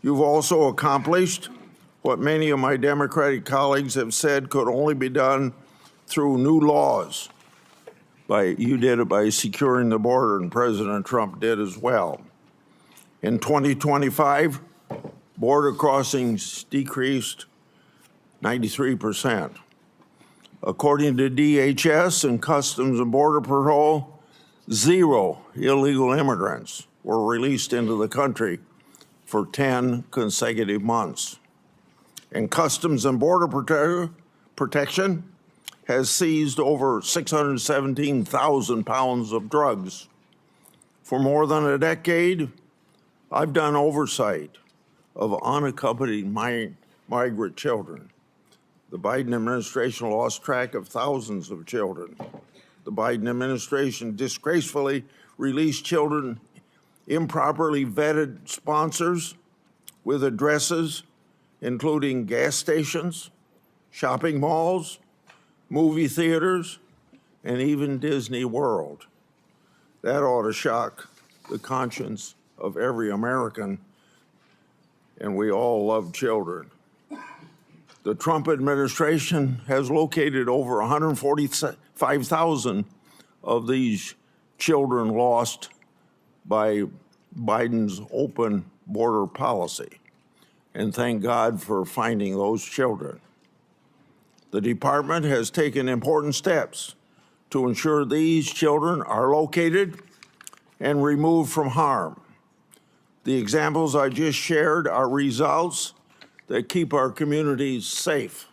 You've also accomplished what many of my Democratic colleagues have said could only be done through new laws. You did it by securing the border, and President Trump did as well. In 2025, border crossings decreased 93%. According to DHS and Customs and Border Patrol, 0 illegal immigrants were released into the country for 10 consecutive months. And Customs and Border Protection has seized over 617,000 pounds of drugs. For more than a decade, I've done oversight of unaccompanied migrant children. The Biden administration lost track of thousands of children. The Biden administration disgracefully released children improperly vetted sponsors with addresses including gas stations, shopping malls, movie theaters, and even Disney World. That ought to shock the conscience of every American, and we all love children. The Trump administration has located over 145,000 of these children lost by Biden's open border policy, and thank God for finding those children. The department has taken important steps to ensure these children are located and removed from harm. The examples I just shared are results that keep our communities safe.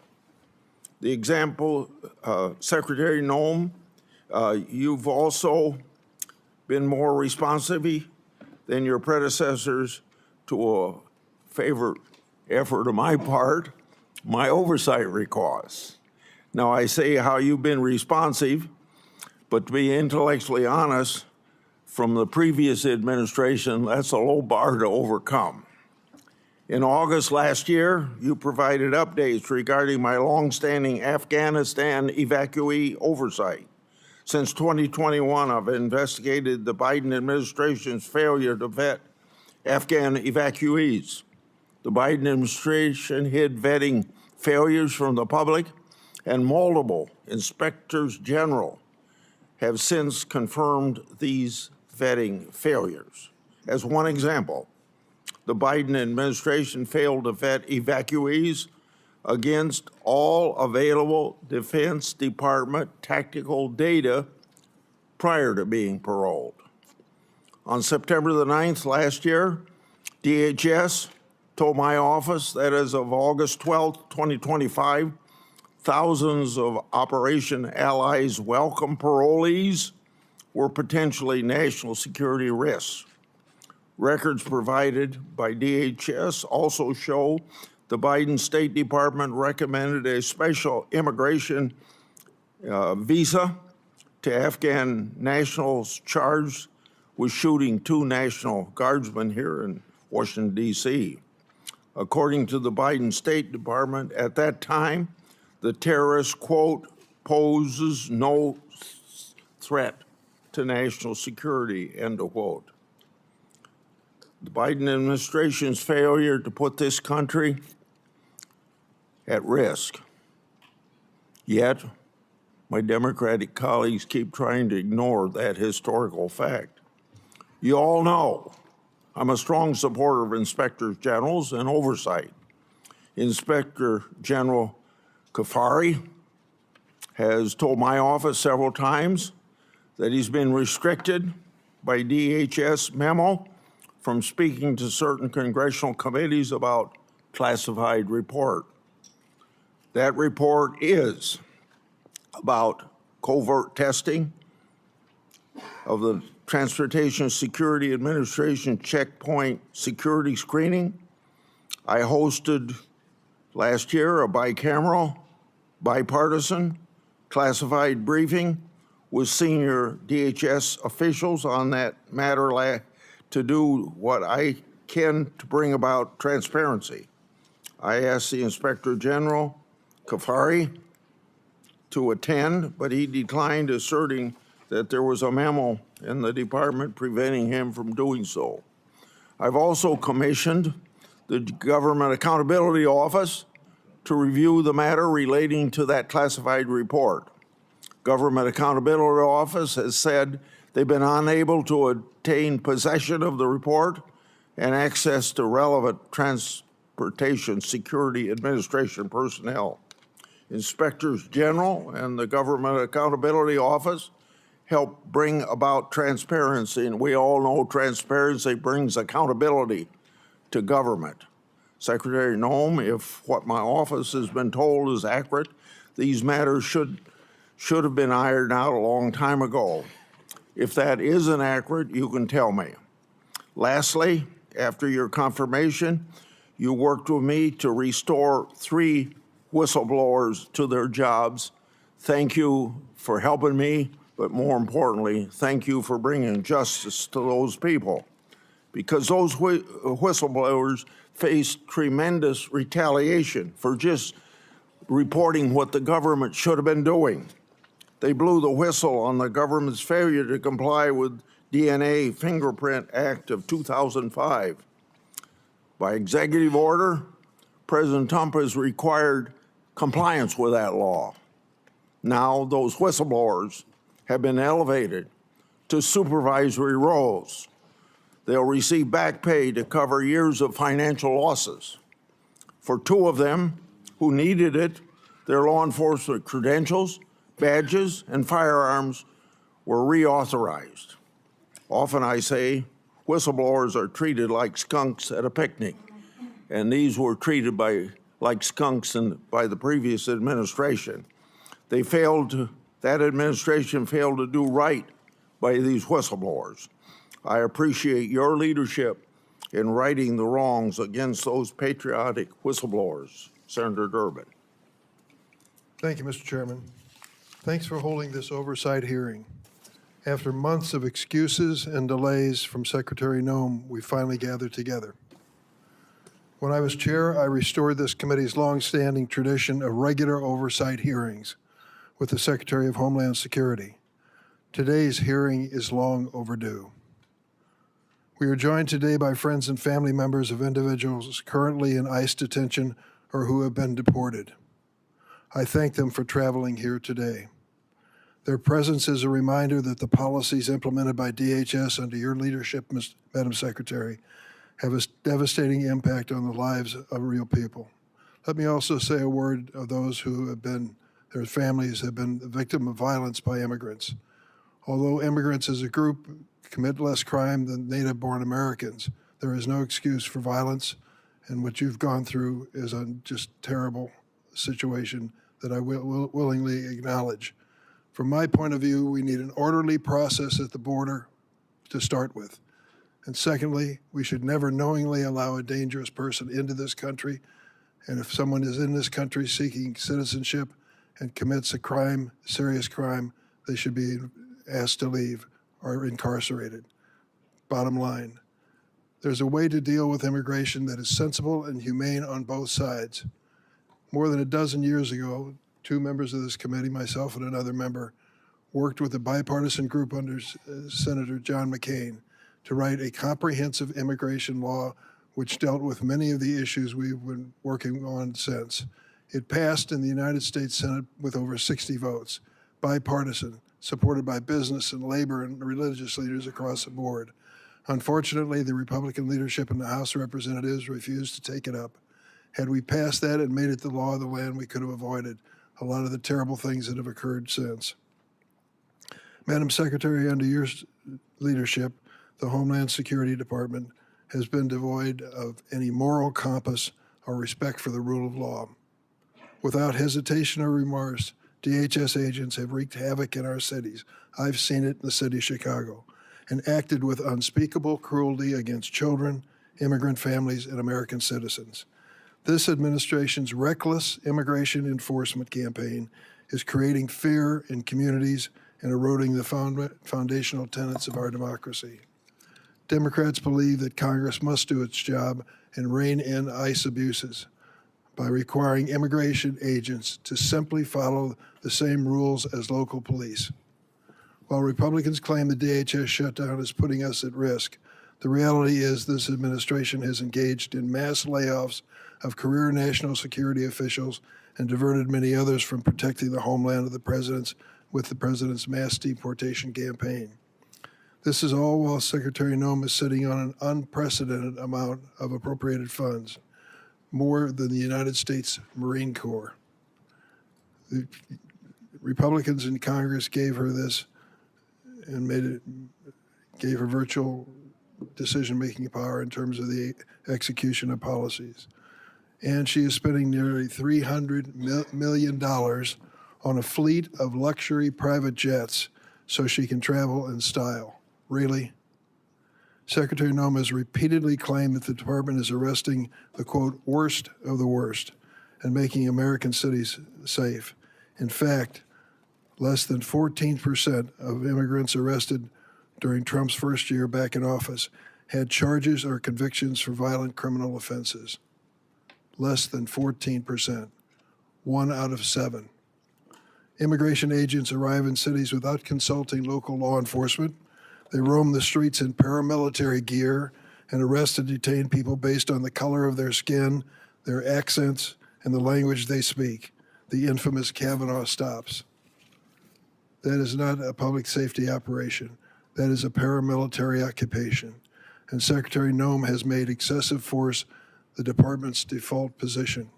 The example, Secretary Noem, you've also been more responsive than your predecessors to a favorite effort of my part, my oversight requests. Now, I say how you've been responsive, but to be intellectually honest, from the previous administration, that's a low bar to overcome. In August last year, you provided updates regarding my longstanding Afghanistan evacuee oversight. Since 2021, I've investigated the Biden administration's failure to vet Afghan evacuees. The Biden administration hid vetting failures from the public, and multiple inspectors general have since confirmed these vetting failures. As one example, the Biden administration failed to vet evacuees against all available Defense Department tactical data prior to being paroled. On September the 9th last year, DHS told my office that as of August 12th, 2025, thousands of Operation Allies welcome parolees were potentially national security risks. Records provided by DHS also show the Biden State Department recommended a special immigration visa to Afghan nationals charged with shooting 2 National Guardsmen here in Washington, D.C. According to the Biden State Department, at that time, the terrorist, quote, poses no threat to national security, end of quote. The Biden administration's failure to put this country at risk. Yet, my Democratic colleagues keep trying to ignore that historical fact. You all know I'm a strong supporter of inspectors generals and oversight. Inspector General Kafari has told my office several times that he's been restricted by DHS memo from speaking to certain congressional committees about classified report. That report is about covert testing of the Transportation Security Administration checkpoint security screening. I hosted last year a bicameral, bipartisan, classified briefing with senior DHS officials on that matter to do what I can to bring about transparency. I asked the Inspector General, Kafari, to attend, but he declined, asserting that there was a memo in the department preventing him from doing so. I've also commissioned the Government Accountability Office to review the matter relating to that classified report. Government Accountability Office has said they've been unable to obtain possession of the report and access to relevant Transportation Security Administration personnel. Inspectors General and the Government Accountability Office help bring about transparency, and we all know transparency brings accountability to government. Secretary Noem, if what my office has been told is accurate, these matters should have been ironed out a long time ago. If that isn't accurate, you can tell me. Lastly, after your confirmation, you worked with me to restore 3 whistleblowers to their jobs. Thank you for helping me, but more importantly, thank you for bringing justice to those people, because those whistleblowers faced tremendous retaliation for just reporting what the government should have been doing. They blew the whistle on the government's failure to comply with DNA Fingerprint Act of 2005. By executive order, President Trump has required compliance with that law. Now those whistleblowers have been elevated to supervisory roles. They'll receive back pay to cover years of financial losses. For 2 of them who needed it, their law enforcement credentials, badges, and firearms were reauthorized. Often I say whistleblowers are treated like skunks at a picnic, and these were treated like skunks by the previous administration. That administration failed to do right by these whistleblowers. I appreciate your leadership in righting the wrongs against those patriotic whistleblowers. Senator Durbin. Thank you, Mr. Chairman. Thanks for holding this oversight hearing. After months of excuses and delays from Secretary Noem, we finally gathered together. When I was chair, I restored this committee's longstanding tradition of regular oversight hearings with the Secretary of Homeland Security. Today's hearing is long overdue. We are joined today by friends and family members of individuals currently in ICE detention or who have been deported. I thank them for traveling here today. Their presence is a reminder that the policies implemented by DHS under your leadership, Madam Secretary, have a devastating impact on the lives of real people. Let me also say a word of those who have been, their families have been the victim of violence by immigrants. Although immigrants as a group commit less crime than native-born Americans, there is no excuse for violence, and what you've gone through is a just terrible situation that I will willingly acknowledge. From my point of view, we need an orderly process at the border to start with. And secondly, we should never knowingly allow a dangerous person into this country. And if someone is in this country seeking citizenship and commits a crime, serious crime, they should be asked to leave or incarcerated. Bottom line, there's a way to deal with immigration that is sensible and humane on both sides. More than a dozen years ago, 2 members of this committee, myself and another member, worked with a bipartisan group under Senator John McCain to write a comprehensive immigration law which dealt with many of the issues we've been working on since. It passed in the United States Senate with over 60 votes, bipartisan, supported by business and labor and religious leaders across the board. Unfortunately, the Republican leadership in the House of Representatives refused to take it up. Had we passed that and made it the law of the land, we could have avoided a lot of the terrible things that have occurred since. Madam Secretary, under your leadership, the Homeland Security Department has been devoid of any moral compass or respect for the rule of law. Without hesitation or remorse, DHS agents have wreaked havoc in our cities. I've seen it in the city of Chicago, and acted with unspeakable cruelty against children, immigrant families, and American citizens. This administration's reckless immigration enforcement campaign is creating fear in communities and eroding the foundational tenets of our democracy. Democrats believe that Congress must do its job and rein in ICE abuses by requiring immigration agents to simply follow the same rules as local police. While Republicans claim the DHS shutdown is putting us at risk, The reality is this administration has engaged in mass layoffs of career national security officials and diverted many others from protecting the homeland of the president's with the president's mass deportation campaign. This is all while Secretary Noem is sitting on an unprecedented amount of appropriated funds, more than the United States Marine Corps. The Republicans in Congress gave her this and gave her virtual decision-making power in terms of the execution of policies. And she is spending nearly $300 million on a fleet of luxury private jets so she can travel in style. Really? Secretary Noem has repeatedly claimed that the department is arresting the, quote, worst of the worst and making American cities safe. In fact, less than 14% of immigrants arrested during Trump's first year back in office had charges or convictions for violent criminal offenses. Less than 14%, 1 out of 7. Immigration agents arrive in cities without consulting local law enforcement. They roam the streets in paramilitary gear and arrest and detain people based on the color of their skin, their accents, and the language they speak, the infamous Kavanaugh stops. That is not a public safety operation. That is a paramilitary occupation. And Secretary Noem has made excessive force the department's default position.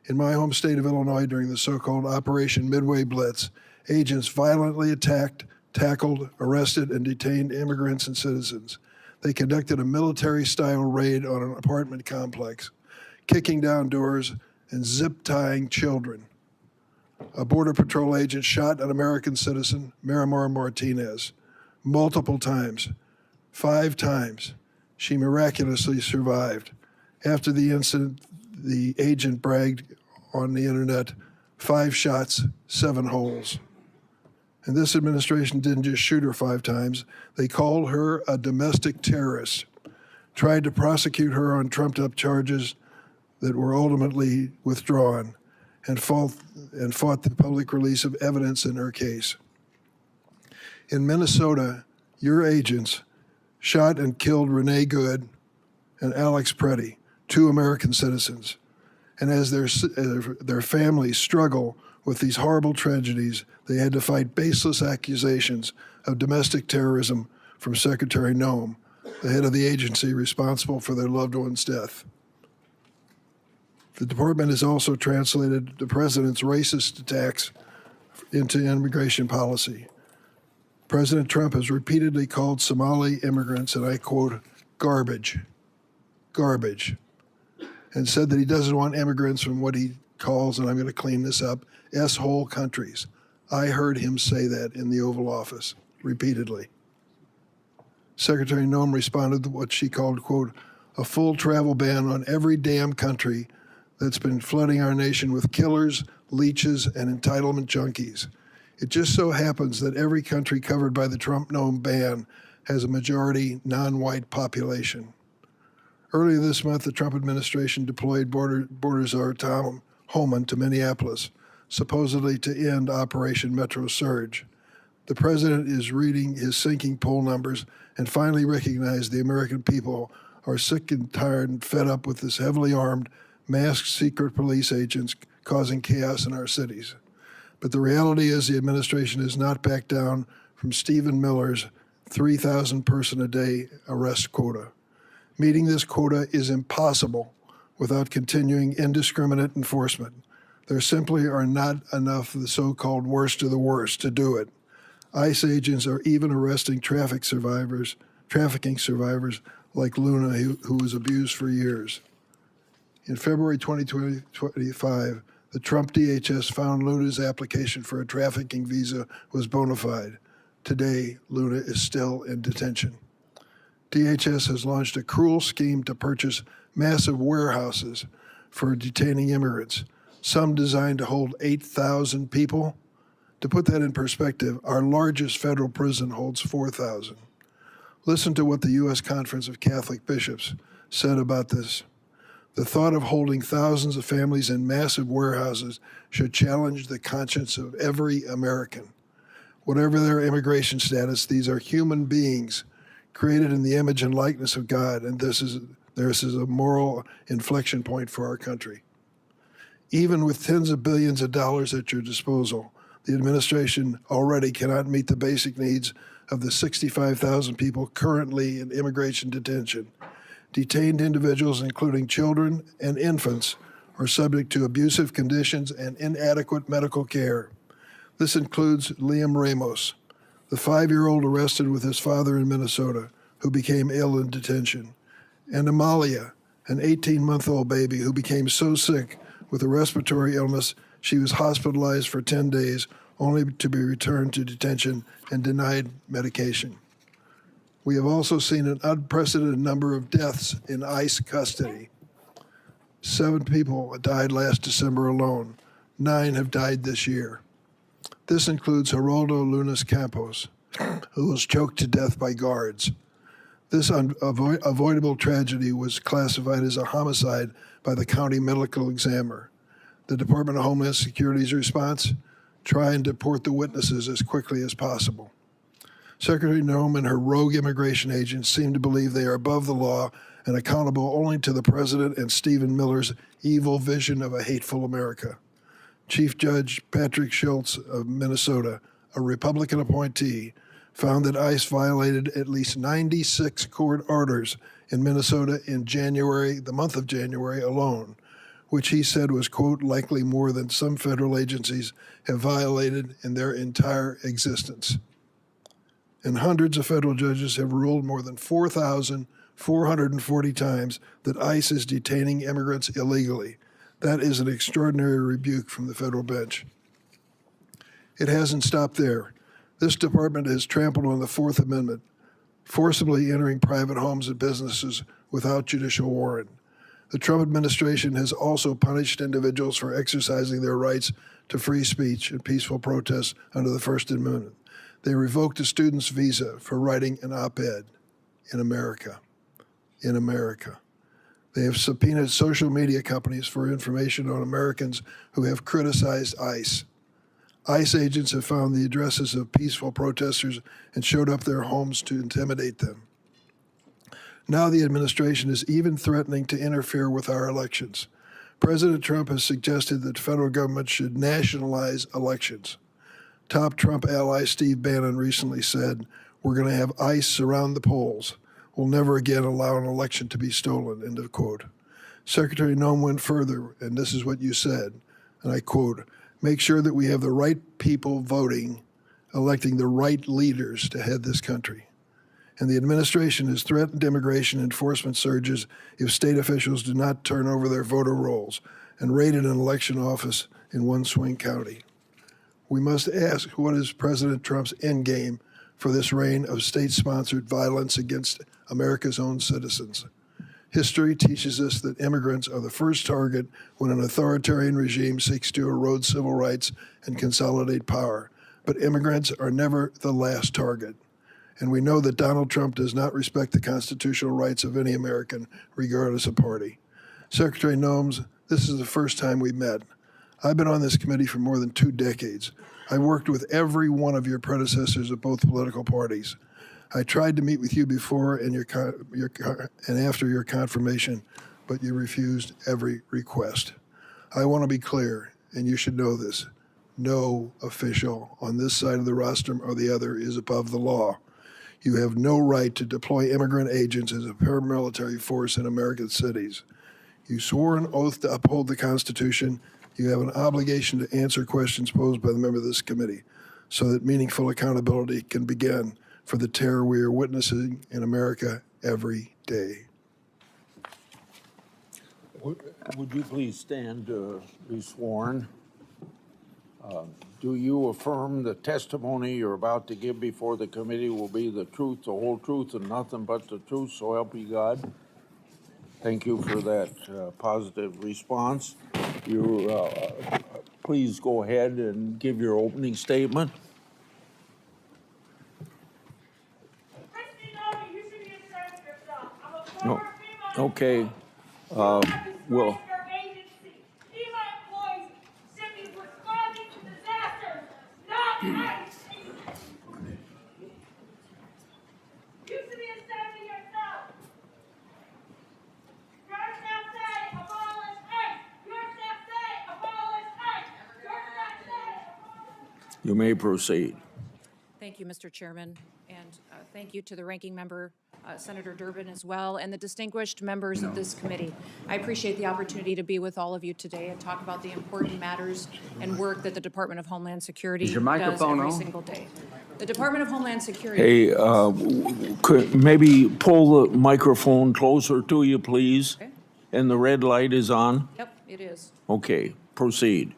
In my home state of Illinois, during the so-called Operation Midway Blitz, agents violently attacked, tackled, arrested, and detained immigrants and citizens. They conducted a military-style raid on an apartment complex, kicking down doors and zip-tying children. A Border Patrol agent shot an American citizen, Miramar Martinez, multiple times, 5 times. She miraculously survived. After the incident, the agent bragged on the internet, 5 shots, 7 holes. And this administration didn't just shoot her 5 times. They called her a domestic terrorist, tried to prosecute her on trumped-up charges that were ultimately withdrawn, and fought the public release of evidence in her case. In Minnesota, your agents shot and killed Renee Good and Alex Preddy, 2 American citizens. And as their families struggle with these horrible tragedies, they had to fight baseless accusations of domestic terrorism from Secretary Noem, the head of the agency responsible for their loved one's death. The department has also translated the president's racist attacks into immigration policy. President Trump has repeatedly called Somali immigrants, and I quote, garbage, and said that he doesn't want immigrants from what he calls, and I'm going to clean this up, S-hole countries. I heard him say that in the Oval Office repeatedly. Secretary Noem responded to what she called, quote, a full travel ban on every damn country that's been flooding our nation with killers, leeches, and entitlement junkies. It just so happens that every country covered by the Trump-Noem ban has a majority non-white population. Earlier this month, the Trump administration deployed Border Czar Tom Homan to Minneapolis, supposedly to end Operation Metro Surge. The president is reading his sinking poll numbers and finally recognized the American people are sick and tired and fed up with this heavily armed, masked secret police agents causing chaos in our cities. But the reality is the administration has not backed down from Stephen Miller's 3,000 person a day arrest quota. Meeting this quota is impossible without continuing indiscriminate enforcement. There simply are not enough of the so-called worst of the worst to do it. ICE agents are even arresting trafficking survivors like Luna, who was abused for years. In February 2025, the Trump DHS found Luna's application for a trafficking visa was bona fide. Today, Luna is still in detention. DHS has launched a cruel scheme to purchase massive warehouses for detaining immigrants, some designed to hold 8,000 people. To put that in perspective, our largest federal prison holds 4,000. Listen to what the U.S. Conference of Catholic Bishops said about this. The thought of holding thousands of families in massive warehouses should challenge the conscience of every American. Whatever their immigration status, these are human beings created in the image and likeness of God, and this is a moral inflection point for our country. Even with tens of billions of dollars at your disposal, the administration already cannot meet the basic needs of the 65,000 people currently in immigration detention. Detained individuals, including children and infants, are subject to abusive conditions and inadequate medical care. This includes Liam Ramos, the 5-year-old arrested with his father in Minnesota, who became ill in detention, and Amalia, an 18-month-old baby who became so sick with a respiratory illness she was hospitalized for 10 days, only to be returned to detention and denied medication. We have also seen an unprecedented number of deaths in ICE custody. 7 people died last December alone. 9 have died this year. This includes Geraldo Lunas Campos, who was choked to death by guards. This avoidable tragedy was classified as a homicide by the county medical examiner. The Department of Homeland Security's response? Try and deport the witnesses as quickly as possible. Secretary Noem and her rogue immigration agents seem to believe they are above the law and accountable only to the president and Stephen Miller's evil vision of a hateful America. Chief Judge Patrick Schultz of Minnesota, a Republican appointee, found that ICE violated at least 96 court orders in Minnesota in January, the month of January alone, which he said was, quote, likely more than some federal agencies have violated in their entire existence. And hundreds of federal judges have ruled more than 4,440 times that ICE is detaining immigrants illegally. That is an extraordinary rebuke from the federal bench. It hasn't stopped there. This department has trampled on the Fourth Amendment, forcibly entering private homes and businesses without judicial warrant. The Trump administration has also punished individuals for exercising their rights to free speech and peaceful protest under the First Amendment. They revoked a student's visa for writing an op-ed in America. In America. They have subpoenaed social media companies for information on Americans who have criticized ICE. ICE agents have found the addresses of peaceful protesters and showed up their homes to intimidate them. Now the administration is even threatening to interfere with our elections. President Trump has suggested that the federal government should nationalize elections. Top Trump ally Steve Bannon recently said, "We're going to have ICE surround the polls. We'll never again allow an election to be stolen," end of quote. Secretary Noem went further, and this is what you said, and I quote, "Make sure that we have the right people voting, electing the right leaders to head this country." And the administration has threatened immigration enforcement surges if state officials do not turn over their voter rolls and raided an election office in one swing county. We must ask, what is President Trump's endgame for this reign of state-sponsored violence against America's own citizens? History teaches us that immigrants are the first target when an authoritarian regime seeks to erode civil rights and consolidate power. But immigrants are never the last target. And we know that Donald Trump does not respect the constitutional rights of any American, regardless of party. Secretary Noem, this is the first time we met. I've been on this committee for more than 2 decades. I worked with every one of your predecessors of both political parties. I tried to meet with you before and after your confirmation, but you refused every request. I want to be clear, and you should know this. No official on this side of the rostrum or the other is above the law. You have no right to deploy immigrant agents as a paramilitary force in American cities. You swore an oath to uphold the Constitution. You have an obligation to answer questions posed by the member of this committee so that meaningful accountability can begin for the terror we are witnessing in America every day. Would you please stand to be sworn? Do you affirm the testimony you're about to give before the committee will be the truth, the whole truth, and nothing but the truth, so help you God? Thank you for that positive response. Please go ahead and give your opening statement. Kristi Noem, you should be ashamed of yourself. I'm a former FEMA Okay. Well. agency. FEMA employees should be responding to disasters, not ICE. You should be ashamed You may proceed. Thank you, Mr. Chairman, and thank you to the ranking member, Senator Durbin, as well, and the distinguished members of this committee. I appreciate the opportunity to be with all of you today and talk about the important matters and work that the Department of Homeland Security does every single day. The Department of Homeland Security. Hey, could maybe pull the microphone closer to you, please? Okay. And the red light is on? Yep, it is. Okay, proceed.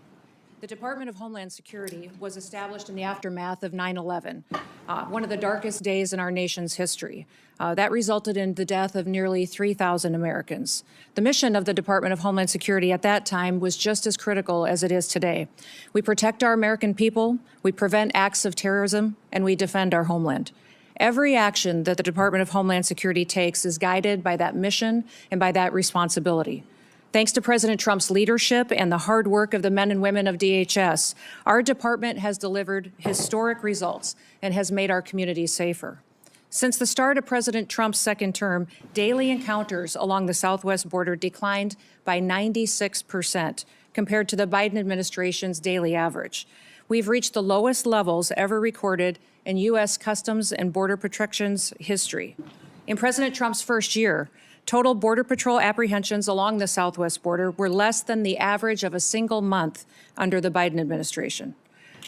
The Department of Homeland Security was established in the aftermath of 9/11, one of the darkest days in our nation's history. That resulted in the death of nearly 3,000 Americans. The mission of the Department of Homeland Security at that time was just as critical as it is today. We protect our American people, we prevent acts of terrorism, and we defend our homeland. Every action that the Department of Homeland Security takes is guided by that mission and by that responsibility. Thanks to President Trump's leadership and the hard work of the men and women of DHS, our department has delivered historic results and has made our communities safer. Since the start of President Trump's second term, daily encounters along the southwest border declined by 96% compared to the Biden administration's daily average. We've reached the lowest levels ever recorded in U.S. Customs and Border Protection's history. In President Trump's first year, total Border Patrol apprehensions along the southwest border were less than the average of a single month under the Biden administration.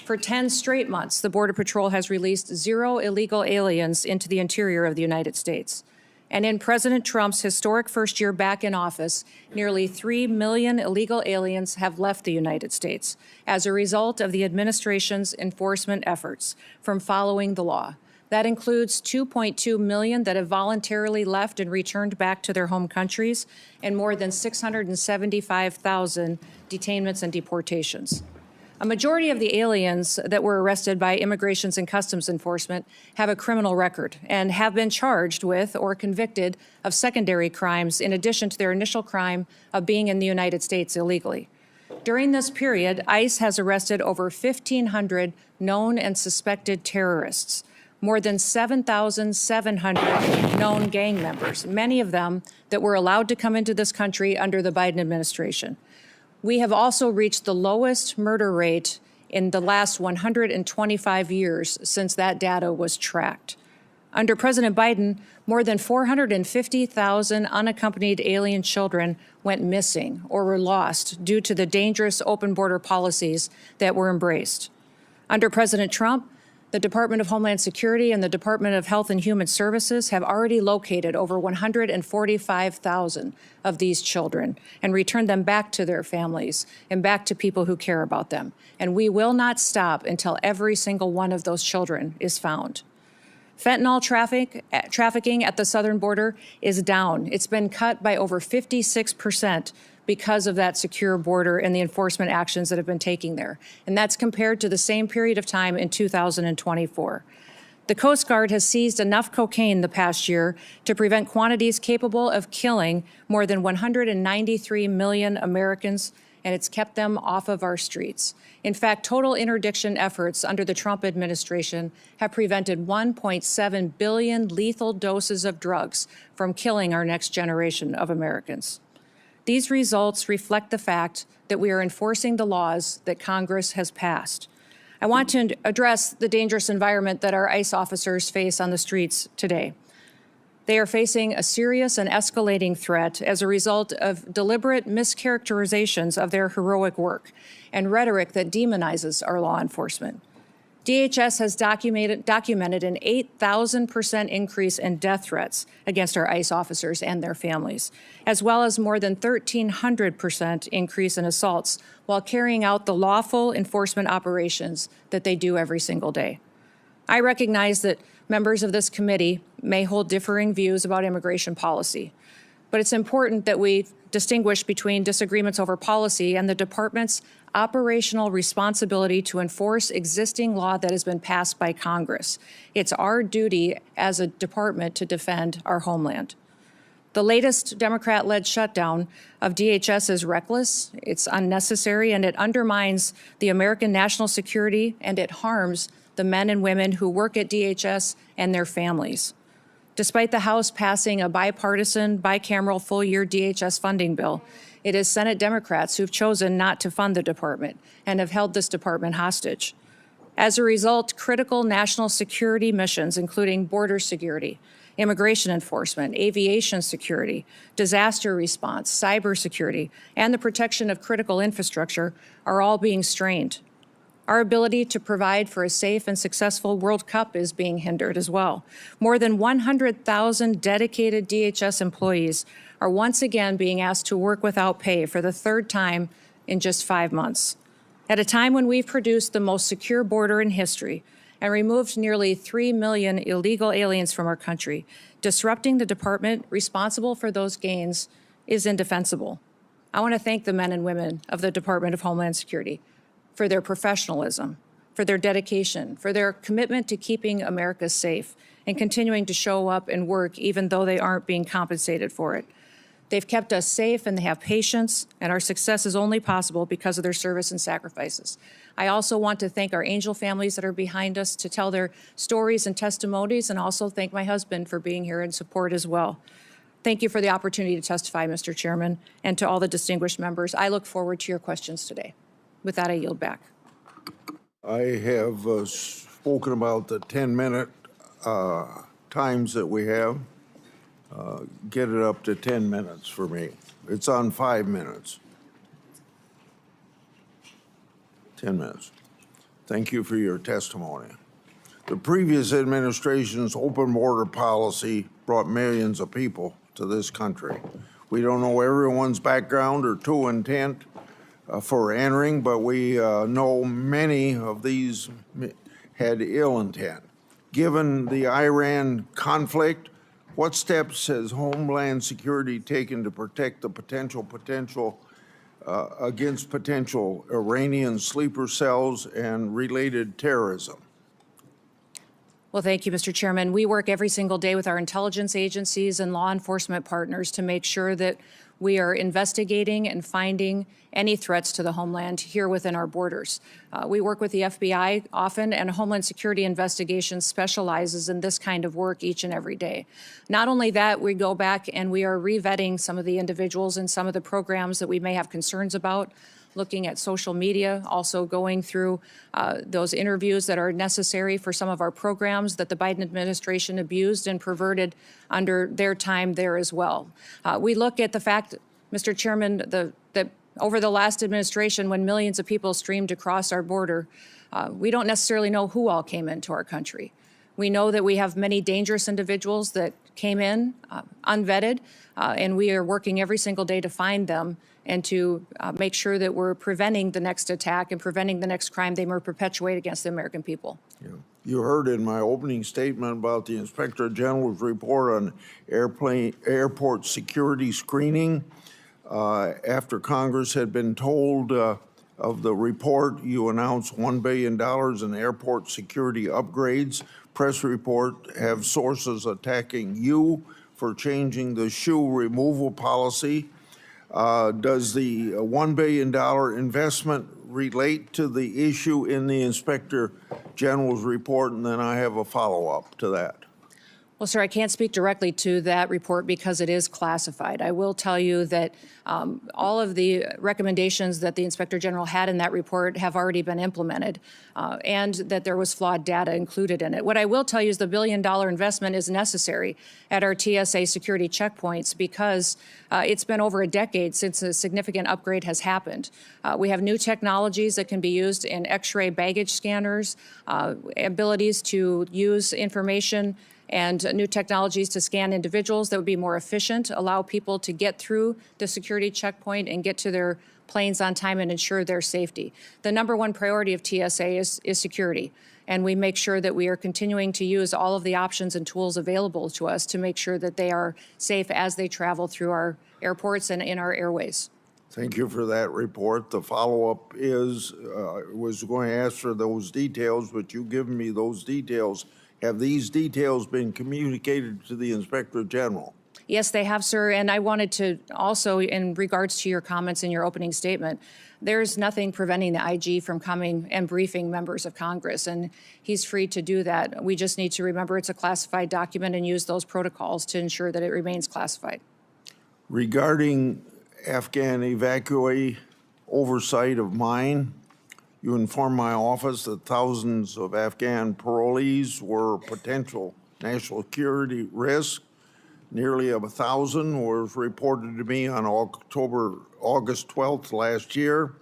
For 10 straight months, the Border Patrol has released 0 illegal aliens into the interior of the United States. And in President Trump's historic first year back in office, nearly 3 million illegal aliens have left the United States as a result of the administration's enforcement efforts from following the law. That includes 2.2 million that have voluntarily left and returned back to their home countries, and more than 675,000 detainments and deportations. A majority of the aliens that were arrested by Immigration and Customs Enforcement have a criminal record and have been charged with or convicted of secondary crimes in addition to their initial crime of being in the United States illegally. During this period, ICE has arrested over 1,500 known and suspected terrorists, more than 7,700 known gang members, many of them that were allowed to come into this country under the Biden administration. We have also reached the lowest murder rate in the last 125 years since that data was tracked. Under President Biden, more than 450,000 unaccompanied alien children went missing or were lost due to the dangerous open border policies that were embraced. Under President Trump, the Department of Homeland Security and the Department of Health and Human Services have already located over 145,000 of these children and returned them back to their families and back to people who care about them. And we will not stop until every single one of those children is found. Fentanyl trafficking at the southern border is down. It's been cut by over 56% because of that secure border and the enforcement actions that have been taken there. And that's compared to the same period of time in 2024. The Coast Guard has seized enough cocaine the past year to prevent quantities capable of killing more than 193 million Americans, and it's kept them off of our streets. In fact, total interdiction efforts under the Trump administration have prevented 1.7 billion lethal doses of drugs from killing our next generation of Americans. These results reflect the fact that we are enforcing the laws that Congress has passed. I want to address the dangerous environment that our ICE officers face on the streets today. They are facing a serious and escalating threat as a result of deliberate mischaracterizations of their heroic work and rhetoric that demonizes our law enforcement. DHS has documented an 8,000% increase in death threats against our ICE officers and their families, as well as more than 1,300% increase in assaults while carrying out the lawful enforcement operations that they do every single day. I recognize that members of this committee may hold differing views about immigration policy, but it's important that we distinguish between disagreements over policy and the department's operational responsibility to enforce existing law that has been passed by Congress. It's our duty as a department to defend our homeland. The latest Democrat-led shutdown of DHS is reckless, it's unnecessary, and it undermines the American national security, and it harms the men and women who work at DHS and their families. Despite the House passing a bipartisan, bicameral full-year DHS funding bill, it is Senate Democrats who've chosen not to fund the department and have held this department hostage. As a result, critical national security missions, including border security, immigration enforcement, aviation security, disaster response, cybersecurity, and the protection of critical infrastructure, are all being strained. Our ability to provide for a safe and successful World Cup is being hindered as well. More than 100,000 dedicated DHS employees are once again being asked to work without pay for the third time in just 5 months. At a time when we've produced the most secure border in history and removed nearly 3 million illegal aliens from our country, disrupting the department responsible for those gains is indefensible. I want to thank the men and women of the Department of Homeland Security for their professionalism, for their dedication, for their commitment to keeping America safe and continuing to show up and work even though they aren't being compensated for it. They've kept us safe and they have patience, and our success is only possible because of their service and sacrifices. I also want to thank our angel families that are behind us to tell their stories and testimonies, and also thank my husband for being here in support as well. Thank you for the opportunity to testify, Mr. Chairman, and to all the distinguished members. I look forward to your questions today. With that, I yield back. I have spoken about the 10-minute times that we have. Get it up to 10 minutes for me. It's on 5 minutes. 10 minutes. Thank you for your testimony. The previous administration's open border policy brought millions of people to this country. We don't know everyone's background or true intent for entering, but we know many of these had ill intent. Given the Iran conflict, what steps has Homeland Security taken to protect the potential against potential Iranian sleeper cells and related terrorism? Well, thank you, Mr. Chairman. We work every single day with our intelligence agencies and law enforcement partners to make sure that we are investigating and finding any threats to the homeland here within our borders. We work with the FBI often, and Homeland Security Investigations specializes in this kind of work each and every day. Not only that, we go back and we are revetting some of the individuals and some of the programs that we may have concerns about, looking at social media, also going through those interviews that are necessary for some of our programs that the Biden administration abused and perverted under their time there as well. We look at the fact, Mr. Chairman, that over the last administration, when millions of people streamed across our border, we don't necessarily know who all came into our country. We know that we have many dangerous individuals that came in unvetted, and we are working every single day to find them and to make sure that we're preventing the next attack and preventing the next crime they may perpetuate against the American people. Yeah. You heard in my opening statement about the Inspector General's report on airport security screening. After Congress had been told of the report, you announced $1 billion in airport security upgrades. Press report have sources attacking you for changing the shoe removal policy. Does the $1 billion investment relate to the issue in the Inspector General's report? And then I have a follow-up to that. Well, sir, I can't speak directly to that report because it is classified. I will tell you that all of the recommendations that the Inspector General had in that report have already been implemented, and that there was flawed data included in it. What I will tell you is the $1 billion investment is necessary at our TSA security checkpoints because it's been over a decade since a significant upgrade has happened. We have new technologies that can be used in X-ray baggage scanners, abilities to use information and new technologies to scan individuals that would be more efficient, allow people to get through the security checkpoint and get to their planes on time and ensure their safety. The number one priority of TSA is security, and we make sure that we are continuing to use all of the options and tools available to us to make sure that they are safe as they travel through our airports and in our airways. Thank you for that report. The follow-up is, was going to ask for those details, but you've given me those details. Have these details been communicated to the Inspector General? Yes, they have, sir. And I wanted to also, in regards to your comments in your opening statement, there's nothing preventing the IG from coming and briefing members of Congress, and he's free to do that. We just need to remember it's a classified document and use those protocols to ensure that it remains classified. Regarding Afghan evacuee oversight of mine, You informed my office that thousands of Afghan parolees were potential national security risk. Nearly 1,000 was reported to me on August 12th last year.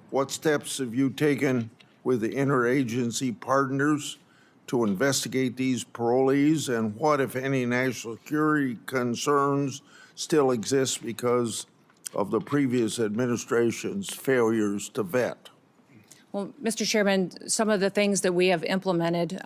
What steps have you taken with the interagency partners to investigate these parolees, and what, if any, national security concerns still exist because of the previous administration's failures to vet? Well, Mr. Chairman, some of the things that we have implemented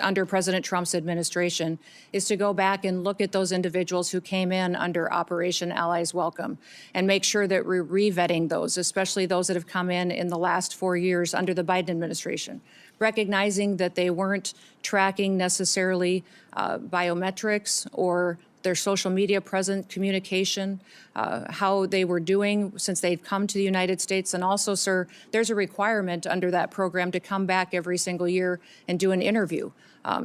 under President Trump's administration is to go back and look at those individuals who came in under Operation Allies Welcome and make sure that we're re-vetting those, especially those that have come in the last 4 years under the Biden administration, recognizing that they weren't tracking necessarily biometrics or their social media present communication, how they were doing since they've come to the United States. And also, sir, there's a requirement under that program to come back every single year and do an interview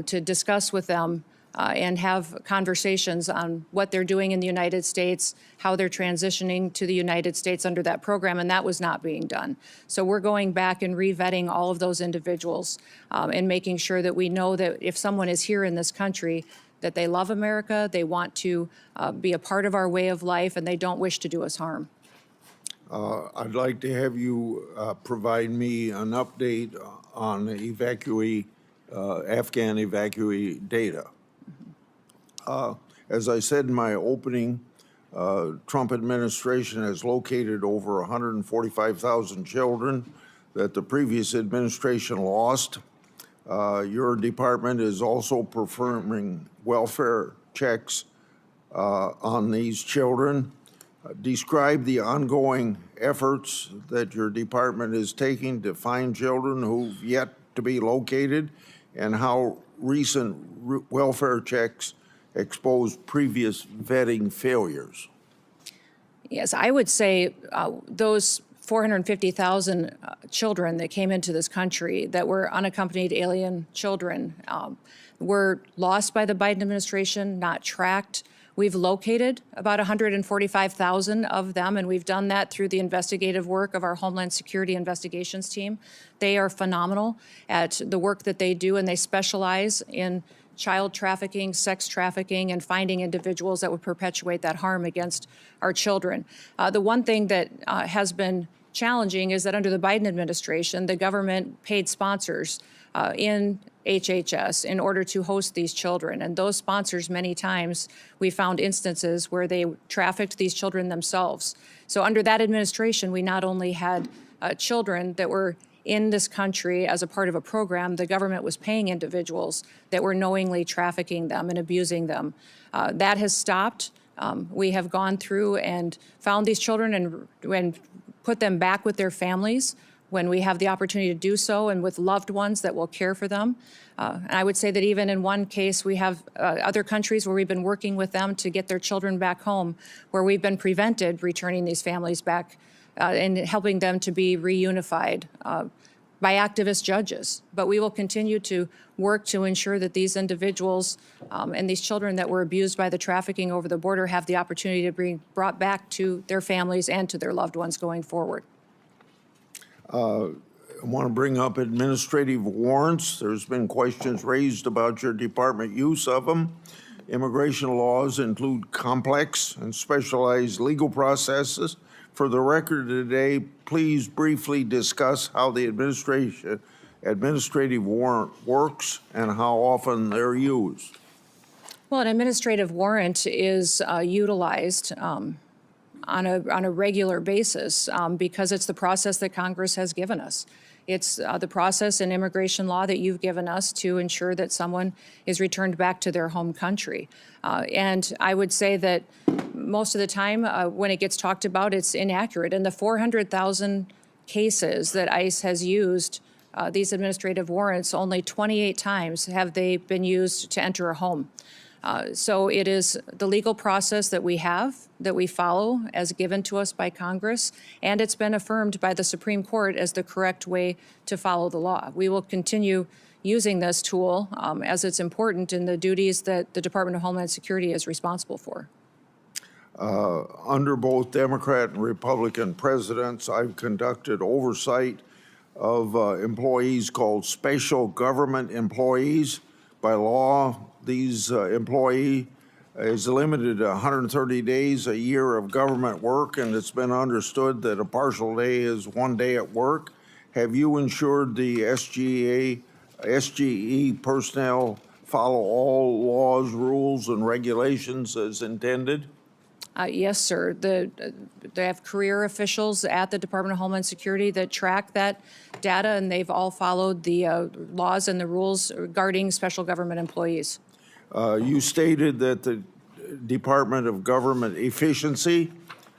to discuss with them and have conversations on what they're doing in the United States, how they're transitioning to the United States under that program, and that was not being done. So we're going back and re-vetting all of those individuals and making sure that we know that if someone is here in this country, that they love America, they want to be a part of our way of life, and they don't wish to do us harm. I'd like to have you provide me an update on the evacuee, Afghan evacuee data. As I said in my opening, Trump administration has located over 145,000 children that the previous administration lost. Your department is also performing welfare checks on these children. Describe the ongoing efforts that your department is taking to find children who've yet to be located, and how recent welfare checks exposed previous vetting failures. Yes, I would say those 450,000 children that came into this country that were unaccompanied alien children were lost by the Biden administration, not tracked. We've located about 145,000 of them, and we've done that through the investigative work of our Homeland Security investigations team. They are phenomenal at the work that they do, and they specialize in child trafficking, sex trafficking, and finding individuals that would perpetuate that harm against our children. The one thing that has been challenging is that under the Biden administration, the government paid sponsors in HHS in order to host these children. And those sponsors, many times, we found instances where they trafficked these children themselves. So under that administration, we not only had children that were in this country as a part of a program, the government was paying individuals that were knowingly trafficking them and abusing them. That has stopped. We have gone through and found these children and put them back with their families when we have the opportunity to do so, and with loved ones that will care for them. And I would say that even in one case, we have other countries where we've been working with them to get their children back home, where we've been prevented returning these families back and helping them to be reunified by activist judges. But we will continue to work to ensure that these individuals and these children that were abused by the trafficking over the border have the opportunity to be brought back to their families and to their loved ones going forward. I want to bring up administrative warrants. There's been questions raised about your department use of them. Immigration laws include complex and specialized legal processes. For the record today, please briefly discuss how the administrative warrant works and how often they're used. Well, an administrative warrant is utilized on a regular basis because it's the process that Congress has given us. It's the process in immigration law that you've given us to ensure that someone is returned back to their home country. And I would say that most of the time when it gets talked about, it's inaccurate. In the 400,000 cases that ICE has used these administrative warrants, only 28 times have they been used to enter a home. So it is the legal process that we have, that we follow as given to us by Congress, and it's been affirmed by the Supreme Court as the correct way to follow the law. We will continue using this tool as it's important in the duties that the Department of Homeland Security is responsible for. Under both Democrat and Republican presidents, I've conducted oversight of employees called special government employees. By law, these employee is limited to 130 days a year of government work, and it's been understood that a partial day is 1 day at work. Have you ensured the SGE personnel follow all laws, rules, and regulations as intended? Yes, sir. They have career officials at the Department of Homeland Security that track that data, and they've all followed the laws and the rules regarding special government employees. You stated that the Department of Government Efficiency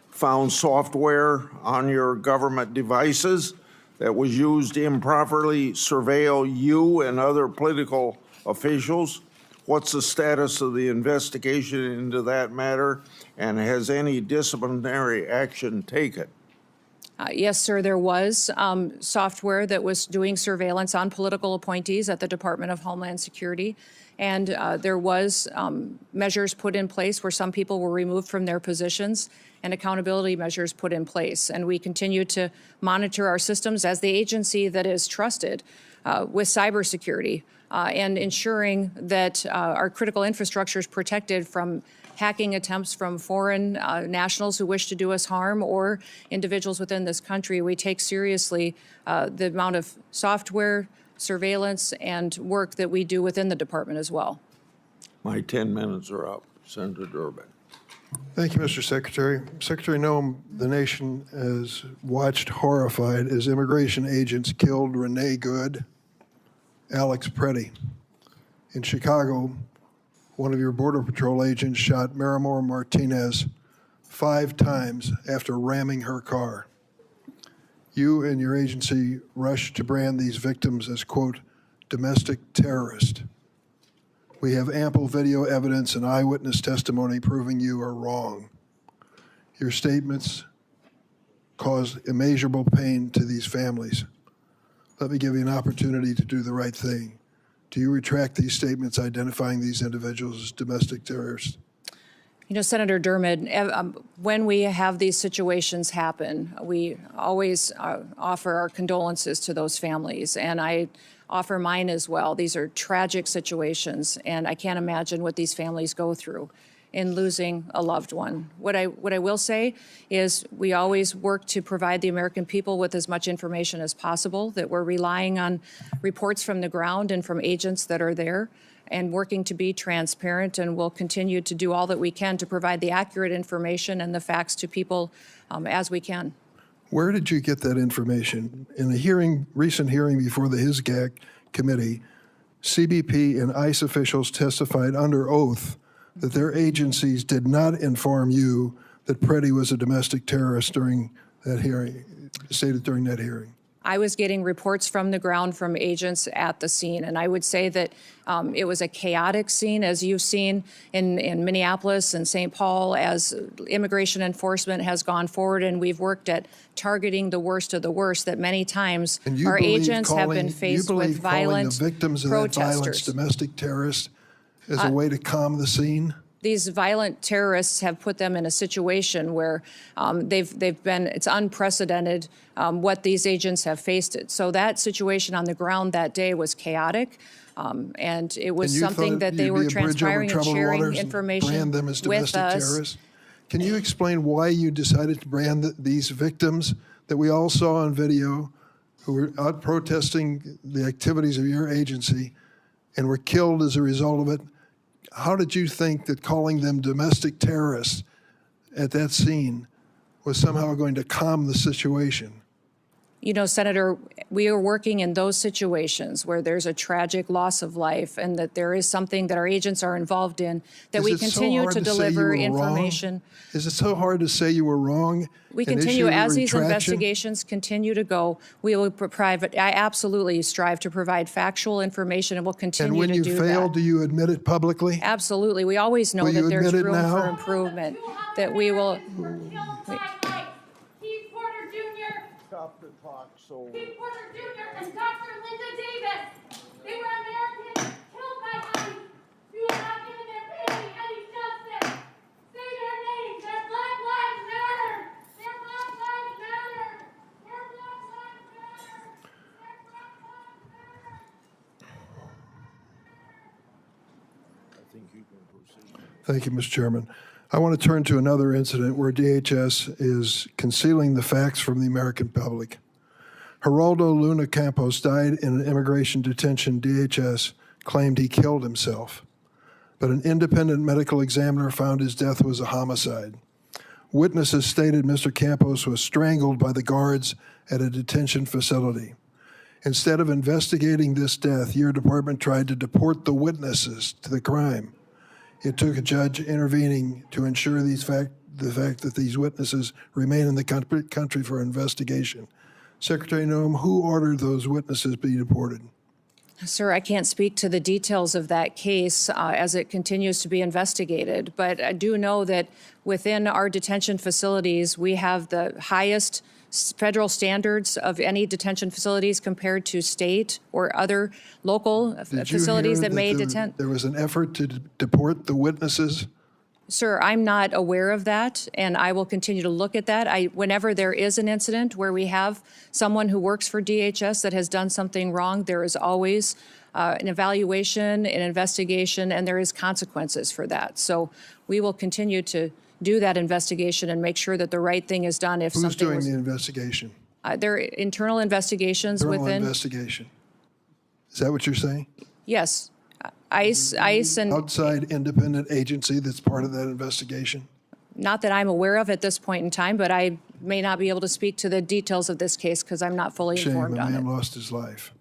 found software on your government devices that was used to improperly surveil you and other political officials. What's the status of the investigation into that matter, and has any disciplinary action taken? Yes, sir, there was software that was doing surveillance on political appointees at the Department of Homeland Security, and there was measures put in place where some people were removed from their positions and accountability measures put in place. And we continue to monitor our systems as the agency that is trusted with cybersecurity and ensuring that our critical infrastructure is protected from hacking attempts from foreign nationals who wish to do us harm or individuals within this country. We take seriously the amount of software, surveillance, and work that we do within the department as well. My 10 minutes are up. Senator Durbin. Thank you, Mr. Secretary. Secretary Noem, the nation has watched horrified as immigration agents killed Renee Good, Alex Preddy. In Chicago, one of your Border Patrol agents shot Miramor Martinez 5 times after ramming her car. You and your agency rushed to brand these victims as, quote, domestic terrorists. We have ample video evidence and eyewitness testimony proving you are wrong. Your statements caused immeasurable pain to these families. Let me give you an opportunity to do the right thing. Do you retract these statements identifying these individuals as domestic terrorists? You know, Senator Dermott, when we have these situations happen, we always offer our condolences to those families, and I offer mine as well. These are tragic situations, and I can't imagine what these families go through in losing a loved one. What I will say is we always work to provide the American people with as much information as possible, that we're relying on reports from the ground and from agents that are there, and working to be transparent, and we'll continue to do all that we can to provide the accurate information and the facts to people as we can. Where did you get that information? In a recent hearing before the HISGAC committee, CBP and ICE officials testified under oath that their agencies did not inform you that Preddy was a domestic terrorist during that hearing, stated during that hearing. I was getting reports from the ground from agents at the scene, and I would say that it was a chaotic scene, as you've seen in Minneapolis and St. Paul, as immigration enforcement has gone forward, and we've worked at targeting the worst of the worst, that many times our agents have been faced with violent the victims of protesters. That violence domestic terrorists as a way to calm the scene? These violent terrorists have put them in a situation where it's unprecedented what these agents have faced. So that situation on the ground that day was chaotic, and it was something that they were transpiring and sharing information brand them as with domestic us. Terrorists? Can you explain why you decided to brand these victims that we all saw on video, who were out protesting the activities of your agency and were killed as a result of it? How did you think that calling them domestic terrorists at that scene was somehow going to calm the situation? You know, Senator, we are working in those situations where there's a tragic loss of life and that there is something that our agents are involved in, that we continue to deliver information. Is it so hard to say you were wrong? We continue, as these investigations continue to go, we will provide, I absolutely strive to provide factual information, and we'll continue to do that. And when you fail, do you admit it publicly? Absolutely. We always know that there's room for improvement, that we will. Stop the talk, so. Keith Porter Jr. and Dr. Linda Davis. They were Americans killed by ICE. You have not given their family any justice. Say their names. Their Black Lives Matter. Their Black Lives Matter. Their Black Lives Matter. Thank you, Mr. Chairman. I want to turn to another incident where DHS is concealing the facts from the American public. Geraldo Luna Campos died in an immigration detention. DHS claimed he killed himself, but an independent medical examiner found his death was a homicide. Witnesses stated Mr. Campos was strangled by the guards at a detention facility. Instead of investigating this death, your department tried to deport the witnesses to the crime. It took a judge intervening to ensure the fact that these witnesses remain in the country for investigation. Secretary Noem, who ordered those witnesses be deported? Sir, I can't speak to the details of that case as it continues to be investigated, but I do know that within our detention facilities, we have the highest federal standards of any detention facilities compared to state or other local facilities that may detain. There was an effort to deport the witnesses? Sir, I'm not aware of that, and I will continue to look at that. Whenever there is an incident where we have someone who works for DHS that has done something wrong, there is always an evaluation, an investigation, and there is consequences for that. So we will continue to do that investigation and make sure that the right thing is done if Who's something doing was... the investigation? There are internal investigations Internal within... investigation. Is that what you're saying? Yes. ICE and... Outside independent agency that's part of that investigation? Not that I'm aware of at this point in time, but I may not be able to speak to the details of this case because I'm not fully informed on it. Shame, a man lost his life.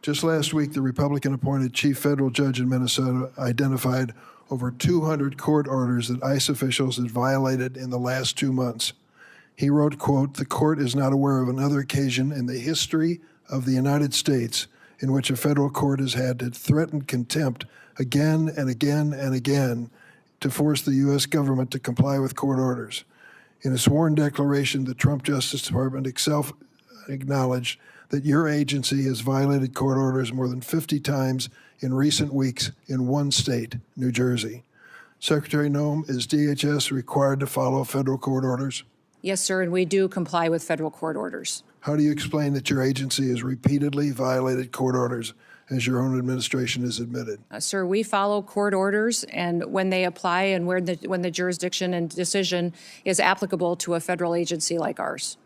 Just last week, the Republican-appointed chief federal judge in Minnesota identified over 200 court orders that ICE officials had violated in the last 2 months. He wrote, quote, "The court is not aware of another occasion in the history of the United States in which a federal court has had to threaten contempt again and again and again to force the U.S. government to comply with court orders." In a sworn declaration, the Trump Justice Department itself acknowledged that your agency has violated court orders more than 50 times in recent weeks in one state, New Jersey. Secretary Noem, is DHS required to follow federal court orders? Yes, sir, and we do comply with federal court orders. How do you explain that your agency has repeatedly violated court orders, as your own administration has admitted? Sir, we follow court orders, and when they apply and when the jurisdiction and decision is applicable to a federal agency like ours.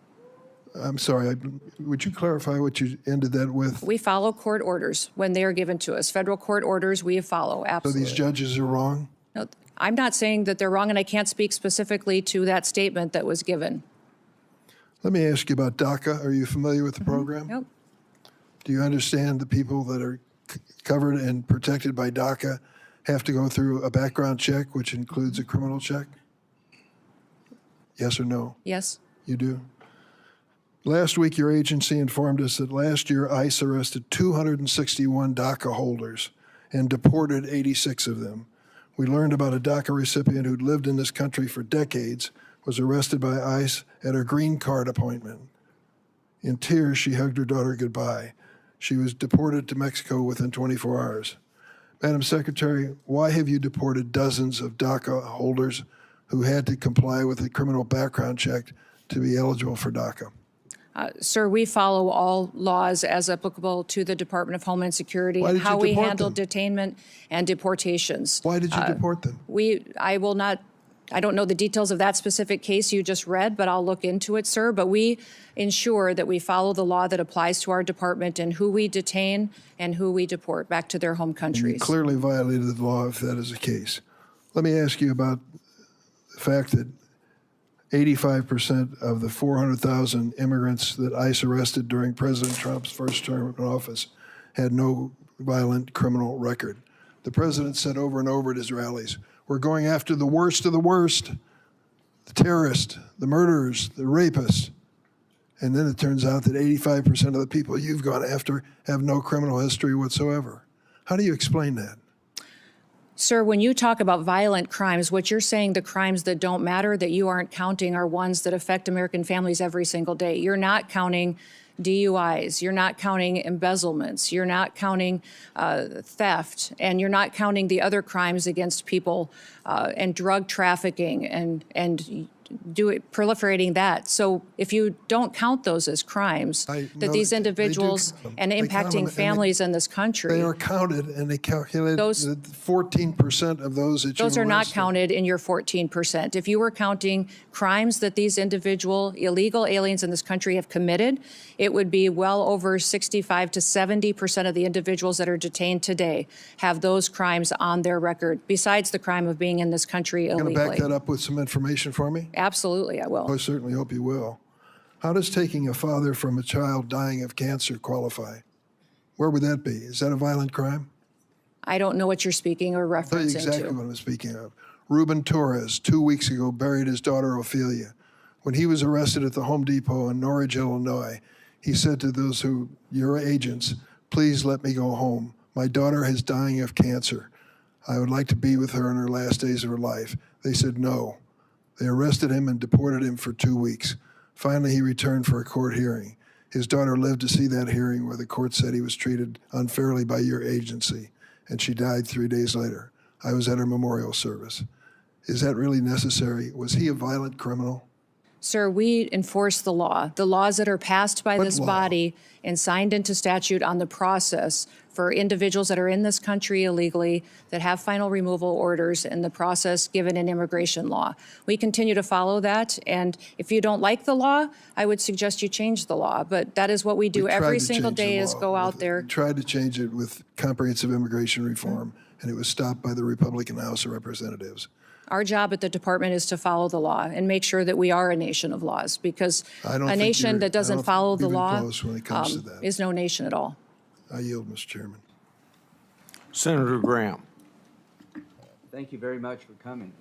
I'm sorry, would you clarify what you ended that with? We follow court orders when they are given to us. Federal court orders we follow, absolutely. So these judges are wrong? No, I'm not saying that they're wrong, and I can't speak specifically to that statement that was given. Let me ask you about DACA. Are you familiar with the program? Yep. Do you understand the people that are covered and protected by DACA have to go through a background check, which includes a criminal check? Yes or no? Yes. You do? Last week, your agency informed us that last year ICE arrested 261 DACA holders and deported 86 of them. We learned about a DACA recipient who'd lived in this country for decades, was arrested by ICE at her green card appointment. In tears, she hugged her daughter goodbye. She was deported to Mexico within 24 hours. Madam Secretary, why have you deported dozens of DACA holders who had to comply with a criminal background check to be eligible for DACA? Sir, we follow all laws as applicable to the Department of Homeland Security and how we handle detainment and deportations. Why did you deport them? I don't know the details of that specific case you just read, but I'll look into it, sir. But we ensure that we follow the law that applies to our department and who we detain and who we deport back to their home countries. You clearly violated the law if that is the case. Let me ask you about the fact that 85% of the 400,000 immigrants that ICE arrested during President Trump's first term in office had no violent criminal record. The president said over and over at his rallies, "We're going after the worst of the worst, the terrorists, the murderers, the rapists." And then it turns out that 85% of the people you've gone after have no criminal history whatsoever. How do you explain that? Sir, when you talk about violent crimes, what you're saying, the crimes that don't matter, that you aren't counting, are ones that affect American families every single day. You're not counting DUIs, you're not counting embezzlements, you're not counting theft, and you're not counting the other crimes against people and drug trafficking and proliferating that. So if you don't count those as crimes, that these individuals and impacting families in this country, They are counted, and they calculate Those- 14% of those that you those are not arrested. counted in your 14%. If you were counting crimes that these individual illegal aliens in this country have committed, it would be well over 65 to 70% of the individuals that are detained today have those crimes on their record, besides the crime of being in this country Going to illegally. back that up with some information for me? Absolutely, I will. I certainly hope you will. How does taking a father from a child dying of cancer qualify? Where would that be? Is that a violent crime? I don't know what you're speaking or I'll tell you referencing exactly to. what I'm speaking of. Ruben Torres, 2 weeks ago, buried his daughter Ophelia. When he was arrested at the Home Depot in Norridge, Illinois, he said to those your agents, please let me go home. My daughter is dying of cancer. I would like to be with her in her last days of her life. They said no. They arrested him and deported him for 2 weeks. Finally, he returned for a court hearing. His daughter lived to see that hearing where the court said he was treated unfairly by your agency, and she died 3 days later. I was at her memorial service. Is that really necessary? Was he a violent criminal? Sir, we enforce the law. The laws that are passed by What this law? body and signed into statute on the process for individuals that are in this country illegally, that have final removal orders, and the process given in immigration law. We continue to follow that, and if you don't like the law, I would suggest you change the law. But that is what we do We tried every to single change the day is law go out with- there. We tried to change it with comprehensive immigration reform, and it was stopped by the Republican House of Representatives. Our job at the department is to follow the law and make sure that we are a nation of laws, because I don't a think nation you're- that I doesn't don't follow think the even law close when it comes to that. is no nation at all. I yield, Mr. Chairman. Senator Graham. Thank you very much for coming.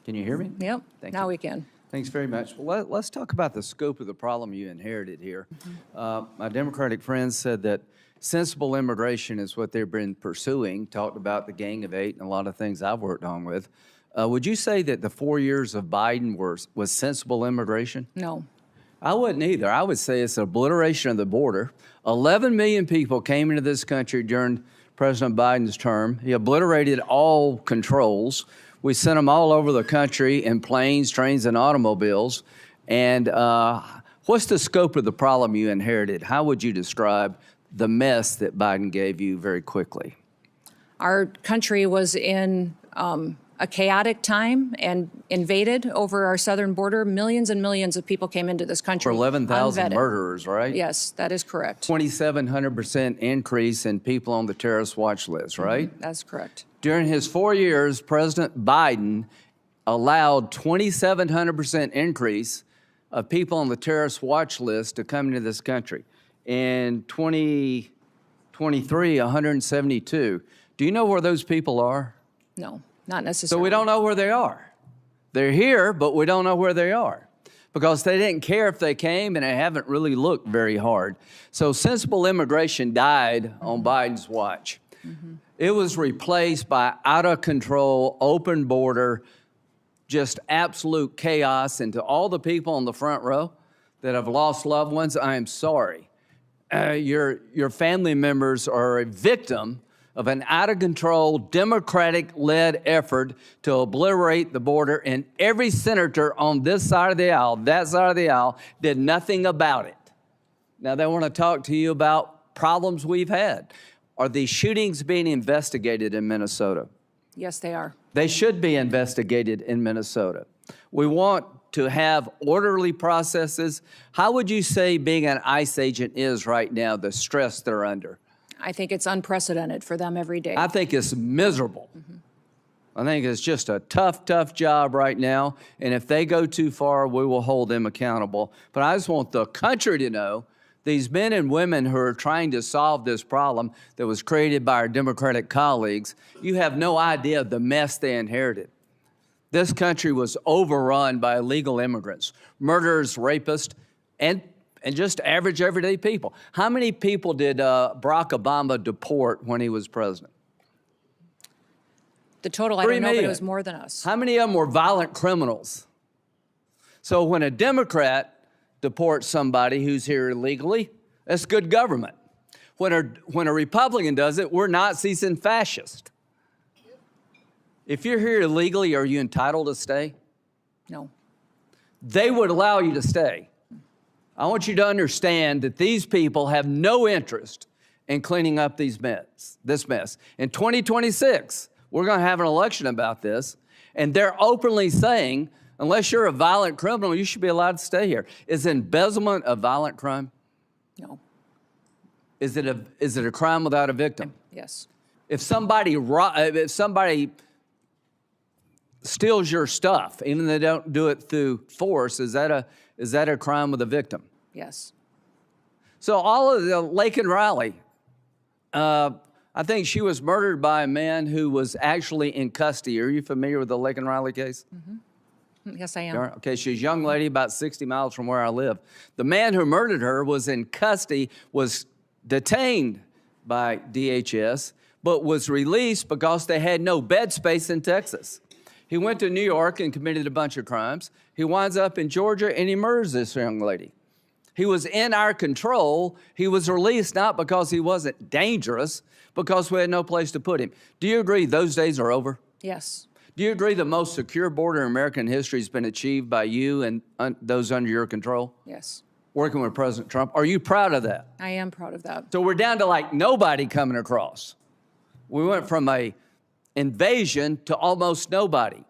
Can you hear me? Yep, Thank now you. we can. Thanks very much. Well, let's talk about the scope of the problem you inherited here. My Democratic friends said that sensible immigration is what they've been pursuing, talked about the Gang of Eight and a lot of things I've worked on with. Would you say that the 4 years of Biden was sensible immigration? No. I wouldn't either. I would say it's an obliteration of the border. 11 million people came into this country during President Biden's term. He obliterated all controls. We sent them all over the country in planes, trains, and automobiles. And what's the scope of the problem you inherited? How would you describe the mess that Biden gave you very quickly? Our country was in a chaotic time and invaded over our southern border. Millions and millions of people came into this country. For 11,000 unvetted. murderers, right? Yes, that is correct. 2,700% increase in people on the terrorist watch list, right? That's correct. During his 4 years, President Biden allowed 2,700% increase of people on the terrorist watch list to come into this country. In 2023, 172. Do you know where those people are? No, not So necessarily. we don't know where they are. They're here, but we don't know where they are because they didn't care if they came and they haven't really looked very hard. So sensible immigration died on Biden's watch. It was replaced by out of control, open border, just absolute chaos. And to all the people on the front row that have lost loved ones, I am sorry. Your family members are a victim of an out-of-control, Democratic-led effort to obliterate the border, and every senator on this side of the aisle, that side of the aisle, did nothing about it. Now, they want to talk to you about problems we've had. Are these shootings being investigated in Minnesota? Yes, they are. They should be investigated in Minnesota. We want to have orderly processes. How would you say being an ICE agent is right now, the stress they're under? I think it's unprecedented for them every day. I think it's miserable. I think it's just a tough, tough job right now. And if they go too far, we will hold them accountable. But I just want the country to know these men and women who are trying to solve this problem that was created by our Democratic colleagues, you have no idea the mess they inherited. This country was overrun by illegal immigrants, murderers, rapists, and just average, everyday people. How many people did Barack Obama deport when he was president? The total, I 3 don't know, but million. it was more than us. How many of them were violent criminals? So when a Democrat deports somebody who's here illegally, that's good government. When a Republican does it, we're Nazis and fascists. If you're here illegally, are you entitled to stay? No. They would allow you to stay. I want you to understand that these people have no interest in cleaning up this mess. In 2026, we're going to have an election about this, and they're openly saying, unless you're a violent criminal, you should be allowed to stay here. Is embezzlement a violent crime? No. Is it a crime without a victim? Yes. If somebody steals your stuff, even if they don't do it through force, is that a crime with a victim? Yes. So all of the Laken Riley, I think she was murdered by a man who was actually in custody. Are you familiar with the Laken Riley case? Mm-hmm. Yes, I am. Okay, she's a young lady about 60 miles from where I live. The man who murdered her was in custody, was detained by DHS, but was released because they had no bed space in Texas. He went to New York and committed a bunch of crimes. He winds up in Georgia and he murders this young lady. He was in our control. He was released not because he wasn't dangerous, because we had no place to put him. Do you agree those days are over? Yes. Do you agree the most secure border in American history has been achieved by you and those under your control? Yes. Working with President Trump. Are you proud of that? I am proud of that. So we're down to like nobody coming across. We went from a invasion to almost nobody.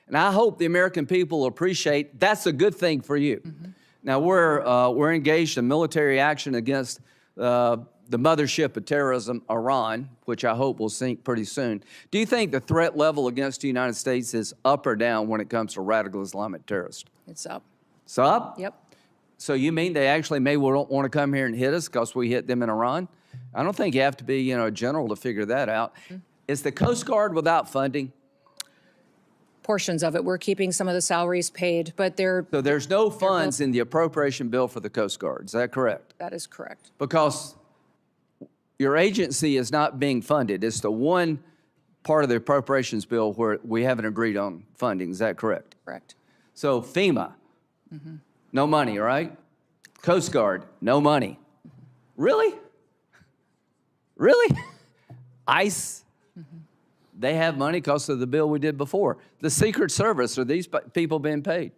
And I hope the American people appreciate that's a good thing for you. Mm-hmm. Now, we're engaged in military action against the mothership of terrorism, Iran, which I hope will sink pretty soon. Do you think the threat level against the United States is up or down when it comes to radical Islamic terrorists? It's up. It's up? Yep. So you mean they actually may want to come here and hit us because we hit them in Iran? I don't think you have to be, a general to figure that out. Mm-hmm. Is the Coast Guard without funding? Portions of it. We're keeping some of the salaries paid, but So there's no funds in the appropriation bill for the Coast Guard. Is that correct? That is correct. Because your agency is not being funded. It's the one part of the appropriations bill where we haven't agreed on funding. Is that correct? Correct. So FEMA, no money, right? Coast Guard, no money. Really? Really? ICE, they have money because of the bill we did before. The Secret Service, are these people being paid?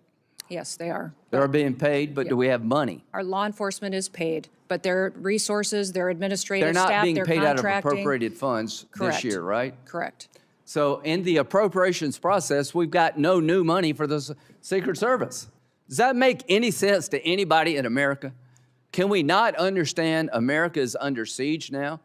Yes, they are. They're being paid, but do we have money? Our law enforcement is paid, but their resources, their administrative They're staff, not being their paid out of contracting. appropriated funds this year, right? Correct. So in the appropriations process, we've got no new money for the Secret Service. Does that make any sense to anybody in America? Can we not understand America is under siege now?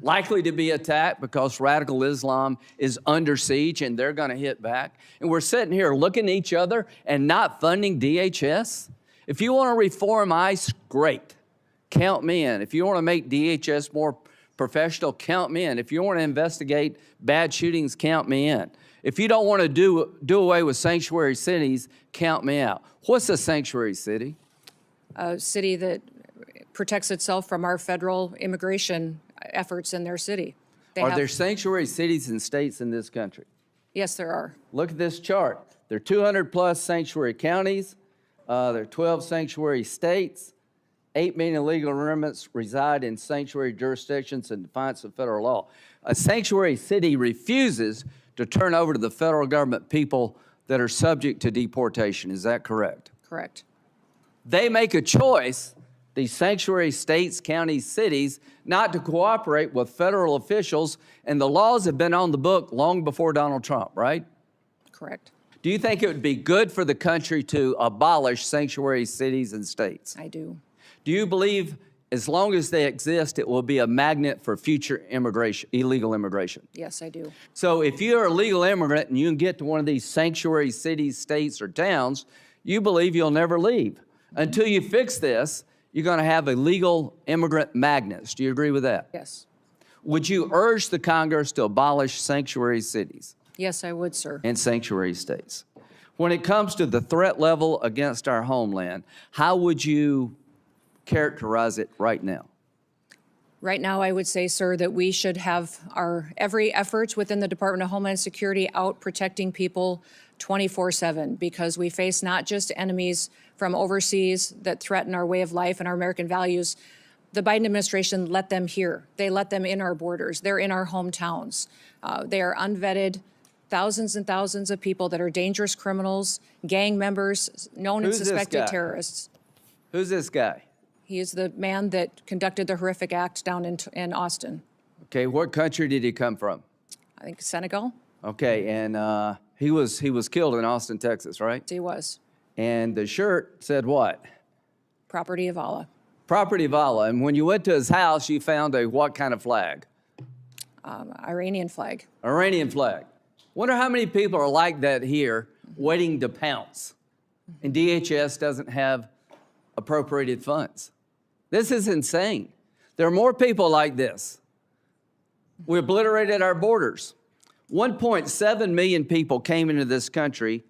Likely to be attacked because radical Islam is under siege and they're going to hit back. And we're sitting here looking at each other and not funding DHS? If you want to reform ICE, great. Count me in. If you want to make DHS more professional, count me in. If you want to investigate bad shootings, count me in. If you don't want to do away with sanctuary cities, count me out. What's a sanctuary city? A city that protects itself from our federal immigration efforts in their city. Are there sanctuary cities and states in this country? Yes, there are. Look at this chart. There are 200 plus sanctuary counties. There are 12 sanctuary states. 8 million illegal immigrants reside in sanctuary jurisdictions in defiance of federal law. A sanctuary city refuses to turn over to the federal government people that are subject to deportation. Is that correct? Correct. They make a choice, these sanctuary states, counties, cities, not to cooperate with federal officials, and the laws have been on the book long before Donald Trump, right? Correct. Do you think it would be good for the country to abolish sanctuary cities and states? I do. Do you believe as long as they exist, it will be a magnet for future immigration, illegal immigration? Yes, I do. So if you're a legal immigrant and you can get to one of these sanctuary cities, states, or towns, you believe you'll never leave. Until you fix this, you're going to have illegal immigrant magnets. Do you agree with that? Yes. Would you urge the Congress to abolish sanctuary cities? Yes, I would, sir. And sanctuary states. When it comes to the threat level against our homeland, how would you characterize it right now? Right now, I would say, sir, that we should have our every effort within the Department of Homeland Security out protecting people 24/7, because we face not just enemies from overseas that threaten our way of life and our American values. The Biden administration let them here. They let them in our borders. They're in our hometowns. They are unvetted. thousands and thousands of people that are dangerous criminals, gang members, known and Who's this suspected guy? terrorists. Who's this guy? He is the man that conducted the horrific act down in Austin. Okay, what country did he come from? I think Senegal. Okay, and he was killed in Austin, Texas, right? He was. And the shirt said what? Property of Allah. Property of Allah. And when you went to his house, you found a what kind of flag? Iranian flag. Iranian flag. Wonder how many people are like that here, waiting to pounce. And DHS doesn't have appropriated funds. This is insane. There are more people like this. We obliterated our borders. 1.7 million people came into this country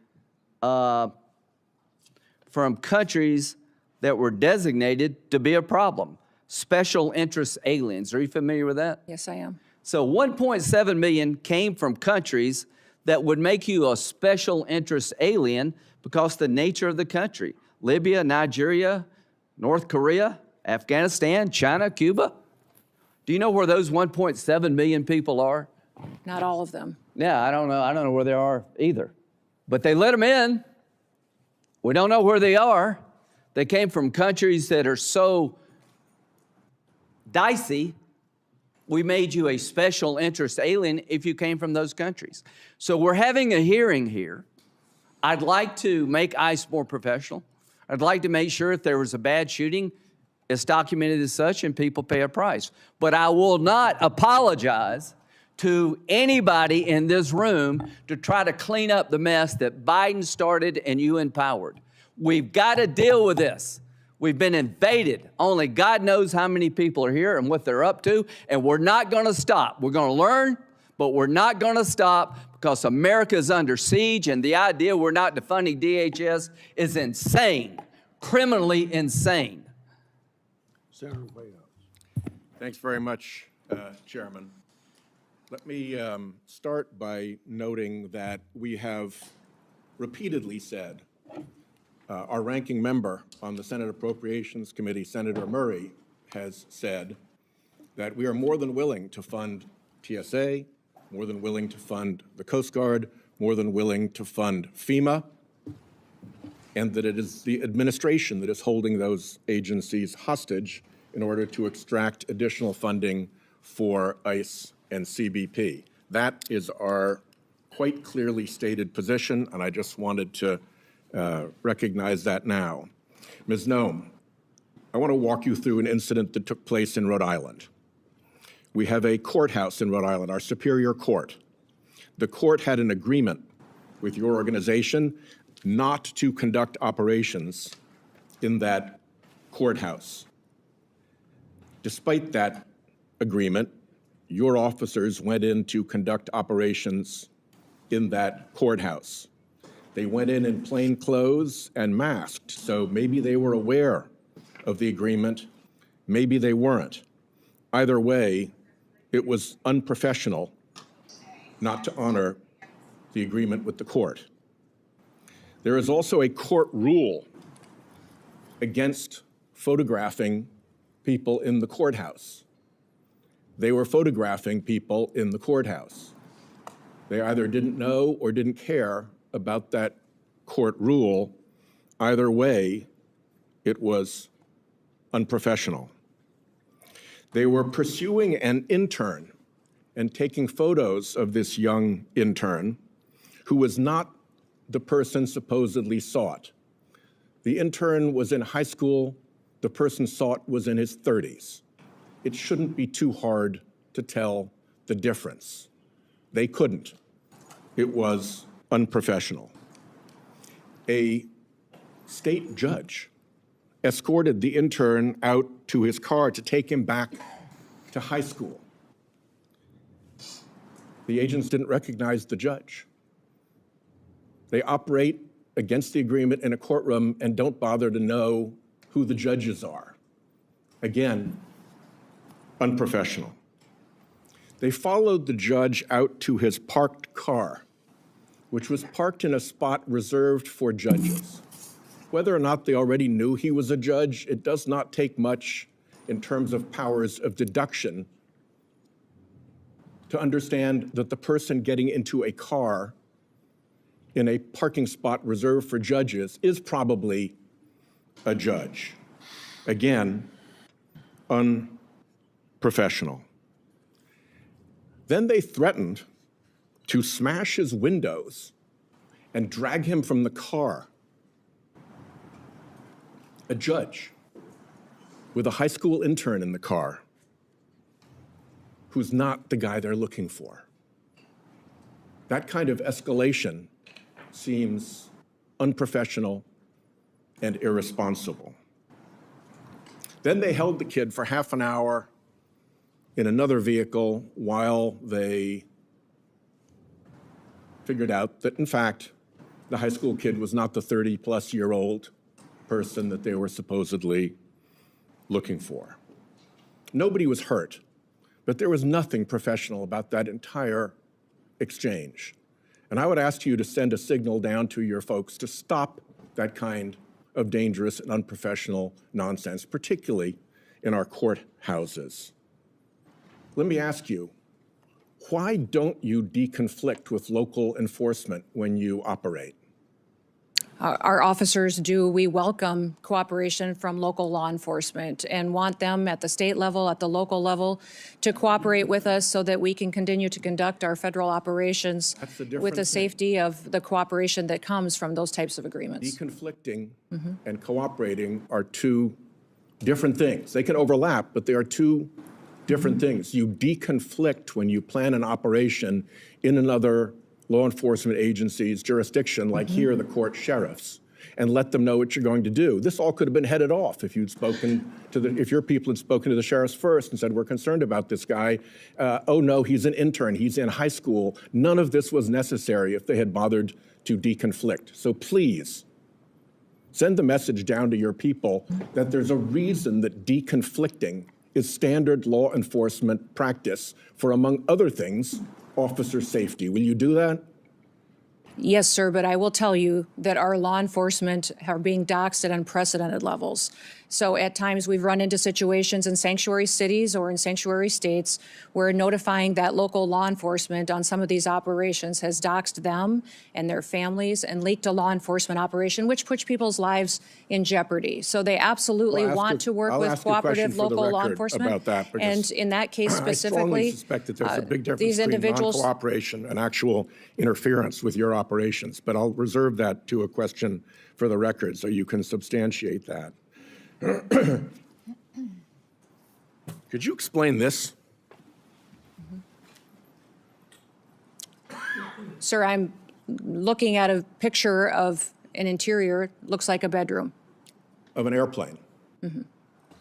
from countries that were designated to be a problem. Special interest aliens. Are you familiar with that? Yes, I am. So 1.7 million came from countries that would make you a special interest alien because of the nature of the country. Libya, Nigeria, North Korea, Afghanistan, China, Cuba. Do you know where those 1.7 million people are? Not all of them. Yeah, I don't know. I don't know where they are either. But they let them in. We don't know where they are. They came from countries that are so dicey. We made you a special interest alien if you came from those countries. So we're having a hearing here. I'd like to make ICE more professional. I'd like to make sure if there was a bad shooting, it's documented as such and people pay a price. But I will not apologize to anybody in this room to try to clean up the mess that Biden started and you empowered. We've got to deal with this. We've been invaded. Only God knows how many people are here and what they're up to, and we're not going to stop. We're going to learn, but we're not going to stop because America is under siege, and the idea we're not defunding DHS is insane, criminally insane. Senator White House. Thanks very much, Chairman. Let me start by noting that we have repeatedly said, our ranking member on the Senate Appropriations Committee, Senator Murray, has said that we are more than willing to fund TSA, more than willing to fund the Coast Guard, more than willing to fund FEMA, and that it is the administration that is holding those agencies hostage in order to extract additional funding for ICE and CBP. That is our quite clearly stated position, and I just wanted to recognize that now. Ms. Noem, I want to walk you through an incident that took place in Rhode Island. We have a courthouse in Rhode Island, our Superior Court. The court had an agreement with your organization not to conduct operations in that courthouse. Despite that agreement, your officers went in to conduct operations in that courthouse. They went in plain clothes and masked, so maybe they were aware of the agreement, maybe they weren't. Either way, it was unprofessional not to honor the agreement with the court. There is also a court rule against photographing people in the courthouse. They were photographing people in the courthouse. They either didn't know or didn't care about that court rule. Either way, it was unprofessional. They were pursuing an intern and taking photos of this young intern who was not the person supposedly sought. The intern was in high school. The person sought was in his 30s. It shouldn't be too hard to tell the difference. They couldn't. It was unprofessional. A state judge escorted the intern out to his car to take him back to high school. The agents didn't recognize the judge. They operate against the agreement in a courtroom and don't bother to know who the judges are. Again, unprofessional. They followed the judge out to his parked car, which was parked in a spot reserved for judges. Whether or not they already knew he was a judge, it does not take much in terms of powers of deduction to understand that the person getting into a car in a parking spot reserved for judges is probably a judge. Again, unprofessional. Then they threatened to smash his windows and drag him from the car. A judge with a high school intern in the car who's not the guy they're looking for. That kind of escalation seems unprofessional and irresponsible. Then they held the kid for half an hour in another vehicle while they figured out that, in fact, the high school kid was not the 30-plus-year-old person that they were supposedly looking for. Nobody was hurt, but there was nothing professional about that entire exchange. And I would ask you to send a signal down to your folks to stop that kind of dangerous and unprofessional nonsense, particularly in our courthouses. Let me ask you, why don't you deconflict with local enforcement when you operate? Our officers do. We welcome cooperation from local law enforcement and want them at the state level, at the local level, to cooperate with us so that we can continue to conduct our federal operations with the safety of the cooperation that comes from those types of agreements. Deconflicting and cooperating are two different things. They can overlap, but they are two different things. You deconflict when you plan an operation in another law enforcement agency's jurisdiction, like here, the court sheriffs, and let them know what you're going to do. This all could have been headed off if you'd spoken to if your people had spoken to the sheriffs first and said, we're concerned about this guy. Oh no, he's an intern, he's in high school. None of this was necessary if they had bothered to deconflict. So please, send the message down to your people that there's a reason that deconflicting is standard law enforcement practice for, among other things, officer safety. Will you do that? Yes, sir, but I will tell you that our law enforcement are being doxxed at unprecedented levels. So at times we've run into situations in sanctuary cities or in sanctuary states where notifying that local law enforcement on some of these operations has doxxed them and their families and leaked a law enforcement operation, which puts people's lives in jeopardy. So they absolutely want to work with cooperative local law enforcement. About that, and in that case specifically, I strongly suspect that there's a big difference these between individuals, non-cooperation and actual interference with your operations. But I'll reserve that to a question for the record so you can substantiate that. Could you explain this? Sir, I'm looking at a picture of an interior, looks like a bedroom. Of an airplane?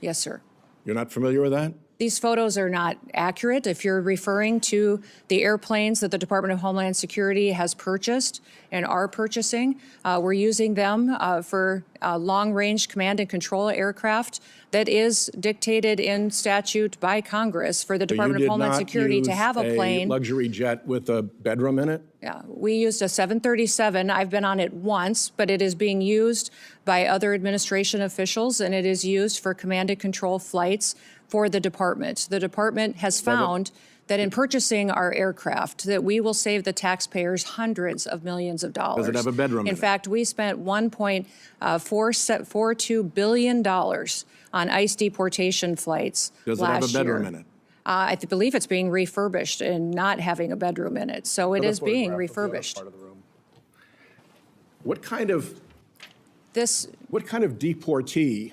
Yes, sir. You're not familiar with that? These photos are not accurate. If you're referring to the airplanes that the Department of Homeland Security has purchased and are purchasing, we're using them for long-range command and control aircraft that is dictated in statute by Congress for the Department of Homeland Security to have a plane. A luxury jet with a bedroom in it? Yeah, we used a 737. I've been on it once, but it is being used by other administration officials, and it is used for command and control flights for the department. The department has found that in purchasing our aircraft, that we will save the taxpayers hundreds of millions of dollars. Does it have a bedroom in it? In fact, we spent $1.42 billion on ICE deportation flights last year. Does it have a bedroom in it? I believe it's being refurbished and not having a bedroom in it. So it is being refurbished. What kind of deportee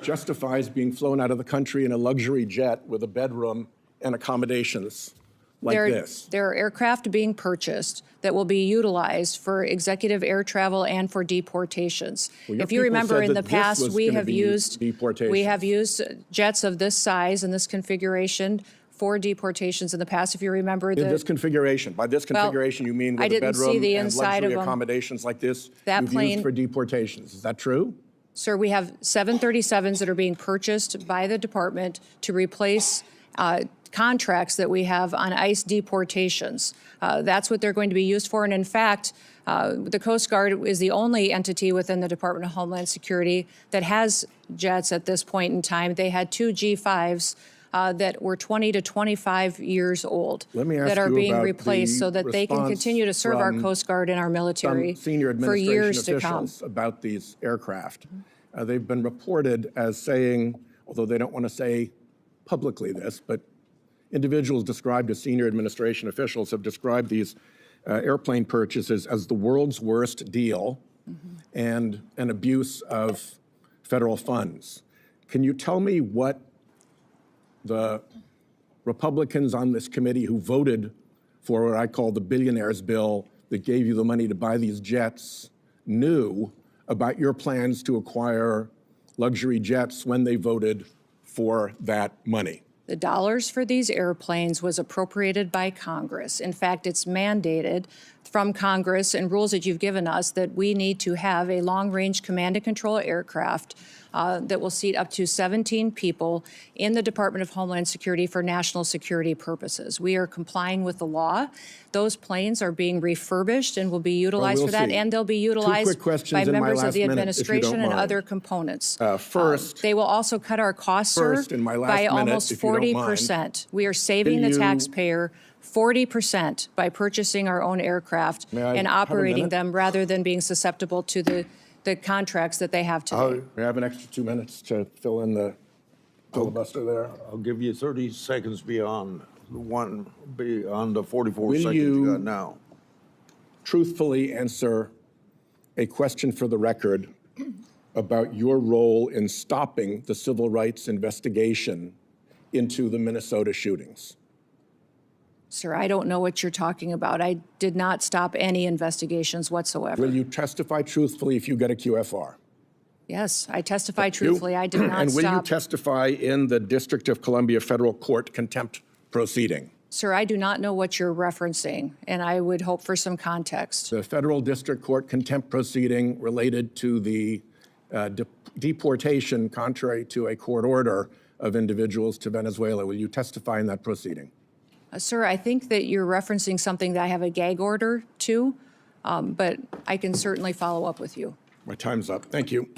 justifies being flown out of the country in a luxury jet with a bedroom and accommodations like this? There are aircraft being purchased that will be utilized for executive air travel and for deportations. Well, if you remember in the past, we have used jets of this size and this configuration for deportations in the past. If you remember in this configuration, by this configuration, you mean with a bedroom and luxury accommodations like this, you've used for deportations. Is that true? Sir, we have 737s that are being purchased by the department to replace contracts that we have on ICE deportations. That's what they're going to be used for. And in fact, the Coast Guard is the only entity within the Department of Homeland Security that has jets at this point in time. They had two G5s that were 20 to 25 years old Let me ask that are you being about replaced the so that they can response continue to serve our from Coast Guard and our military some senior for administration years to come. officials about these aircraft. They've been reported as saying, although they don't want to say publicly this, but individuals described as senior administration officials have described these airplane purchases as the world's worst deal and an abuse of federal funds. Can you tell me what the Republicans on this committee who voted for what I call the billionaires bill that gave you the money to buy these jets knew about your plans to acquire luxury jets when they voted for that money? The dollars for these airplanes was appropriated by Congress. In fact, it's mandated from Congress and rules that you've given us that we need to have a long-range command and control aircraft that will seat up to 17 people in the Department of Homeland Security for national security purposes. We are complying with the law. Those planes are being refurbished and will be utilized we'll for that, see. and they'll be Two quick utilized questions by in my members of last the minute, if you administration don't and mind. other components. First, they will also cut our costs, sir, First, in my last by minute, almost if you don't mind, 40%. We are saving the you- taxpayer 40% by purchasing our own aircraft May I and have a operating minute? them rather than being susceptible to the contracts that they have today. we have an extra 2 minutes to fill in the filibuster there. I'll give you 30 seconds beyond the 44 Will seconds you- you got now. Truthfully answer a question for the record about your role in stopping the civil rights investigation into the Minnesota shootings. Sir, I don't know what you're talking about. I did not stop any investigations whatsoever. Will you testify truthfully if you get a QFR? Yes, I testify truthfully. I did not And will you stop. testify in the District of Columbia Federal Court contempt proceeding? Sir, I do not know what you're referencing, and I would hope for some context. The Federal District Court contempt proceeding related to the deportation, contrary to a court order, of individuals to Venezuela. Will you testify in that proceeding? Sir, I think that you're referencing something that I have a gag order to, but I can certainly follow up with you. My time's up. Thank you.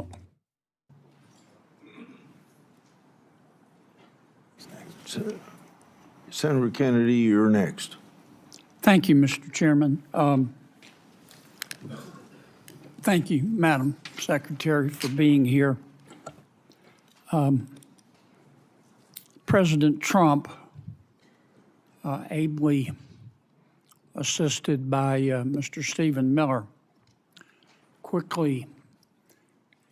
Senator Kennedy, you're next. Thank you, Mr. Chairman. Thank you, Madam Secretary, for being here. President Trump, ably assisted by Mr. Stephen Miller, quickly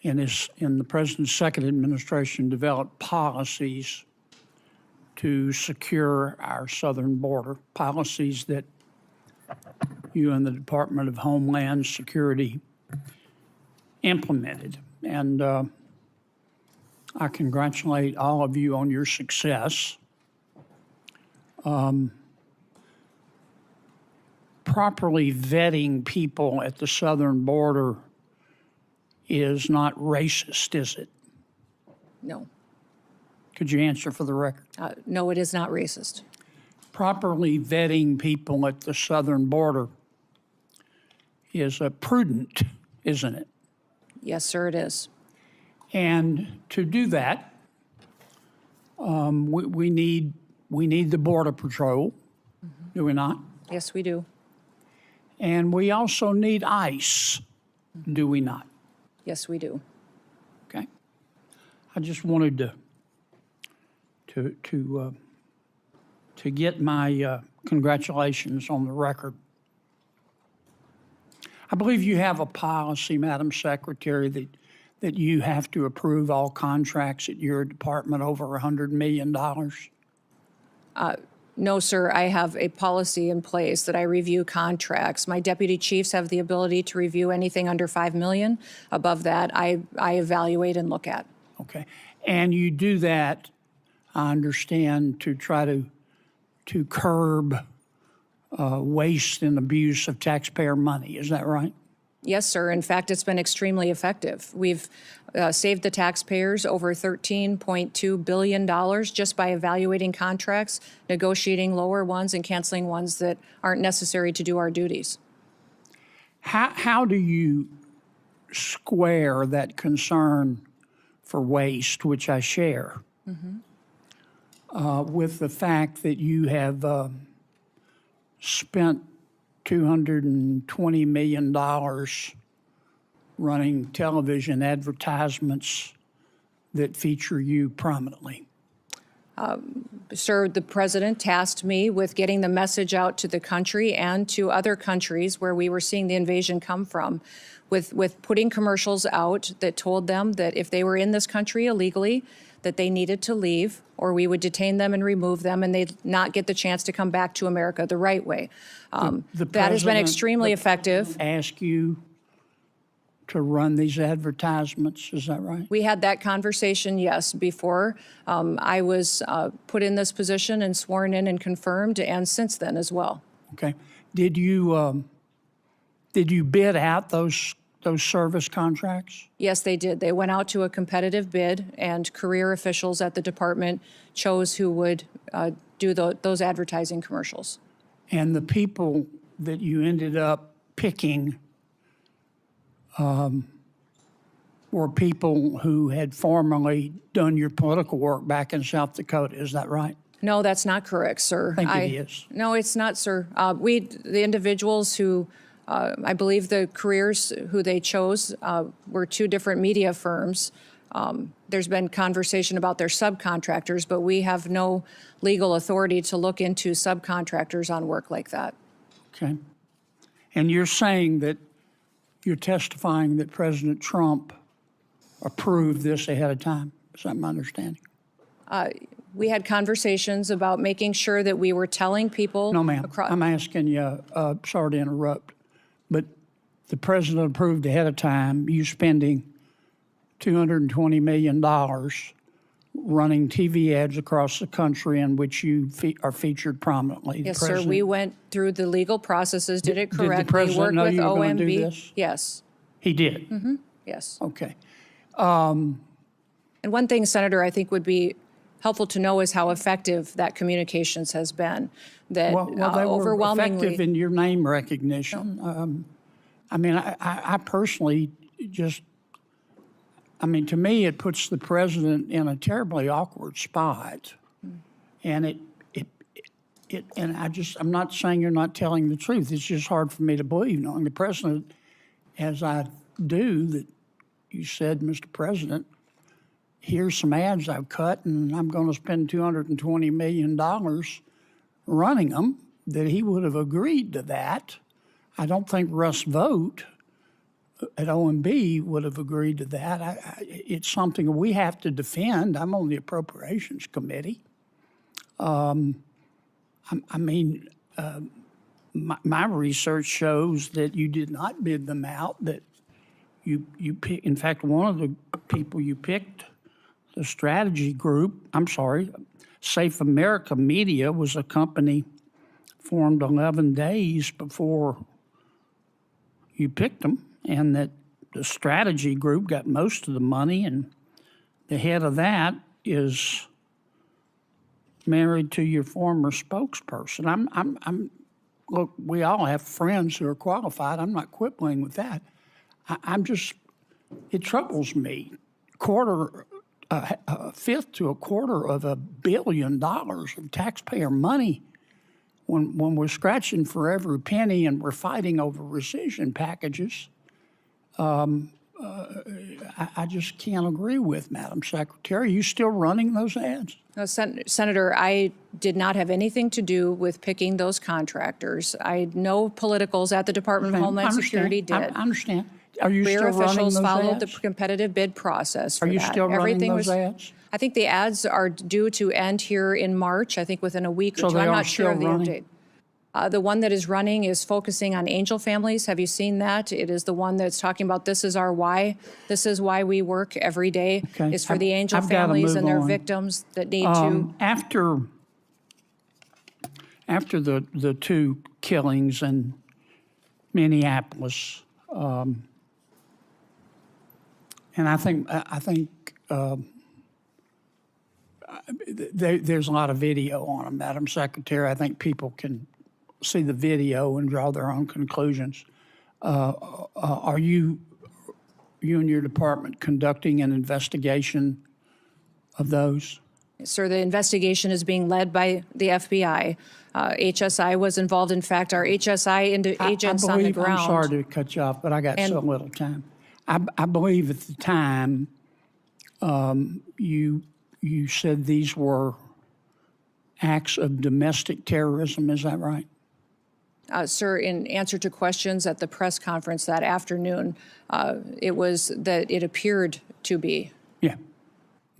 in the President's second administration developed policies to secure our southern border, policies that you and the Department of Homeland Security implemented. And I congratulate all of you on your success. Properly vetting people at the southern border is not racist, is it? No. Could you answer for the record? No, it is not racist. Properly vetting people at the southern border is prudent, isn't it? Yes, sir, it is. And to do that, we need the Border Patrol, do we not? Yes, we do. And we also need ICE, do we not? Yes, we do. Okay. I just wanted to get my congratulations on the record. I believe you have a policy, Madam Secretary, that you have to approve all contracts at your department over $100 million. No, sir, I have a policy in place that I review contracts. My deputy chiefs have the ability to review anything under $5 million. Above that, I evaluate and look at. Okay. And you do that, I understand, to try to curb waste and abuse of taxpayer money. Is that right? Yes, sir. In fact, it's been extremely effective. We've saved the taxpayers over $13.2 billion just by evaluating contracts, negotiating lower ones, and canceling ones that aren't necessary to do our duties. How do you square that concern for waste, which I share, with the fact that you have spent $220 million running television advertisements that feature you prominently? Sir, the president tasked me with getting the message out to the country and to other countries where we were seeing the invasion come from, with putting commercials out that told them that if they were in this country illegally, that they needed to leave, or we would detain them and remove them, and they'd not get the chance to come back to America the right way. That has been extremely effective. Ask you to run these advertisements, is that right? We had that conversation, yes, before I was put in this position and sworn in and confirmed, and since then as well. Okay. Did you bid out those service contracts? Yes, they did. They went out to a competitive bid, and career officials at the department chose who would do those advertising commercials. And the people that you ended up picking were people who had formerly done your political work back in South Dakota, is that right? No, that's not correct, sir. I think it is. No, it's not, sir. The individuals who, I believe the careers who they chose were two different media firms. There's been conversation about their subcontractors, but we have no legal authority to look into subcontractors on work like that. Okay. And you're saying that you're testifying that President Trump approved this ahead of time. Is that my understanding? We had conversations about making sure that we were telling people. No, ma'am. I'm asking you, sorry to interrupt, but the president approved ahead of time you spending $220 million running TV ads across the country in which you are featured prominently. Yes, sir. We went through the legal processes, did it correctly. Did the president know you were going to do this? Yes. He did? Mm-hmm. Yes. Okay. And one thing, Senator, I think would be helpful to know is how effective that communications has been. That well, they were overwhelmingly effective in your name recognition. I mean, I personally just, I mean, to me, it puts the president in a terribly awkward spot. And I'm not saying you're not telling the truth. It's just hard for me to believe, knowing the president, as I do, that you said, Mr. President, here's some ads I've cut, and I'm going to spend $220 million running them, that he would have agreed to that. I don't think Russ Vogt at OMB would have agreed to that. It's something we have to defend. I'm on the Appropriations Committee. My research shows that you did not bid them out, that you pick, in fact, one of the people you picked, the strategy group, Safe America Media was a company formed 11 days before you picked them, and that the strategy group got most of the money, and the head of that is married to your former spokesperson. Look, we all have friends who are qualified. I'm not quibbling with that. It troubles me. A fifth to a quarter of $1 billion of taxpayer money when we're scratching for every penny and we're fighting over rescission packages. I just can't agree with, Madam Secretary. Are you still running those ads? No, Senator, I did not have anything to do with picking those contractors. I know politicals at the Department of Homeland Security did. I understand. Are you Career still running officials those followed ads? the competitive bid process for that. Are you still running those ads? I think the ads are due to end here in March, I think within a week or So two. they I'm are not sure of the still running? update. The one that is running is focusing on angel families. Have you seen that? It is the one that's talking about this is our why. This is why we work every day. Okay. Is for the angel I've gotta families move and their on. victims that need to. After the two killings in Minneapolis, and I think there's a lot of video on them, Madam Secretary. I think people can see the video and draw their own conclusions. Are you and your department conducting an investigation of those? Sir, the investigation is being led by the FBI. HSI was involved. In fact, our HSI agents on the ground. I'm sorry to cut you off, but I got so little time. I believe at the time you said these were acts of domestic terrorism. Is that right? Sir, in answer to questions at the press conference that afternoon, it was that it appeared to be. Yeah,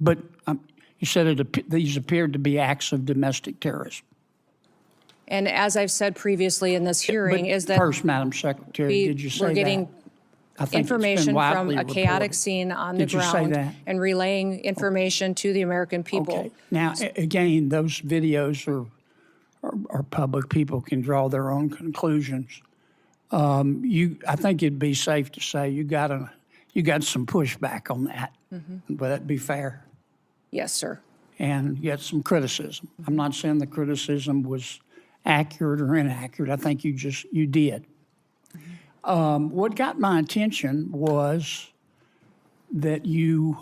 but you said these appeared to be acts of domestic terrorism. And as I've said previously in this hearing, is that first, Madam Secretary, did you say that? we're getting information from a chaotic reported. scene on the Did you say ground that? and relaying information to the American people. Okay. Now, again, those videos are public. People can draw their own conclusions. I think it'd be safe to say you got some pushback on that. Would that be fair? Yes, sir. And you got some criticism. I'm not saying the criticism was accurate or inaccurate. I think you did. What got my attention was that you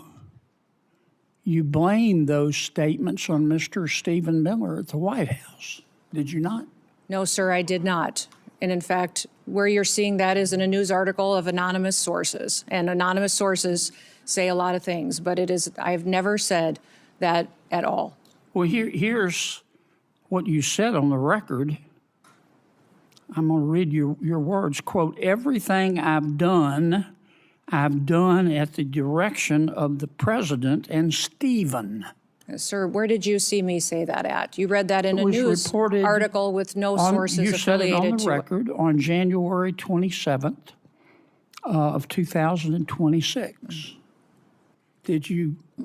blamed those statements on Mr. Stephen Miller at the White House. Did you not? No, sir, I did not. And in fact, where you're seeing that is in a news article of anonymous sources. And anonymous sources say a lot of things, but I've never said that at all. Well, here's what you said on the record. I'm going to read your words. Quote, "Everything I've done at the direction of the president and Stephen." Sir, where did you see me say that at? You read that in a news article with no sources affiliated to it. You said it on the record on January 27th of 2026. Did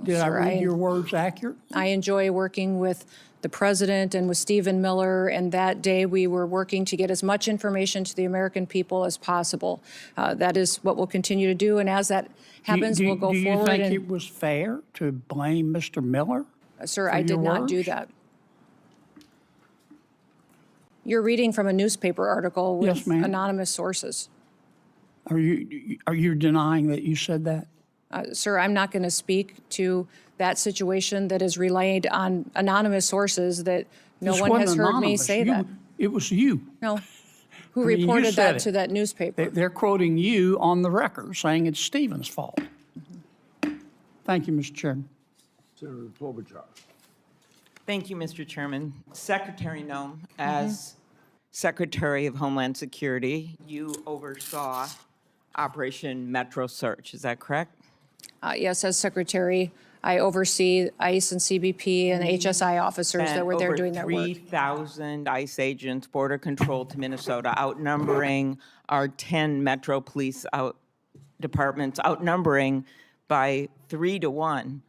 I read your words accurate? I enjoy working with the president and with Stephen Miller, and that day we were working to get as much information to the American people as possible. That is what we'll continue to do, and as that happens, we'll go forward. Do you think it was fair to blame Mr. Miller? Sir, I did not do that. You're reading from a newspaper article with anonymous sources. Are you denying that you said that? Sir, I'm not going to speak to that situation that is relayed on anonymous sources that no one has heard me say that. It was you. No. Who reported that to that newspaper? They're quoting you on the record, saying it's Stephen's fault. Thank you, Mr. Chairman. Senator Klobuchar. Thank you, Mr. Chairman. Secretary Noem, as Secretary of Homeland Security, you oversaw Operation Metro Search. Is that correct? Yes, as Secretary, I oversee ICE and CBP and HSI officers that were there doing their work. 3,000 ICE agents, border control to Minnesota, outnumbering our 10 Metro Police departments, outnumbering by 3 to 1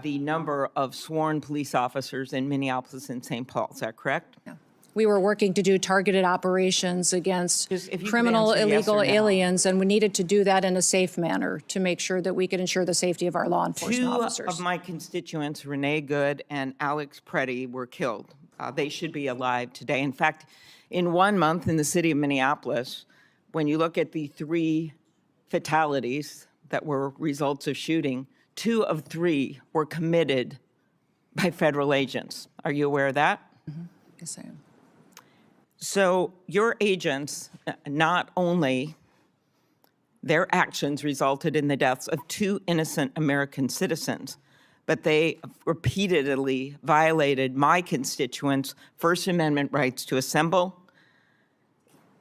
the number of sworn police officers in Minneapolis and St. Paul. Is that correct? Yeah. We were working to do targeted operations against criminal, illegal aliens, and we needed to do that in a safe manner to make sure that we could ensure the safety of our law enforcement officers. 2 of my constituents, Renee Good and Alex Preddy, were killed. They should be alive today. In fact, in 1 month in the city of Minneapolis, when you look at the 3 fatalities that were results of shooting, 2 of 3 were committed by federal agents. Are you aware of that? Yes, I am. So your agents, not only their actions resulted in the deaths of 2 innocent American citizens, but they repeatedly violated my constituents' First Amendment rights to assemble.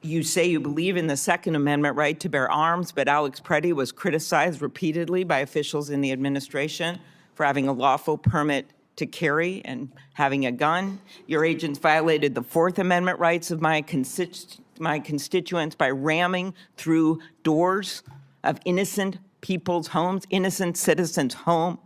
You say you believe in the Second Amendment right to bear arms, but Alex Preddy was criticized repeatedly by officials in the administration for having a lawful permit to carry and having a gun. Your agents violated the Fourth Amendment rights of my constituents by ramming through doors of innocent people's homes, innocent citizens' home,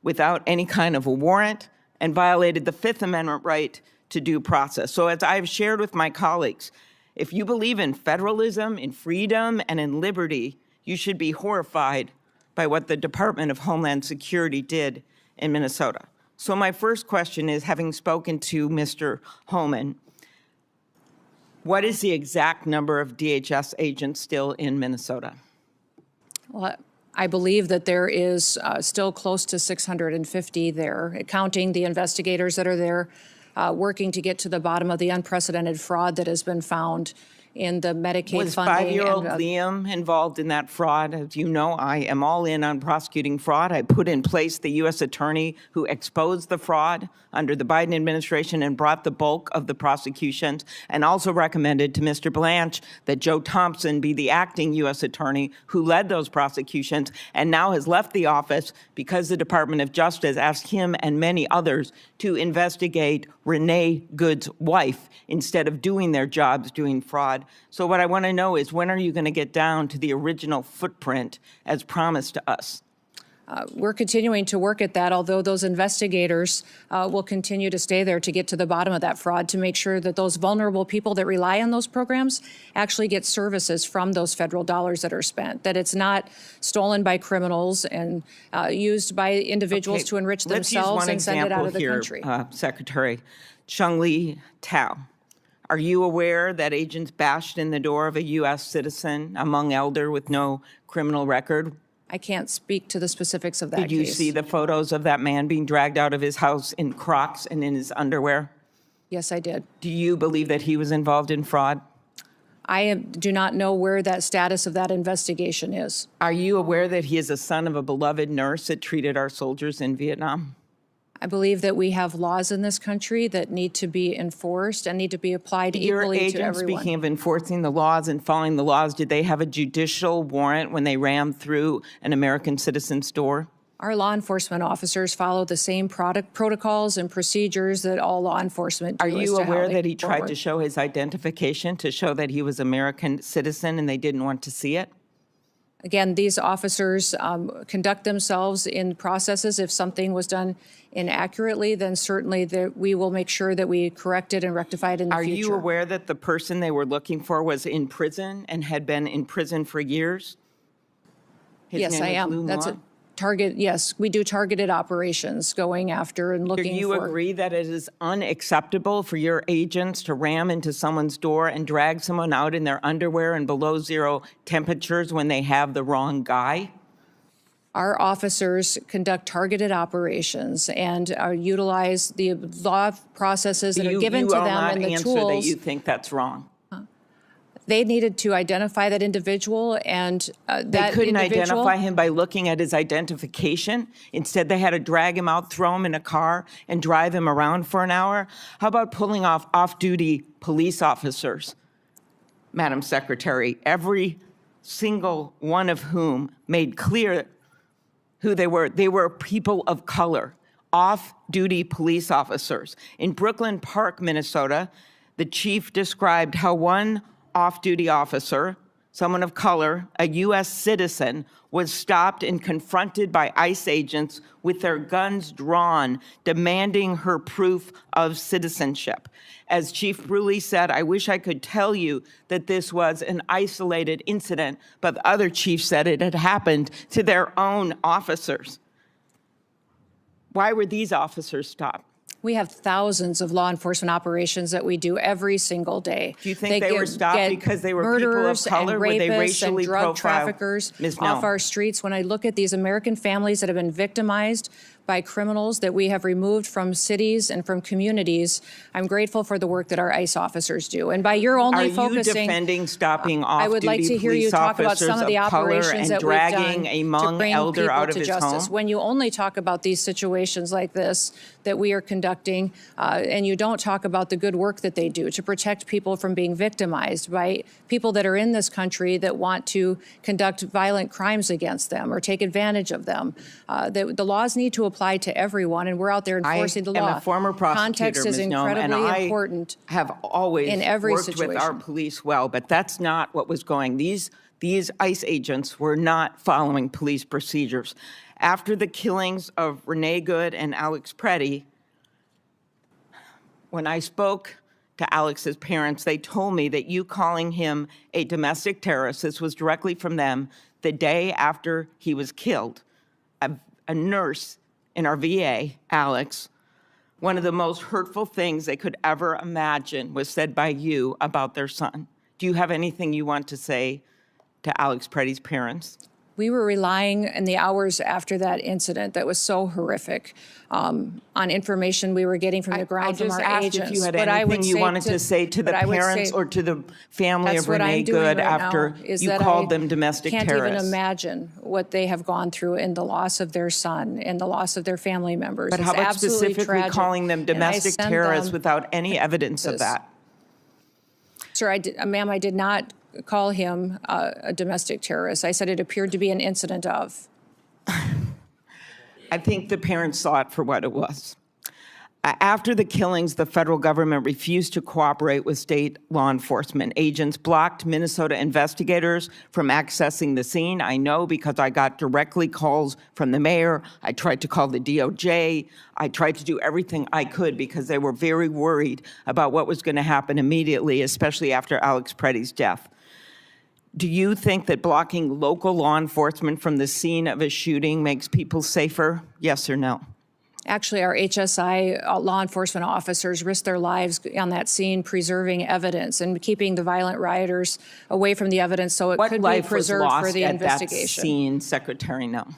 without any kind of a warrant, and violated the Fifth Amendment right to due process. So as I've shared with my colleagues, if you believe in federalism, in freedom, and in liberty, you should be horrified by what the Department of Homeland Security did in Minnesota. So my first question is, having spoken to Mr. Holman, what is the exact number of DHS agents still in Minnesota? Well, I believe that there is still close to 650 there, counting the investigators that are there, working to get to the bottom of the unprecedented fraud that has been found in the Medicaid Was funding. five-year-old Liam involved in that fraud? As you know, I am all in on prosecuting fraud. I put in place the U.S. attorney who exposed the fraud under the Biden administration and brought the bulk of the prosecutions, and also recommended to Mr. Blanche that Joe Thompson be the acting U.S. attorney who led those prosecutions and now has left the office because the Department of Justice asked him and many others to investigate Renee Good's wife instead of doing their jobs doing fraud. So what I want to know is, when are you going to get down to the original footprint as promised to us? We're continuing to work at that, although those investigators will continue to stay there to get to the bottom of that fraud, to make sure that those vulnerable people that rely on those programs actually get services from those federal dollars that are spent, that it's not stolen by criminals and used by individuals to enrich themselves and send it out of the country. Secretary Chung-Lee Tao, are you aware that agents bashed in the door of a U.S. citizen, a Hmong elder with no criminal record? I can't speak to the specifics of that case. Did you see the photos of that man being dragged out of his house in Crocs and in his underwear? Yes, I did. Do you believe that he was involved in fraud? I do not know where that status of that investigation is. Are you aware that he is a son of a beloved nurse that treated our soldiers in Vietnam? I believe that we have laws in this country that need to be enforced and need to be applied equally to everyone. Your agents, speaking of enforcing the laws and following the laws, did they have a judicial warrant when they rammed through an American citizen's door? Our law enforcement officers follow the same protocols and procedures that all law enforcement do. Are you aware that he tried to show his identification to show that he was an American citizen and they didn't want to see it? Again, these officers conduct themselves in processes. If something was done inaccurately, then certainly we will make sure that we correct it and rectify it in the future. Are you aware that the person they were looking for was in prison and had been in prison for years? Yes, I am. That's a target. Yes, we do targeted operations going after and looking for. Do you agree that it is unacceptable for your agents to ram into someone's door and drag someone out in their underwear and below zero temperatures when they have the wrong guy? Our officers conduct targeted operations and utilize the law processes that are given to them and the tools. You will not answer that you think that's wrong. They needed to identify that individual, and they couldn't identify him by looking at his identification. Instead, they had to drag him out, throw him in a car, and drive him around for an hour. How about pulling off-duty police officers, Madam Secretary, every single one of whom made clear who they were? They were people of color, off-duty police officers. In Brooklyn Park, Minnesota, the chief described how one off-duty officer, someone of color, a U.S. citizen, was stopped and confronted by ICE agents with their guns drawn, demanding her proof of citizenship. As Chief Bruley said, I wish I could tell you that this was an isolated incident, but the other chief said it had happened to their own officers. Why were these officers stopped? We have thousands of law enforcement operations that we do every single day. Do you think they were stopped because they were people of color? Were they racially and drug profiled? Traffickers off our streets. When I look at these American families that have been victimized by criminals that we have removed from cities and from communities, I'm grateful for the work that our ICE officers do. And by your only focusing, are you defending stopping off-duty I would like to hear you talk about some of the operations that we've done a Hmong to bring elder people out of to his justice. home? When you only talk about these situations like this that we are conducting, and you don't talk about the good work that they do to protect people from being victimized by people that are in this country that want to conduct violent crimes against them or take advantage of them. The laws need to apply to everyone, and we're out there enforcing the law. I am a former prosecutor, Context is Ms. Noem, incredibly important. I have always in every worked situation. with our police well, but that's not what was going. These ICE agents were not following police procedures. After the killings of Renee Good and Alex Preddy, when I spoke to Alex's parents, they told me that you calling him a domestic terrorist, this was directly from them, the day after he was killed. A nurse in our VA, Alex, one of the most hurtful things they could ever imagine was said by you about their son. Do you have anything you want to say to Alex Preddy's parents? We were relying in the hours after that incident that was so horrific on information we were getting from the ground from our agents. I just asked if you had But I would anything you wanted to say to the but I would parents say or to the family that's of what Renee I'm doing Good right after now, is you that called I them domestic can't terrorists. even imagine what they have gone through in the loss of their son and the loss of their family members. But It's how about absolutely specifically tragic. calling them And I domestic sent terrorists them without any evidence of this. that? Sir, ma'am, I did not call him a domestic terrorist. I said it appeared to be an incident of. I think the parents saw it for what it was. After the killings, the federal government refused to cooperate with state law enforcement. Agents blocked Minnesota investigators from accessing the scene. I know because I got directly calls from the mayor. I tried to call the DOJ. I tried to do everything I could because they were very worried about what was going to happen immediately, especially after Alex Preddy's death. Do you think that blocking local law enforcement from the scene of a shooting makes people safer? Yes or no? Actually, our HSI law enforcement officers risked their lives on that scene, preserving evidence and keeping the violent rioters away from the evidence so it What could be life was preserved lost for the at that investigation. scene, Secretary Noem?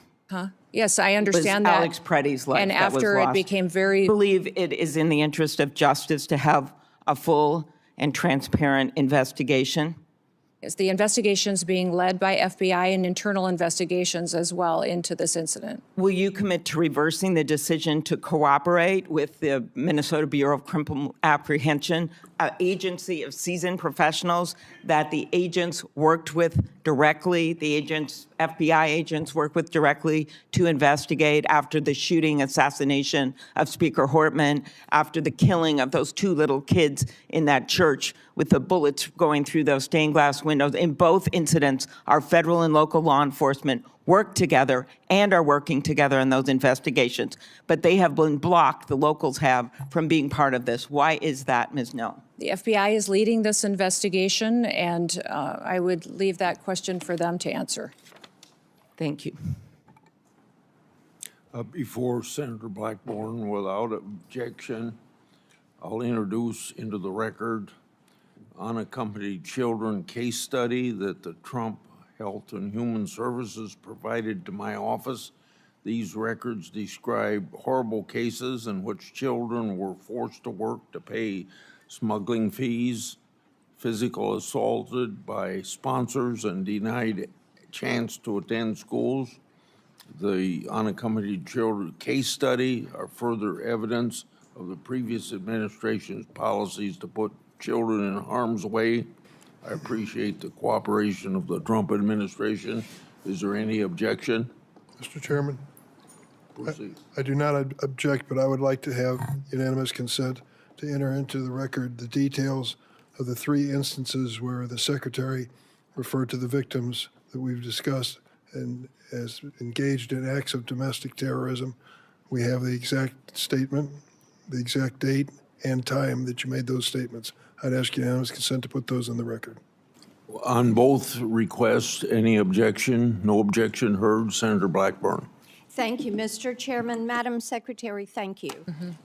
Yes, I understand that. Alex Preddy's life and that was after it lost. became very. I believe it is in the interest of justice to have a full and transparent investigation. Yes, the investigations being led by FBI and internal investigations as well into this incident. Will you commit to reversing the decision to cooperate with the Minnesota Bureau of Criminal Apprehension, an agency of seasoned professionals that the agents worked with directly, FBI agents worked with directly to investigate after the shooting assassination of Speaker Hortman, after the killing of those two little kids in that church with the bullets going through those stained glass windows? In both incidents, our federal and local law enforcement worked together and are working together in those investigations. But they have been blocked, the locals have, from being part of this. Why is that, Ms. Noem? The FBI is leading this investigation, and I would leave that question for them to answer. Thank you. Before Senator Blackburn, without objection, I'll introduce into the record unaccompanied children case study that the Trump Health and Human Services provided to my office. These records describe horrible cases in which children were forced to work to pay smuggling fees, physical assaulted by sponsors, and denied chance to attend schools. The unaccompanied children case study are further evidence of the previous administration's policies to put children in harm's way. I appreciate the cooperation of the Trump administration. Is there any objection? Mr. Chairman, Proceed. I do not object, but I would like to have unanimous consent to enter into the record the details of the 3 instances where the Secretary referred to the victims that we've discussed and as engaged in acts of domestic terrorism. We have the exact statement, the exact date and time that you made those statements. I'd ask unanimous consent to put those in the record. On both requests, any objection? No objection heard. Senator Blackburn. Thank you, Mr. Chairman. Madam Secretary, thank you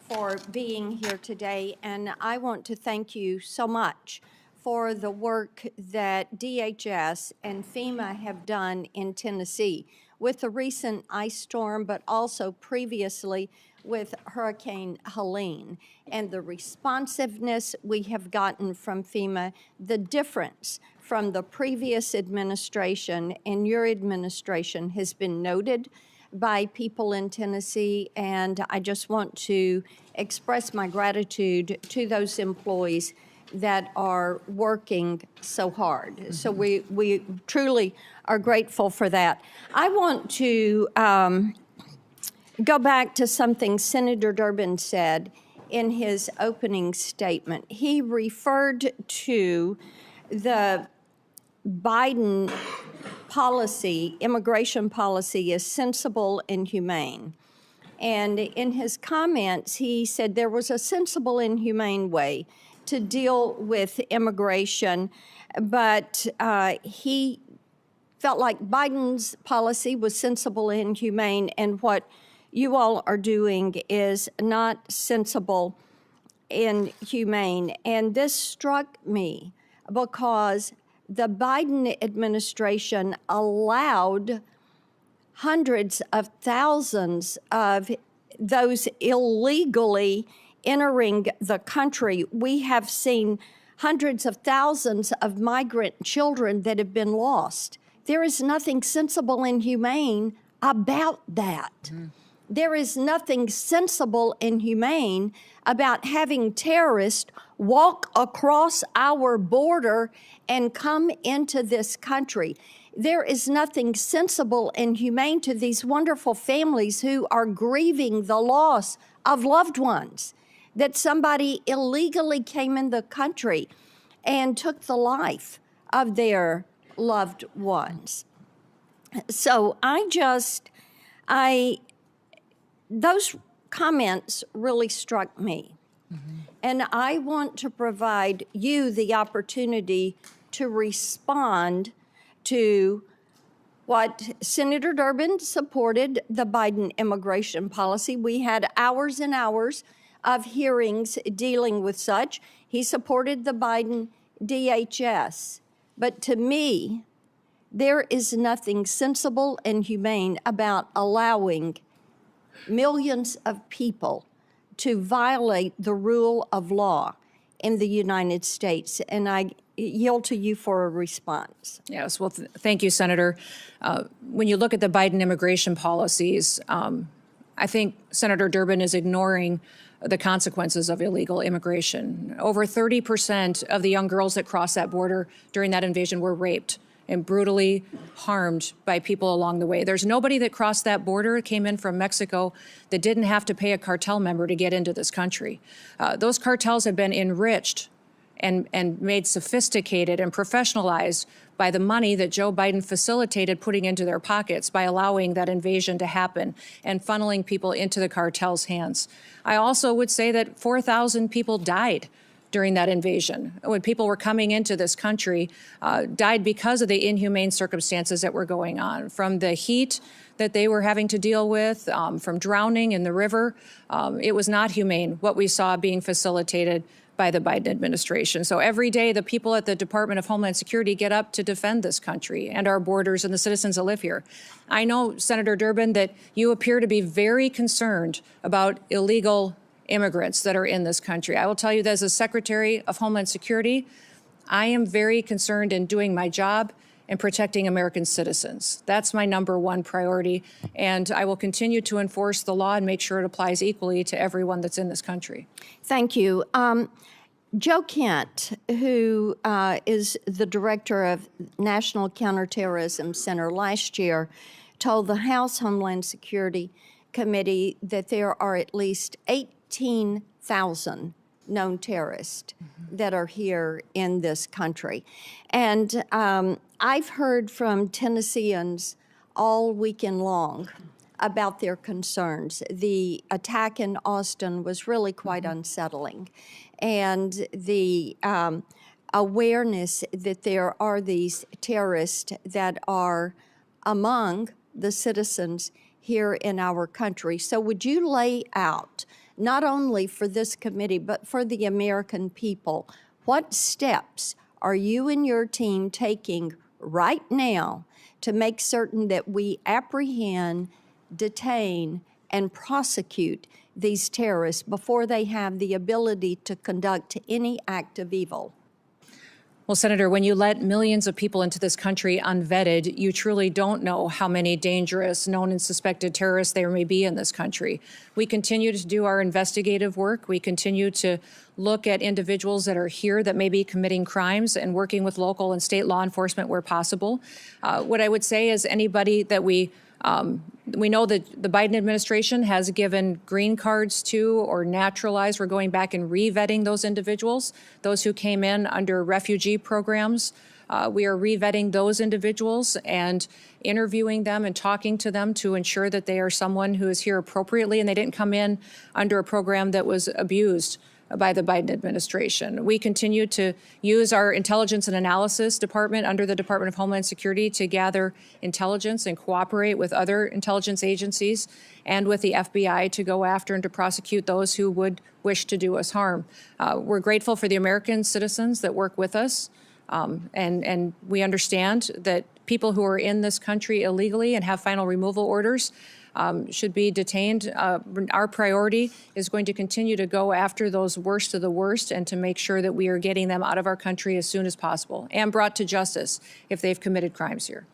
for being here today. And I want to thank you so much for the work that DHS and FEMA have done in Tennessee with the recent ice storm, but also previously with Hurricane Helene, and the responsiveness we have gotten from FEMA, the difference from the previous administration and your administration has been noted by people in Tennessee, and I just want to express my gratitude to those employees that are working so hard. So we truly are grateful for that. I want to go back to something Senator Durbin said in his opening statement. He referred to the Biden policy, immigration policy, as sensible and humane. And in his comments, he said there was a sensible and humane way to deal with immigration, but he felt like Biden's policy was sensible and humane, and what you all are doing is not sensible and humane. And this struck me because the Biden administration allowed hundreds of thousands of those illegally entering the country. We have seen hundreds of thousands of migrant children that have been lost. There is nothing sensible and humane about that. There is nothing sensible and humane about having terrorists walk across our border and come into this country. There is nothing sensible and humane to these wonderful families who are grieving the loss of loved ones, that somebody illegally came in the country and took the life of their loved ones. So those comments really struck me. And I want to provide you the opportunity to respond to what Senator Durbin supported, the Biden immigration policy. We had hours and hours of hearings dealing with such. He supported the Biden DHS. But to me, there is nothing sensible and humane about allowing millions of people to violate the rule of law in the United States. And I yield to you for a response. Yes, well, thank you, Senator. When you look at the Biden immigration policies, I think Senator Durbin is ignoring the consequences of illegal immigration. Over 30% of the young girls that crossed that border during that invasion were raped and brutally harmed by people along the way. There's nobody that crossed that border, came in from Mexico, that didn't have to pay a cartel member to get into this country. Those cartels have been enriched and made sophisticated and professionalized by the money that Joe Biden facilitated putting into their pockets by allowing that invasion to happen and funneling people into the cartel's hands. I also would say that 4,000 people died during that invasion, when people were coming into this country, died because of the inhumane circumstances that were going on, from the heat that they were having to deal with, from drowning in the river. It was not humane what we saw being facilitated by the Biden administration. So every day, the people at the Department of Homeland Security get up to defend this country and our borders and the citizens that live here. I know, Senator Durbin, that you appear to be very concerned about illegal immigrants that are in this country. I will tell you that as a Secretary of Homeland Security, I am very concerned in doing my job and protecting American citizens. That's my number one priority, and I will continue to enforce the law and make sure it applies equally to everyone that's in this country. Thank you. Joe Kent, who is the director of National Counterterrorism Center, last year told the House Homeland Security Committee that there are at least 18,000 known terrorists that are here in this country. And I've heard from Tennesseans all weekend long about their concerns. The attack in Austin was really quite unsettling. And the awareness that there are these terrorists that are among the citizens here in our country. So would you lay out, not only for this committee, but for the American people, what steps are you and your team taking right now to make certain that we apprehend, detain, and prosecute these terrorists before they have the ability to conduct any act of evil? Well, Senator, when you let millions of people into this country unvetted, you truly don't know how many dangerous, known and suspected terrorists there may be in this country. We continue to do our investigative work. We continue to look at individuals that are here that may be committing crimes and working with local and state law enforcement where possible. What I would say is anybody that we know that the Biden administration has given green cards to or naturalized. We're going back and re-vetting those individuals, those who came in under refugee programs. We are re-vetting those individuals and interviewing them and talking to them to ensure that they are someone who is here appropriately and they didn't come in under a program that was abused by the Biden administration. We continue to use our intelligence and analysis department under the Department of Homeland Security to gather intelligence and cooperate with other intelligence agencies and with the FBI to go after and to prosecute those who would wish to do us harm. We're grateful for the American citizens that work with us, and we understand that people who are in this country illegally and have final removal orders should be detained. Our priority is going to continue to go after those worst of the worst and to make sure that we are getting them out of our country as soon as possible and brought to justice if they've committed crimes here.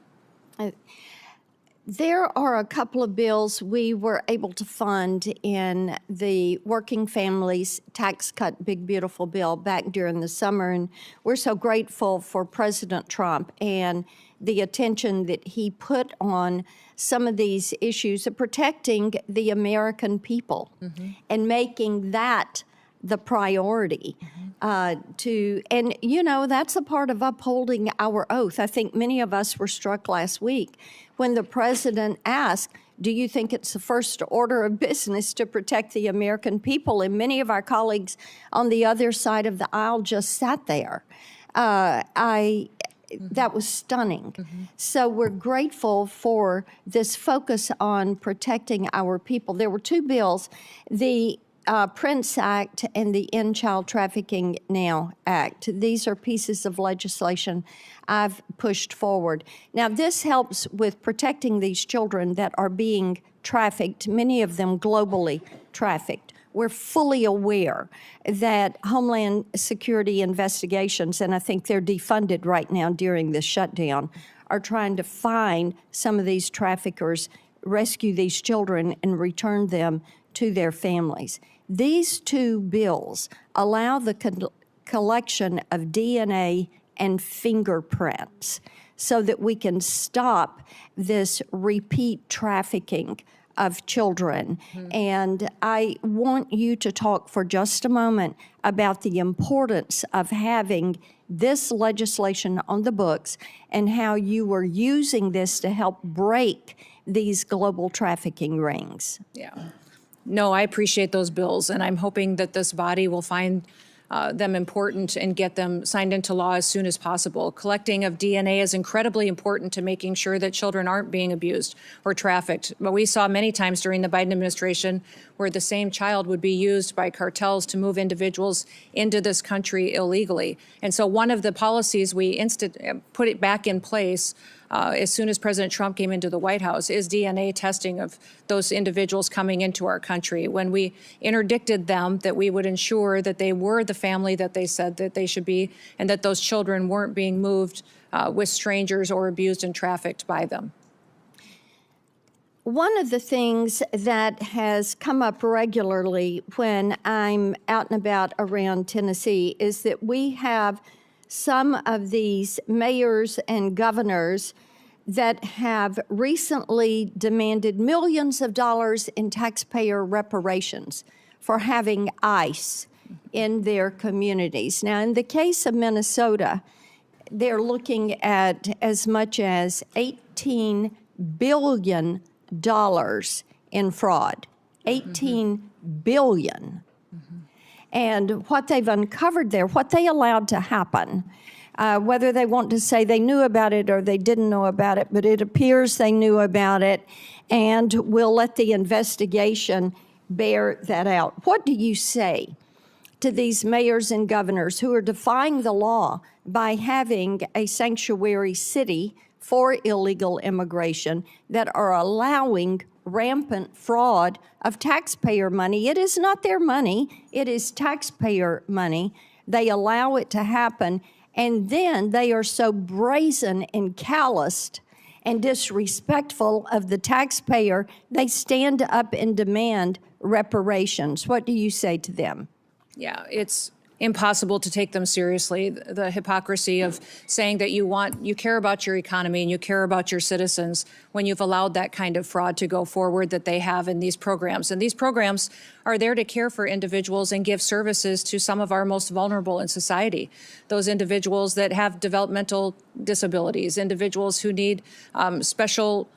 There are a couple of bills we were able to fund in the Working Families Tax Cut Big Beautiful Bill back during the summer, and we're so grateful for President Trump and the attention that he put on some of these issues of protecting the American people and making that the priority. And you know, that's a part of upholding our oath. I think many of us were struck last week when the president asked, do you think it's the first order of business to protect the American people? And many of our colleagues on the other side of the aisle just sat there. That was stunning. So we're grateful for this focus on protecting our people. There were two bills, the Prince Act and the End Child Trafficking Now Act. These are pieces of legislation I've pushed forward. Now, this helps with protecting these children that are being trafficked, many of them globally trafficked. We're fully aware that Homeland Security investigations, and I think they're defunded right now during this shutdown, are trying to find some of these traffickers, rescue these children, and return them to their families. These two bills allow the collection of DNA and fingerprints so that we can stop this repeat trafficking of children. And I want you to talk for just a moment about the importance of having this legislation on the books and how you are using this to help break these global trafficking rings. Yeah. No, I appreciate those bills, and I'm hoping that this body will find them important and get them signed into law as soon as possible. Collecting of DNA is incredibly important to making sure that children aren't being abused or trafficked. But we saw many times during the Biden administration where the same child would be used by cartels to move individuals into this country illegally. And so one of the policies we put it back in place as soon as President Trump came into the White House is DNA testing of those individuals coming into our country. When we interdicted them, that we would ensure that they were the family that they said that they should be, and that those children weren't being moved with strangers or abused and trafficked by them. One of the things that has come up regularly when I'm out and about around Tennessee is that we have some of these mayors and governors that have recently demanded millions of dollars in taxpayer reparations for having ICE in their communities. Now, in the case of Minnesota, they're looking at as much as $18 billion in fraud. $18 billion. And what they've uncovered there, what they allowed to happen, whether they want to say they knew about it or they didn't know about it, but it appears they knew about it, and we'll let the investigation bear that out. What do you say to these mayors and governors who are defying the law by having a sanctuary city for illegal immigration that are allowing rampant fraud of taxpayer money? It is not their money, it is taxpayer money. They allow it to happen, and then they are so brazen and calloused and disrespectful of the taxpayer, they stand up and demand reparations. What do you say to them? Yeah, it's impossible to take them seriously. The hypocrisy of saying that you care about your economy and you care about your citizens when you've allowed that kind of fraud to go forward that they have in these programs. And these programs are there to care for individuals and give services to some of our most vulnerable in society. Those individuals that have developmental disabilities, individuals who need special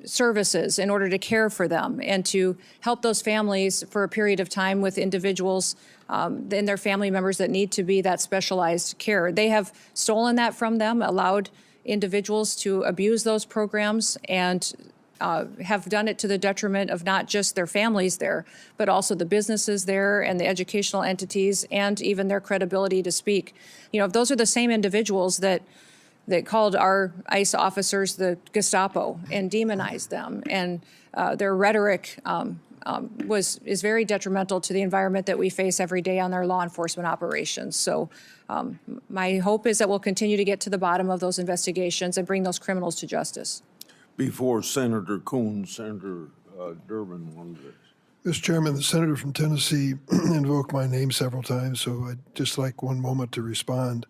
services in order to care for them and to help those families for a period of time with individuals and their family members that need to be that specialized care. They have stolen that from them, allowed individuals to abuse those programs, and have done it to the detriment of not just their families there, but also the businesses there and the educational entities and even their credibility to speak. You know, if those are the same individuals that that called our ICE officers the Gestapo and demonized them. And their rhetoric is very detrimental to the environment that we face every day on our law enforcement operations. So my hope is that we'll continue to get to the bottom of those investigations and bring those criminals to justice. Before Senator Coons, Senator Durbin wanted to. Mr. Chairman, the senator from Tennessee invoked my name several times, so I'd just like one moment to respond.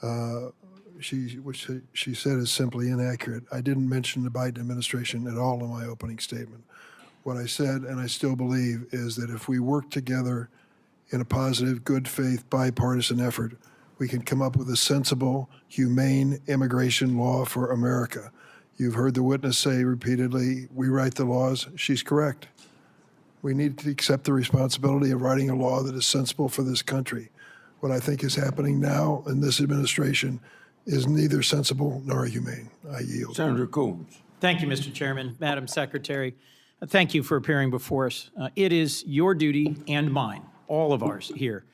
What she said is simply inaccurate. I didn't mention the Biden administration at all in my opening statement. What I said, and I still believe, is that if we work together in a positive, good faith, bipartisan effort, we can come up with a sensible, humane immigration law for America. You've heard the witness say repeatedly, we write the laws. She's correct. We need to accept the responsibility of writing a law that is sensible for this country. What I think is happening now in this administration is neither sensible nor humane. I yield. Senator Coons. Thank you, Mr. Chairman. Madam Secretary, thank you for appearing before us. It is your duty and mine, all of ours here,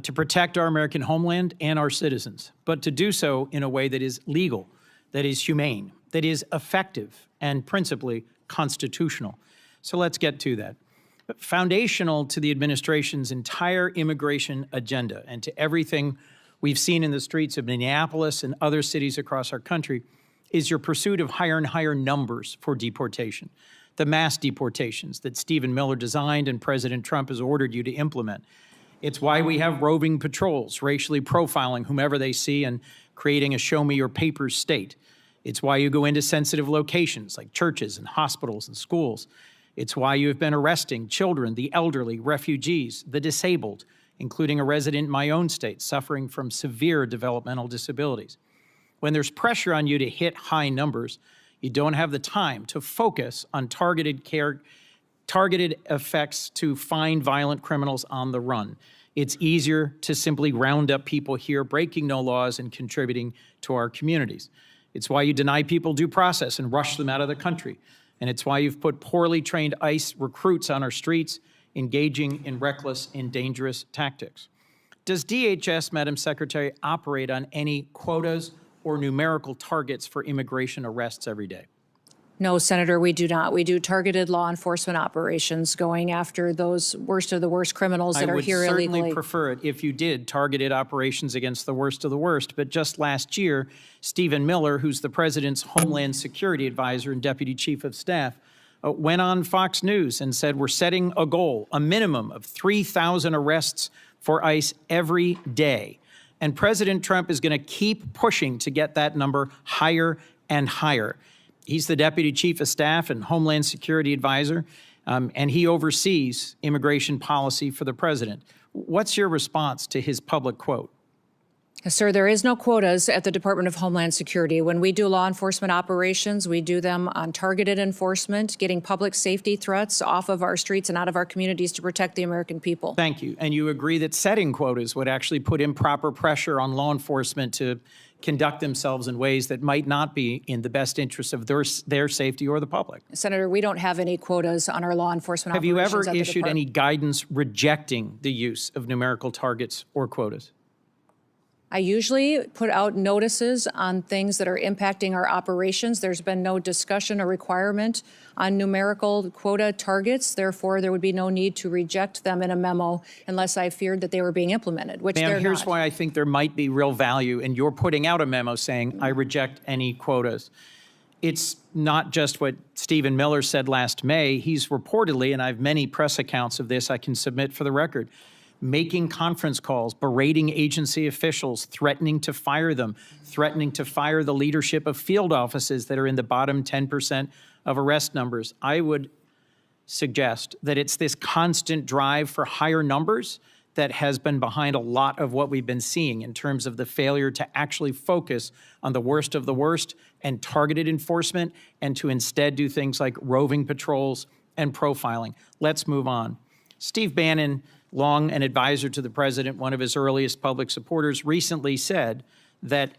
to protect our American homeland and our citizens, but to do so in a way that is legal, that is humane, that is effective, and principally constitutional. So let's get to that. Foundational to the administration's entire immigration agenda and to everything we've seen in the streets of Minneapolis and other cities across our country is your pursuit of higher and higher numbers for deportation, the mass deportations that Stephen Miller designed and President Trump has ordered you to implement. It's why we have roving patrols racially profiling whomever they see and creating a show me your papers state. It's why you go into sensitive locations like churches and hospitals and schools. It's why you have been arresting children, the elderly, refugees, the disabled, including a resident in my own state suffering from severe developmental disabilities. When there's pressure on you to hit high numbers, you don't have the time to focus on targeted effects to find violent criminals on the run. It's easier to simply round up people here breaking no laws and contributing to our communities. It's why you deny people due process and rush them out of the country. And it's why you've put poorly trained ICE recruits on our streets, engaging in reckless and dangerous tactics. Does DHS, Madam Secretary, operate on any quotas or numerical targets for immigration arrests every day? No, Senator, we do not. We do targeted law enforcement operations going after those worst of the worst criminals that are here illegally. I would certainly prefer it if you did targeted operations against the worst of the worst. But just last year, Stephen Miller, who's the president's Homeland Security advisor and deputy chief of staff, went on Fox News and said, we're setting a goal, a minimum of 3,000 arrests for ICE every day. And President Trump is going to keep pushing to get that number higher and higher. He's the deputy chief of staff and Homeland Security advisor, and he oversees immigration policy for the president. What's your response to his public quote? Sir, there is no quotas at the Department of Homeland Security. When we do law enforcement operations, we do them on targeted enforcement, getting public safety threats off of our streets and out of our communities to protect the American people. Thank you. And you agree that setting quotas would actually put improper pressure on law enforcement to conduct themselves in ways that might not be in the best interest of their safety or the public? Senator, we don't have any quotas on our law enforcement operations. Have you ever issued any guidance rejecting the use of numerical targets or quotas? I usually put out notices on things that are impacting our operations. There's been no discussion or requirement on numerical quota targets. Therefore, there would be no need to reject them in a memo unless I feared that they were being implemented, which they're not. Here's why I think there might be real value in your putting out a memo saying, I reject any quotas. It's not just what Stephen Miller said last May. He's reportedly, and I have many press accounts of this I can submit for the record, making conference calls, berating agency officials, threatening to fire them, threatening to fire the leadership of field offices that are in the bottom 10% of arrest numbers. I would suggest that it's this constant drive for higher numbers that has been behind a lot of what we've been seeing in terms of the failure to actually focus on the worst of the worst and targeted enforcement, and to instead do things like roving patrols and profiling. Let's move on. Steve Bannon, long an advisor to the president, one of his earliest public supporters, recently said that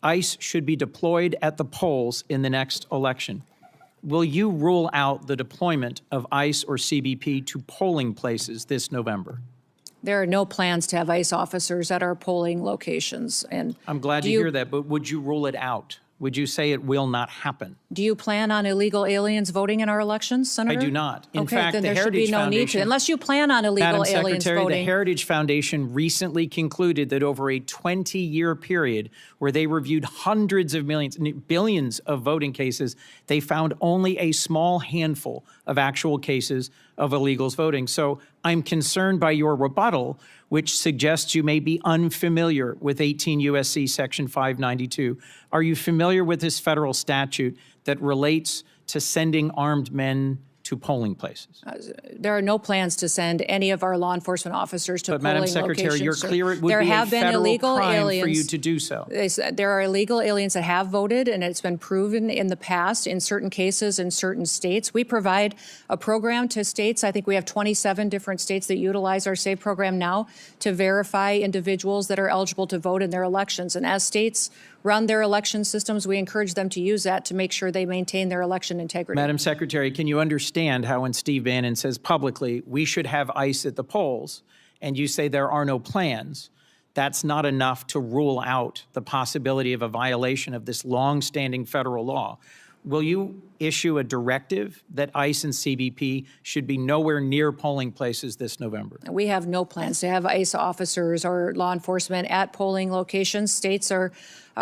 ICE should be deployed at the polls in the next election. Will you rule out the deployment of ICE or CBP to polling places this November? There are no plans to have ICE officers at our polling locations. And I'm glad to hear that, but would you rule it out? Would you say it will not happen? Do you plan on illegal aliens voting in our elections, Senator? I do not. In Okay, fact, then the there should Heritage be no need to, Foundation, unless you plan on illegal Madam aliens Secretary, voting. the Heritage Foundation recently concluded that over a 20-year period where they reviewed hundreds of millions, billions of voting cases, they found only a small handful of actual cases of illegals voting. So I'm concerned by your rebuttal, which suggests you may be unfamiliar with 18 U.S.C. Section 592. Are you familiar with this federal statute that relates to sending armed men to polling places? There are no plans to send any of our law enforcement officers to But polling Madam Secretary, locations. you're sir. clear it would There be a have been federal illegal crime aliens. for you to do so. There are illegal aliens that have voted, and it's been proven in the past in certain cases in certain states. We provide a program to states. I think we have 27 different states that utilize our SAVE program now to verify individuals that are eligible to vote in their elections. And as states run their election systems, we encourage them to use that to make sure they maintain their election integrity. Madam Secretary, can you understand how when Steve Bannon says publicly, we should have ICE at the polls, and you say there are no plans, that's not enough to rule out the possibility of a violation of this long-standing federal law? Will you issue a directive that ICE and CBP should be nowhere near polling places this November? We have no plans to have ICE officers or law enforcement at polling locations. States are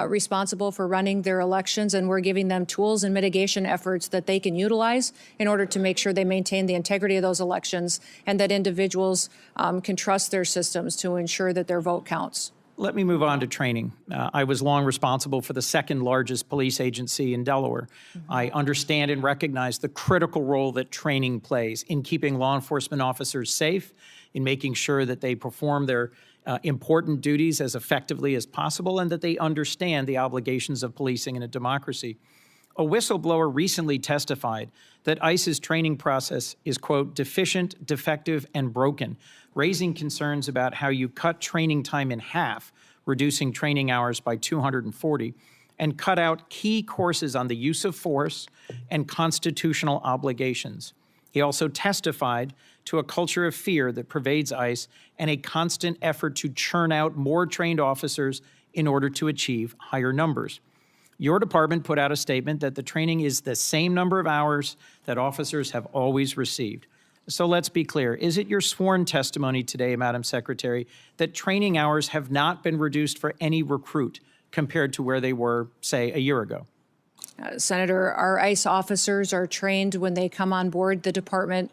responsible for running their elections, and we're giving them tools and mitigation efforts that they can utilize in order to make sure they maintain the integrity of those elections and that individuals can trust their systems to ensure that their vote counts. Let me move on to training. I was long responsible for the second largest police agency in Delaware. I understand and recognize the critical role that training plays in keeping law enforcement officers safe, in making sure that they perform their important duties as effectively as possible, and that they understand the obligations of policing in a democracy. A whistleblower recently testified that ICE's training process is, quote, deficient, defective, and broken, raising concerns about how you cut training time in half, reducing training hours by 240, and cut out key courses on the use of force and constitutional obligations. He also testified to a culture of fear that pervades ICE and a constant effort to churn out more trained officers in order to achieve higher numbers. Your department put out a statement that the training is the same number of hours that officers have always received. So let's be clear. Is it your sworn testimony today, Madam Secretary, that training hours have not been reduced for any recruit compared to where they were, say, a year ago? Senator, our ICE officers are trained when they come on board the department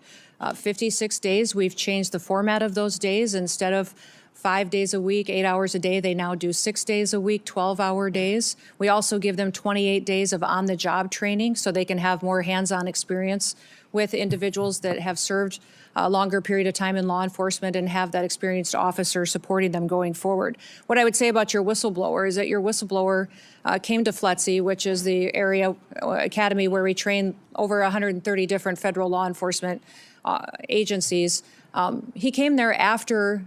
56 days. We've changed the format of those days. Instead of 5 days a week, 8 hours a day, they now do 6 days a week, 12-hour days. We also give them 28 days of on-the-job training so they can have more hands-on experience with individuals that have served a longer period of time in law enforcement and have that experienced officer supporting them going forward. What I would say about your whistleblower is that your whistleblower came to FLETC, which is the area academy where we train over 130 different federal law enforcement agencies. He came there after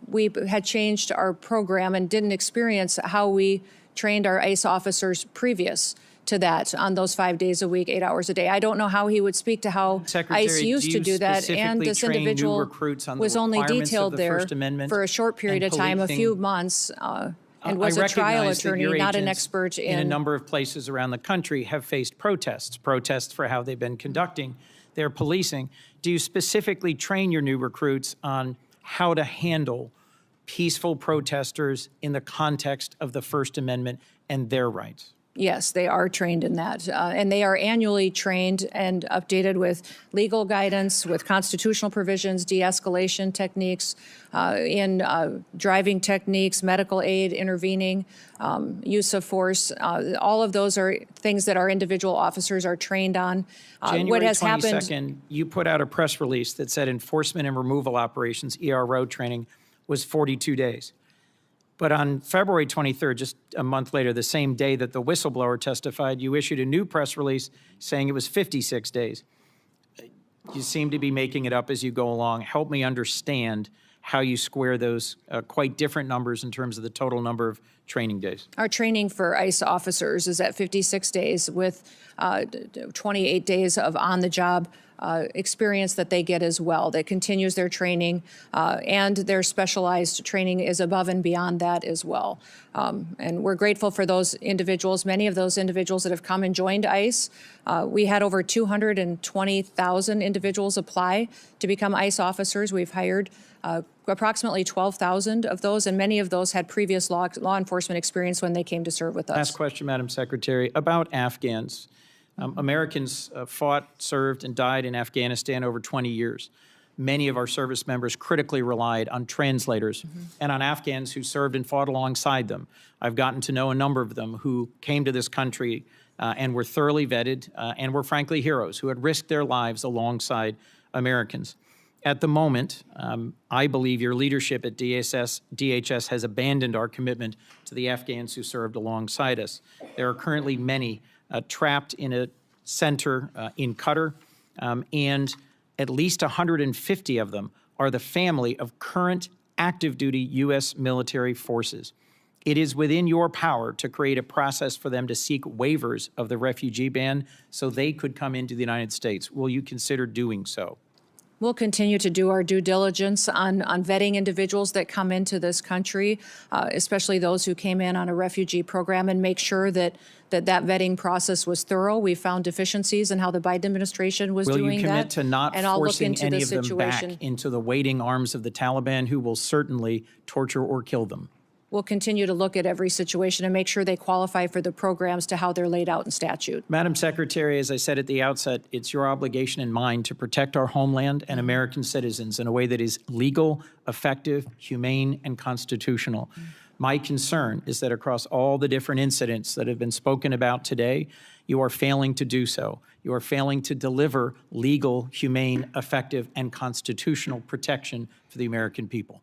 we had changed our program and didn't experience how we trained our ICE officers previous to that on those 5 days a week, 8 hours a day. I don't know how he would speak to how Secretary, ICE used to do that, and this individual was only detailed there for a short period of time, a few months, and was a trial attorney, not an expert in a number of places around the country have faced protests for how they've been conducting their policing. Do you specifically train your new recruits on how to handle peaceful protesters in the context of the First Amendment and their rights? Yes, they are trained in that. And they are annually trained and updated with legal guidance, with constitutional provisions, de-escalation techniques, in driving techniques, medical aid, intervening, use of force. All of those are things that our individual officers are trained on. January 22nd, you put out a press release that said enforcement and removal operations, ERO training, was 42 days. But on February 23rd, just a month later, the same day that the whistleblower testified, you issued a new press release saying it was 56 days. You seem to be making it up as you go along. Help me understand how you square those quite different numbers in terms of the total number of training days? Our training for ICE officers is at 56 days with 28 days of on-the-job experience that they get as well. That continues their training, and their specialized training is above and beyond that as well. And we're grateful for those individuals, many of those individuals that have come and joined ICE. We had over 220,000 individuals apply to become ICE officers. We've hired approximately 12,000 of those, and many of those had previous law enforcement experience when they came to serve with us. Last question, Madam Secretary, about Afghans. Americans fought, served, and died in Afghanistan over 20 years. Many of our service members critically relied on translators and on Afghans who served and fought alongside them. I've gotten to know a number of them who came to this country and were thoroughly vetted and were frankly heroes who had risked their lives alongside Americans. At the moment, I believe your leadership at DHS has abandoned our commitment to the Afghans who served alongside us. There are currently many trapped in a center in Qatar, and at least 150 of them are the family of current active duty U.S. military forces. It is within your power to create a process for them to seek waivers of the refugee ban so they could come into the United States. Will you consider doing so? We'll continue to do our due diligence on vetting individuals that come into this country, especially those who came in on a refugee program, and make sure that vetting process was thorough. We found deficiencies in how the Biden administration was doing that. Will you commit to not and I'll look forcing into any the of them situation. back into the waiting arms of the Taliban, who will certainly torture or kill them? We'll continue to look at every situation and make sure they qualify for the programs to how they're laid out in statute. Madam Secretary, as I said at the outset, it's your obligation and mine to protect our homeland and American citizens in a way that is legal, effective, humane, and constitutional. My concern is that across all the different incidents that have been spoken about today, you are failing to do so. You are failing to deliver legal, humane, effective, and constitutional protection for the American people.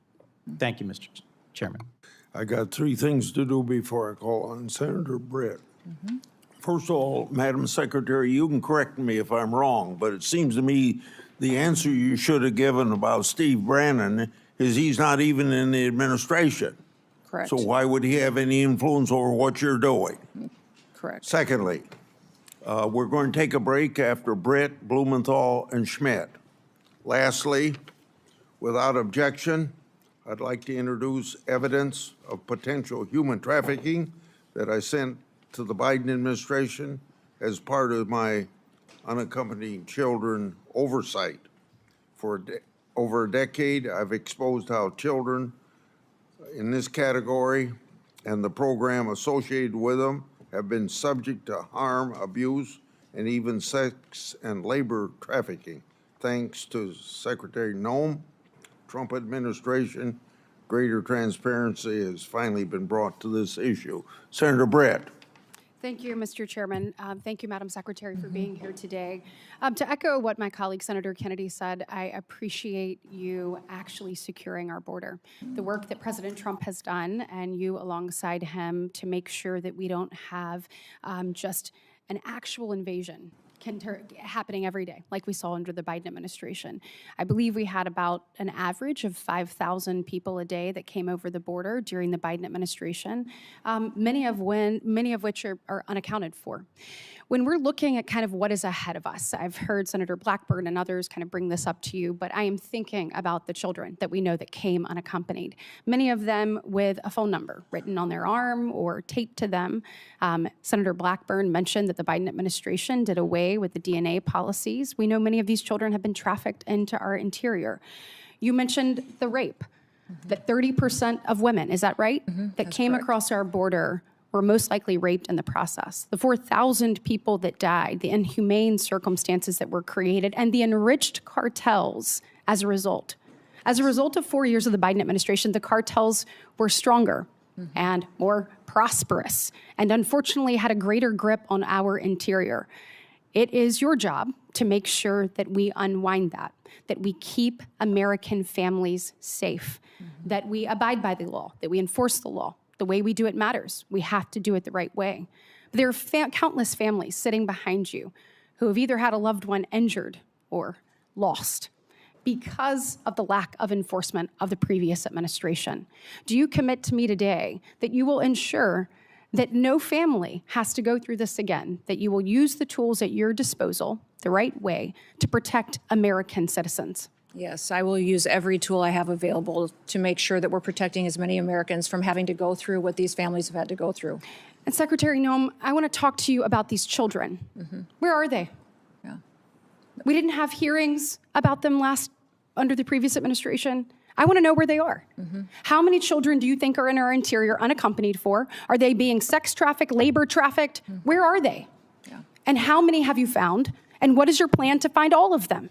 Thank you, Mr. Chairman. I got three things to do before I call on Senator Britt. First of all, Madam Secretary, you can correct me if I'm wrong, but it seems to me the answer you should have given about Steve Bannon is he's not even in the administration. Correct. So why would he have any influence over what you're doing? Correct. Secondly, we're going to take a break after Britt, Blumenthal, and Schmidt. Lastly, without objection, I'd like to introduce evidence of potential human trafficking that I sent to the Biden administration as part of my unaccompanied children oversight. For over a decade, I've exposed how children in this category and the program associated with them have been subject to harm, abuse, and even sex and labor trafficking. Thanks to Secretary Noem, Trump administration, greater transparency has finally been brought to this issue. Senator Britt. Thank you, Mr. Chairman. Thank you, Madam Secretary, for being here today. To echo what my colleague Senator Kennedy said, I appreciate you actually securing our border. The work that President Trump has done, and you alongside him, to make sure that we don't have just an actual invasion happening every day, like we saw under the Biden administration. I believe we had about an average of 5,000 people a day that came over the border during the Biden administration, many of which are unaccounted for. When we're looking at kind of what is ahead of us, I've heard Senator Blackburn and others kind of bring this up to you, but I am thinking about the children that we know that came unaccompanied, many of them with a phone number written on their arm or taped to them. Senator Blackburn mentioned that the Biden administration did away with the DNA policies. We know many of these children have been trafficked into our interior. You mentioned the rape, that 30% of women, is that right, that came across our border were most likely raped in the process. The 4,000 people that died, the inhumane circumstances that were created, and the enriched cartels as a result. As a result of 4 years of the Biden administration, the cartels were stronger and more prosperous, and unfortunately had a greater grip on our interior. It is your job to make sure that we unwind that we keep American families safe, that we abide by the law, that we enforce the law. The way we do it matters. We have to do it the right way. But there are countless families sitting behind you who have either had a loved one injured or lost because of the lack of enforcement of the previous administration. Do you commit to me today that you will ensure that no family has to go through this again, that you will use the tools at your disposal the right way to protect American citizens? Yes, I will use every tool I have available to make sure that we're protecting as many Americans from having to go through what these families have had to go through. And Secretary Noem, I want to talk to you about these children. Where are they? Yeah. We didn't have hearings about them under the previous administration. I want to know where they are. How many children do you think are in our interior unaccompanied for? Are they being sex trafficked, labor trafficked? Where are they? Yeah. And how many have you found? And what is your plan to find all of them?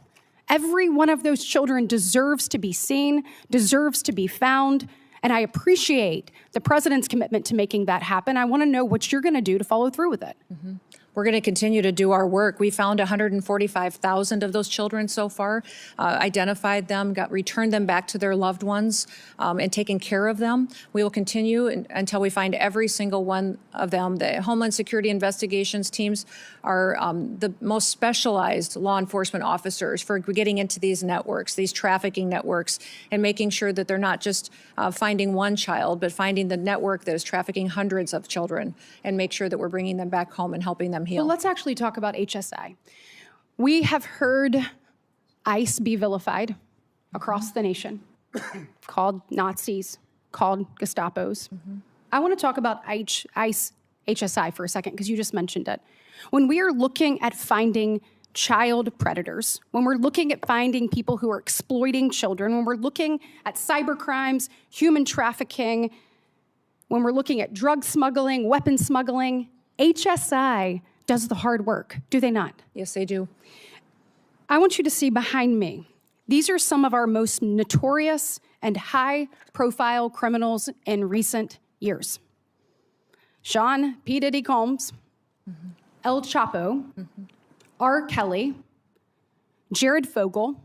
Every one of those children deserves to be seen, deserves to be found, and I appreciate the president's commitment to making that happen. I want to know what you're going to do to follow through with it. We're going to continue to do our work. We found 145,000 of those children so far, identified them, returned them back to their loved ones, and taken care of them. We will continue until we find every single one of them. The Homeland Security investigations teams are the most specialized law enforcement officers for getting into these networks, these trafficking networks, and making sure that they're not just finding one child, but finding the network that is trafficking hundreds of children, and make sure that we're bringing them back home and helping them heal. Well, let's actually talk about HSI. We have heard ICE be vilified across the nation, called Nazis, called Gestapos. I want to talk about ICE HSI for a second, because you just mentioned it. When we are looking at finding child predators, when we're looking at finding people who are exploiting children, when we're looking at cyber crimes, human trafficking, when we're looking at drug smuggling, weapon smuggling, HSI does the hard work, do they not? Yes, they do. I want you to see behind me. These are some of our most notorious and high-profile criminals in recent years. Sean P. Diddy Combs, El Chapo, R. Kelly, Jared Fogle,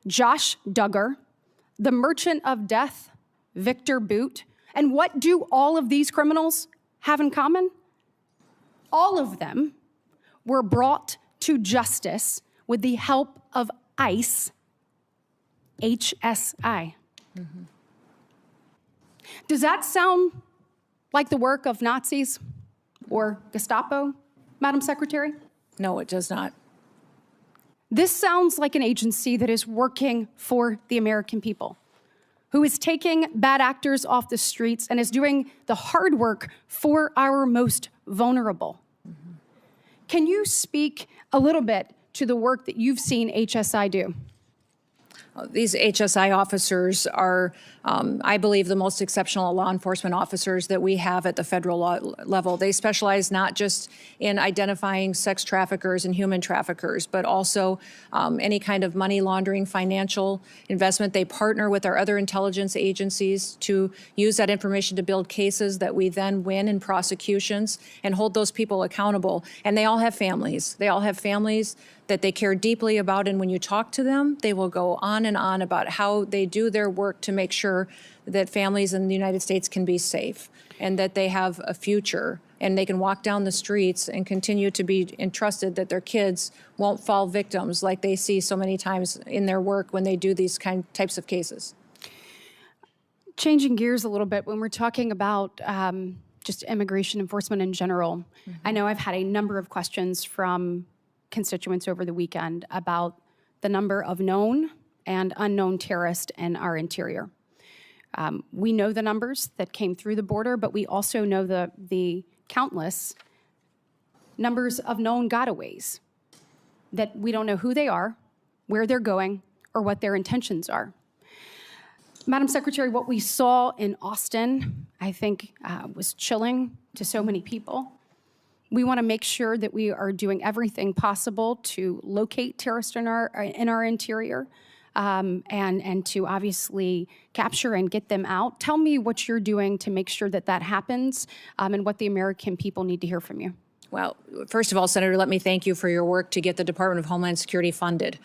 Josh Duggar, the Merchant of Death, Victor Boot. And what do all of these criminals have in common? All of them were brought to justice with the help of ICE, HSI. Does that sound like the work of Nazis or Gestapo, Madam Secretary? No, it does not. This sounds like an agency that is working for the American people, who is taking bad actors off the streets and is doing the hard work for our most vulnerable. Can you speak a little bit to the work that you've seen HSI do? These HSI officers are, I believe, the most exceptional law enforcement officers that we have at the federal level. They specialize not just in identifying sex traffickers and human traffickers, but also any kind of money laundering, financial investment. They partner with our other intelligence agencies to use that information to build cases that we then win in prosecutions and hold those people accountable. And they all have families. They all have families that they care deeply about, and when you talk to them, they will go on and on about how they do their work to make sure that families in the United States can be safe and that they have a future and they can walk down the streets and continue to be entrusted that their kids won't fall victims like they see so many times in their work when they do these types of cases. Changing gears a little bit, when we're talking about just immigration enforcement in general, I know I've had a number of questions from constituents over the weekend about the number of known and unknown terrorists in our interior. We know the numbers that came through the border, but we also know the countless numbers of known gotaways that we don't know who they are, where they're going, or what their intentions are. Madam Secretary, what we saw in Austin, I think, was chilling to so many people. We want to make sure that we are doing everything possible to locate terrorists in our interior and to obviously capture and get them out. Tell me what you're doing to make sure that that happens and what the American people need to hear from you. Well, first of all, Senator, let me thank you for your work to get the Department of Homeland Security funded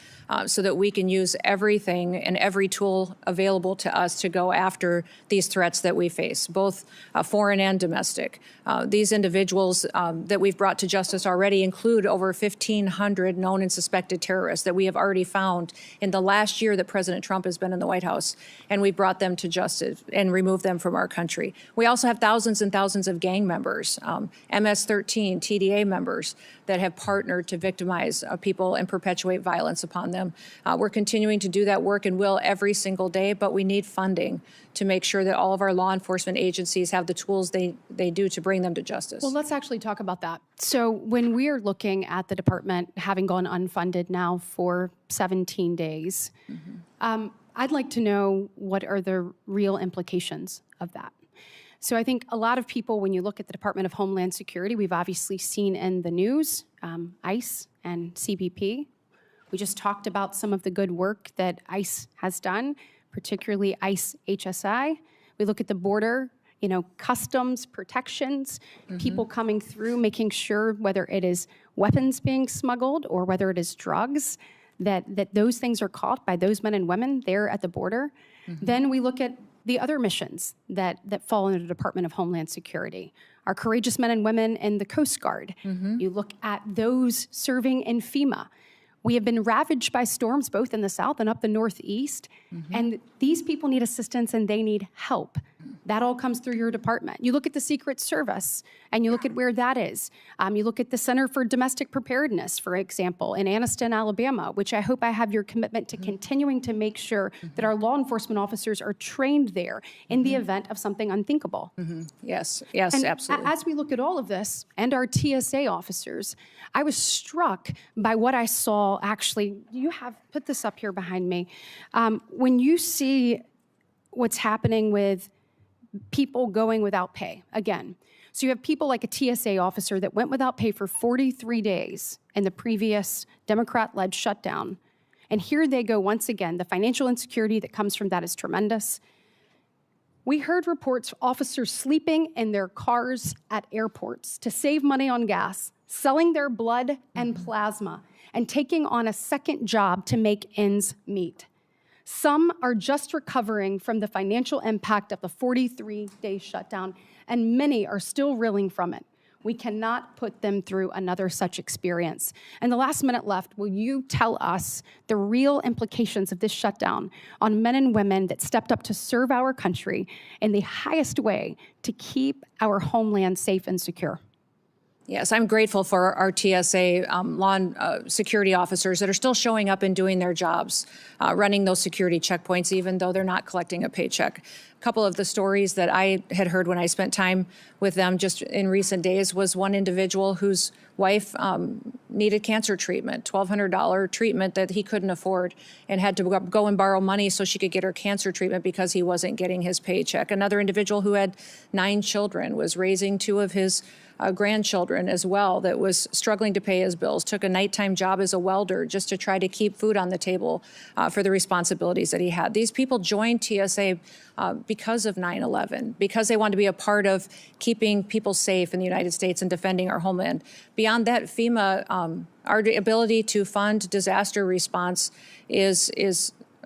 so that we can use everything and every tool available to us to go after these threats that we face, both foreign and domestic. These individuals that we've brought to justice already include over 1,500 known and suspected terrorists that we have already found in the last year that President Trump has been in the White House, and we brought them to justice and removed them from our country. We also have thousands and thousands of gang members, MS-13, TDA members that have partnered to victimize people and perpetuate violence upon them. We're continuing to do that work and will every single day, but we need funding to make sure that all of our law enforcement agencies have the tools they do to bring them to justice. Well, let's actually talk about that. So when we are looking at the department having gone unfunded now for 17 days, I'd like to know what are the real implications of that. So I think a lot of people, when you look at the Department of Homeland Security, we've obviously seen in the news, ICE and CBP. We just talked about some of the good work that ICE has done, particularly ICE HSI. We look at the border, customs protections, people coming through, making sure whether it is weapons being smuggled or whether it is drugs, that those things are caught by those men and women there at the border. Then we look at the other missions that fall under the Department of Homeland Security, our courageous men and women in the Coast Guard. You look at those serving in FEMA. We have been ravaged by storms both in the south and up the northeast, and these people need assistance and they need help. That all comes through your department. You look at the Secret Service and you look at where that is. You look at the Center for Domestic Preparedness, for example, in Anniston, Alabama, which I hope I have your commitment to continuing to make sure that our law enforcement officers are trained there in the event of something unthinkable. Yes, And absolutely. as we look at all of this and our TSA officers, I was struck by what I saw. Actually, you have put this up here behind me. When you see what's happening with people going without pay, again, so you have people like a TSA officer that went without pay for 43 days in the previous Democrat-led shutdown. And here they go once again. The financial insecurity that comes from that is tremendous. We heard reports of officers sleeping in their cars at airports to save money on gas, selling their blood and plasma, and taking on a second job to make ends meet. Some are just recovering from the financial impact of the 43-day shutdown, and many are still reeling from it. We cannot put them through another such experience. In the last minute left, will you tell us the real implications of this shutdown on men and women that stepped up to serve our country in the highest way to keep our homeland safe and secure? Yes, I'm grateful for our TSA law and security officers that are still showing up and doing their jobs, running those security checkpoints, even though they're not collecting a paycheck. A couple of the stories that I had heard when I spent time with them just in recent days was one individual whose wife needed cancer treatment, $1,200 treatment that he couldn't afford, and had to go and borrow money so she could get her cancer treatment because he wasn't getting his paycheck. Another individual who had 9 children was raising 2 of his grandchildren as well, that was struggling to pay his bills, took a nighttime job as a welder just to try to keep food on the table for the responsibilities that he had. These people joined TSA because of 9/11, because they want to be a part of keeping people safe in the United States and defending our homeland. Beyond that, FEMA, our ability to fund disaster response is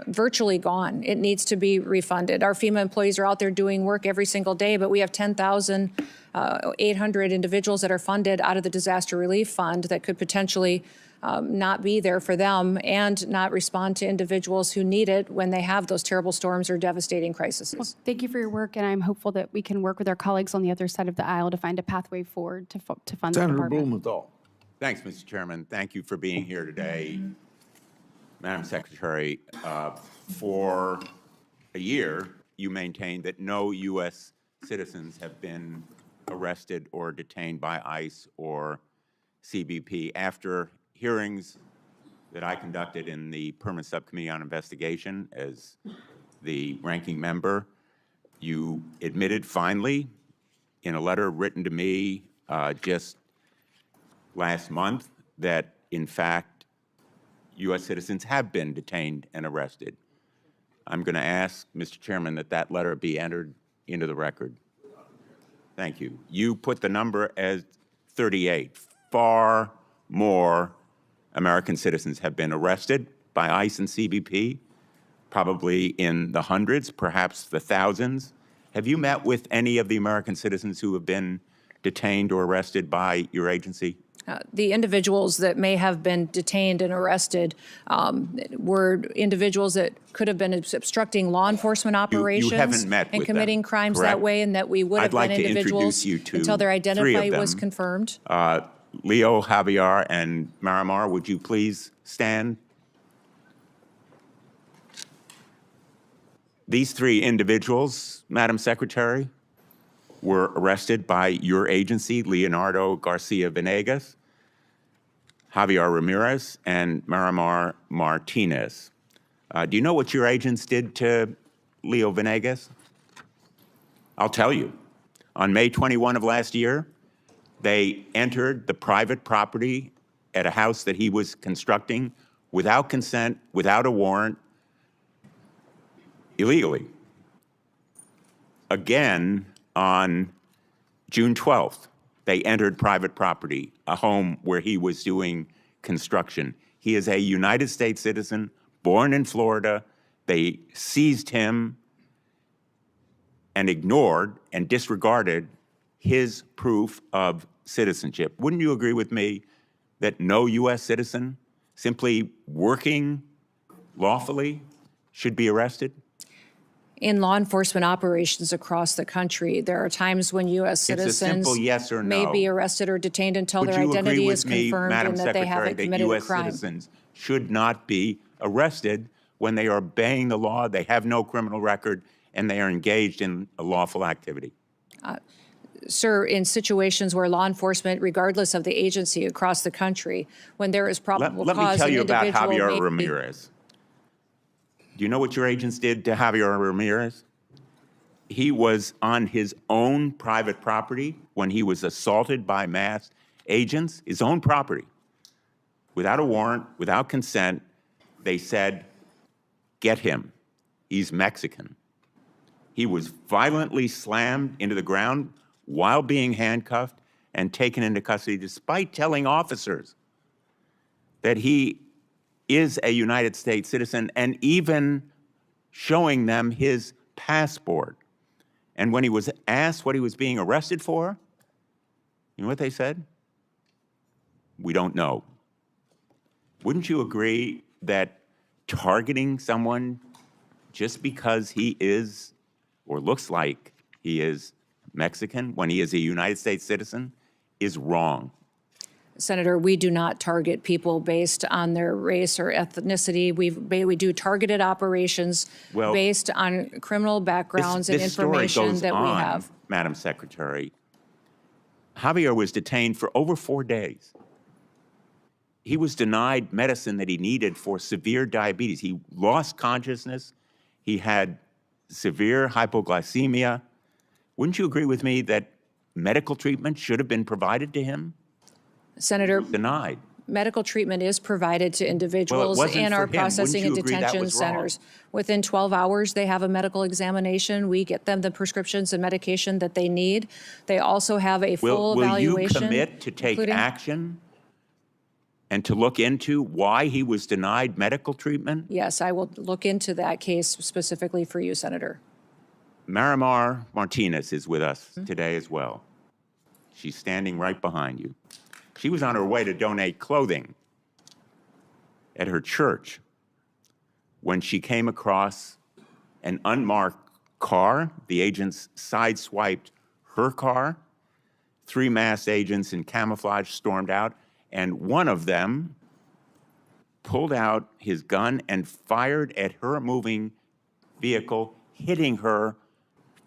virtually gone. It needs to be refunded. Our FEMA employees are out there doing work every single day, but we have 10,800 individuals that are funded out of the Disaster Relief Fund that could potentially not be there for them and not respond to individuals who need it when they have those terrible storms or devastating crises. Well, thank you for your work, and I'm hopeful that we can work with our colleagues on the other side of the aisle to find a pathway forward to fund the Senator department. Blumenthal. Thanks, Mr. Chairman. Thank you for being here today. Madam Secretary, for a year, you maintained that no U.S. citizens have been arrested or detained by ICE or CBP. After hearings that I conducted in the Permanent Subcommittee on Investigation as the ranking member, you admitted finally in a letter written to me just last month that, in fact, U.S. citizens have been detained and arrested. I'm going to ask, Mr. Chairman, that that letter be entered into the record. Thank you. You put the number as 38. Far more American citizens have been arrested by ICE and CBP, probably in the hundreds, perhaps the thousands. Have you met with any of the American citizens who have been detained or arrested by your agency? The individuals that may have been detained and arrested were individuals that could have been obstructing law enforcement operations haven't met and with committing them, crimes correct? that way, and that we would have I'd like been to individuals introduce you to until their three identity of was them. confirmed. Leo, Javier, and Marimar, would you please stand? These three individuals, Madam Secretary, were arrested by your agency, Leonardo Garcia Venegas, Javier Ramirez, and Marimar Martinez. Do you know what your agents did to Leo Venegas? I'll tell you. On May 21 of last year, they entered the private property at a house that he was constructing without consent, without a warrant, illegally. Again, on June 12th, they entered private property, a home where he was doing construction. He is a United States citizen, born in Florida. They seized him and ignored and disregarded his proof of citizenship. Wouldn't you agree with me that no U.S. citizen simply working lawfully should be arrested? In law enforcement operations across the country, there are times when U.S. It's a citizens simple yes or may no. be arrested or detained until Would their you identity agree is with me, confirmed Madam and that they Secretary, haven't that committed a U.S. crime. citizens should not be arrested when they are obeying the law, they have no criminal record, and they are engaged in a lawful activity? Sir, in situations where law enforcement, regardless of the agency across the country, when there is probable Let cause, me tell an you about individual Javier may be- Ramirez. Do you know what your agents did to Javier Ramirez? He was on his own private property when he was assaulted by masked agents, his own property. Without a warrant, without consent, they said, get him. He's Mexican. He was violently slammed into the ground while being handcuffed and taken into custody, despite telling officers that he is a United States citizen and even showing them his passport. And when he was asked what he was being arrested for, you know what they said? We don't know. Wouldn't you agree that targeting someone just because he is or looks like he is Mexican when he is a United States citizen is wrong? Senator, we do not target people based on their race or ethnicity. We do targeted operations based on criminal backgrounds and information that we have. Madam Secretary, Javier was detained for over 4 days. He was denied medicine that he needed for severe diabetes. He lost consciousness. He had severe hypoglycemia. Wouldn't you agree with me that medical treatment should have been provided to him? Senator, Denied. medical treatment is provided to individuals wasn't in for our him. processing and Wouldn't you agree that detention was wrong? centers. Within 12 hours, they have a medical examination. We get them the prescriptions and medication that they need. They also have a full Will you evaluation. commit to take including- action and to look into why he was denied medical treatment? Yes, I will look into that case specifically for you, Senator. Marimar Martinez is with us today as well. She's standing right behind you. She was on her way to donate clothing at her church when she came across an unmarked car. The agents sideswiped her car. 3 masked agents in camouflage stormed out, and one of them pulled out his gun and fired at her moving vehicle, hitting her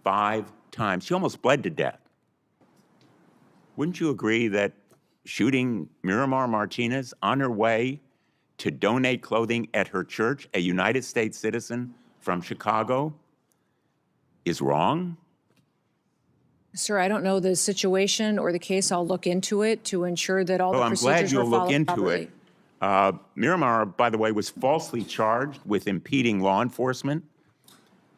5 times. She almost bled to death. Wouldn't you agree that shooting Miramar Martinez on her way to donate clothing at her church, a United States citizen from Chicago, is wrong? Sir, I don't know the situation or the case. I'll look into it to ensure that all Well, the I'm glad procedures were you'll look followed into properly. it. Miramar, by the way, was falsely charged with impeding law enforcement,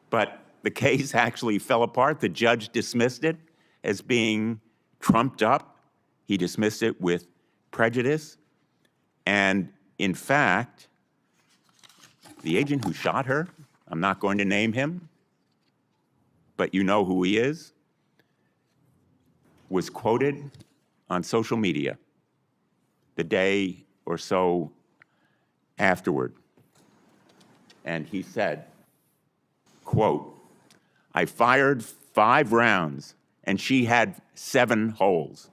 but the case actually fell apart. The judge dismissed it as being trumped up. He dismissed it with prejudice. And in fact, the agent who shot her, I'm not going to name him, but you know who he is, was quoted on social media the day or so afterward. And he said, quote, "I fired 5 rounds and she had 7 holes.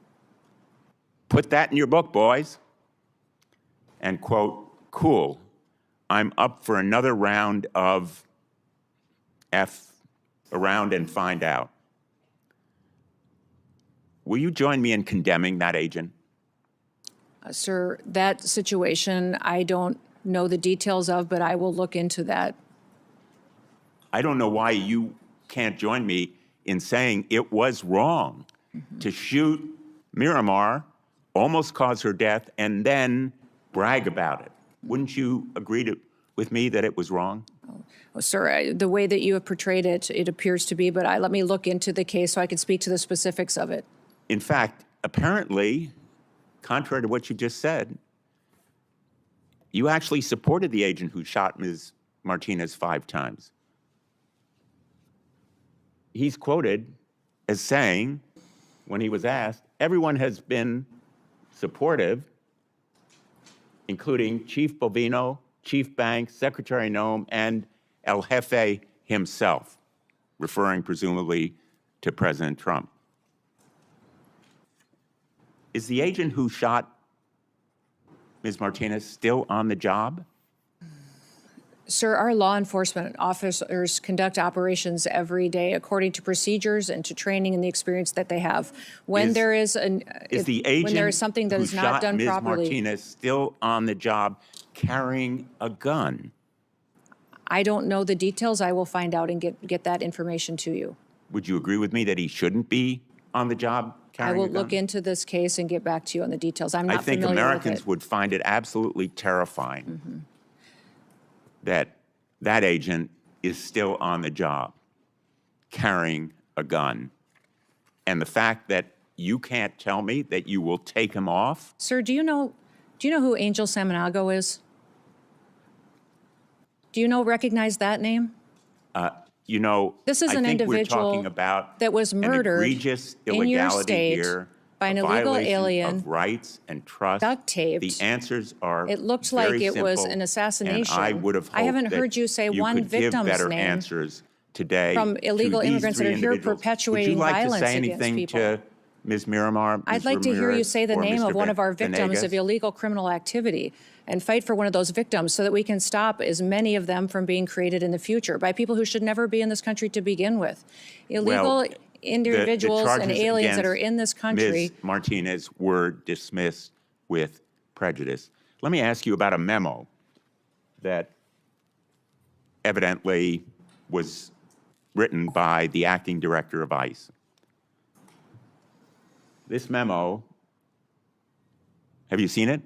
Put that in your book, boys." And quote, "Cool, I'm up for another round of around and find out." Will you join me in condemning that agent? Sir, that situation, I don't know the details of, but I will look into that. I don't know why you can't join me in saying it was wrong to shoot Miramar, almost cause her death, and then brag about it. Wouldn't you agree with me that it was wrong? Well, sir, the way that you have portrayed it, it appears to be, but let me look into the case so I can speak to the specifics of it. In fact, apparently, contrary to what you just said, you actually supported the agent who shot Ms. Martinez 5 times. He's quoted as saying, when he was asked, everyone has been supportive, including Chief Bovino, Chief Banks, Secretary Noem, and El Jefe himself, referring presumably to President Trump. Is the agent who shot Ms. Martinez still on the job? Sir, our law enforcement officers conduct operations every day according to procedures and to training and the experience that they have. When there is something that is not done Ms. properly, Martinez still on the job carrying a gun? I don't know the details. I will find out and get that information to you. Would you agree with me that he shouldn't be on the job carrying a gun? I will look into this case and get back to you on the details. I'm not familiar with it. I think Americans would find it absolutely terrifying that that agent is still on the job carrying a gun. And the fact that you can't tell me that you will take him off? Sir, do you know who Angel Samanago is? Do you recognize that name? You know, this is I an think individual we're talking about that was murdered an egregious in your illegality state here, by an a illegal violation alien, of rights and trust. duct taped. The answers are It looked very like it was simple, an assassination. And I would have hoped I haven't that heard you say one could give victim's better name answers today from illegal to these immigrants that 3 are here individuals. perpetuating Would you like violence to say against anything people. to Ms. Miramar, Ms. I'd like to hear you Ramirez, say the or name Mr. of one of our victims of Venegas? illegal criminal activity and fight for one of those victims so that we can stop as many of them from being created in the future by people who should never be in this country to begin with. Illegal Well, individuals the and charges aliens that are against in this country. Ms. Martinez were dismissed with prejudice. Let me ask you about a memo that evidently was written by the acting director of ICE. This memo, have you seen it?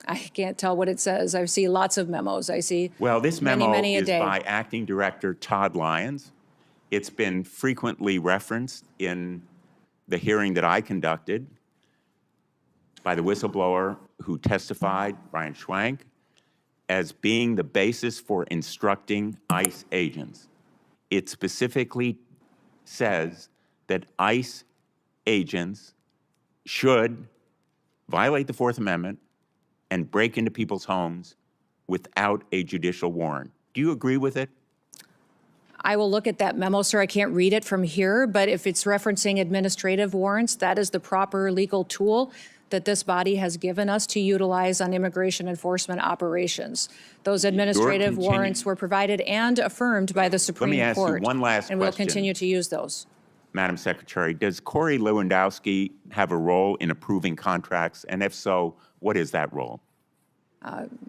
I can't tell what it says. I see lots of memos. I see Well, this memo many a is day. by acting director Todd Lyons. It's been frequently referenced in the hearing that I conducted by the whistleblower who testified, Brian Schwank, as being the basis for instructing ICE agents. It specifically says that ICE agents should violate the Fourth Amendment and break into people's homes without a judicial warrant. Do you agree with it? I will look at that memo, sir. I can't read it from here, but if it's referencing administrative warrants, that is the proper legal tool that this body has given us to utilize on immigration enforcement operations. Those administrative warrants were provided and affirmed by the Supreme Court. Let me ask you one last and question. we'll continue to use those. Madam Secretary, does Corey Lewandowski have a role in approving contracts? And if so, what is that role?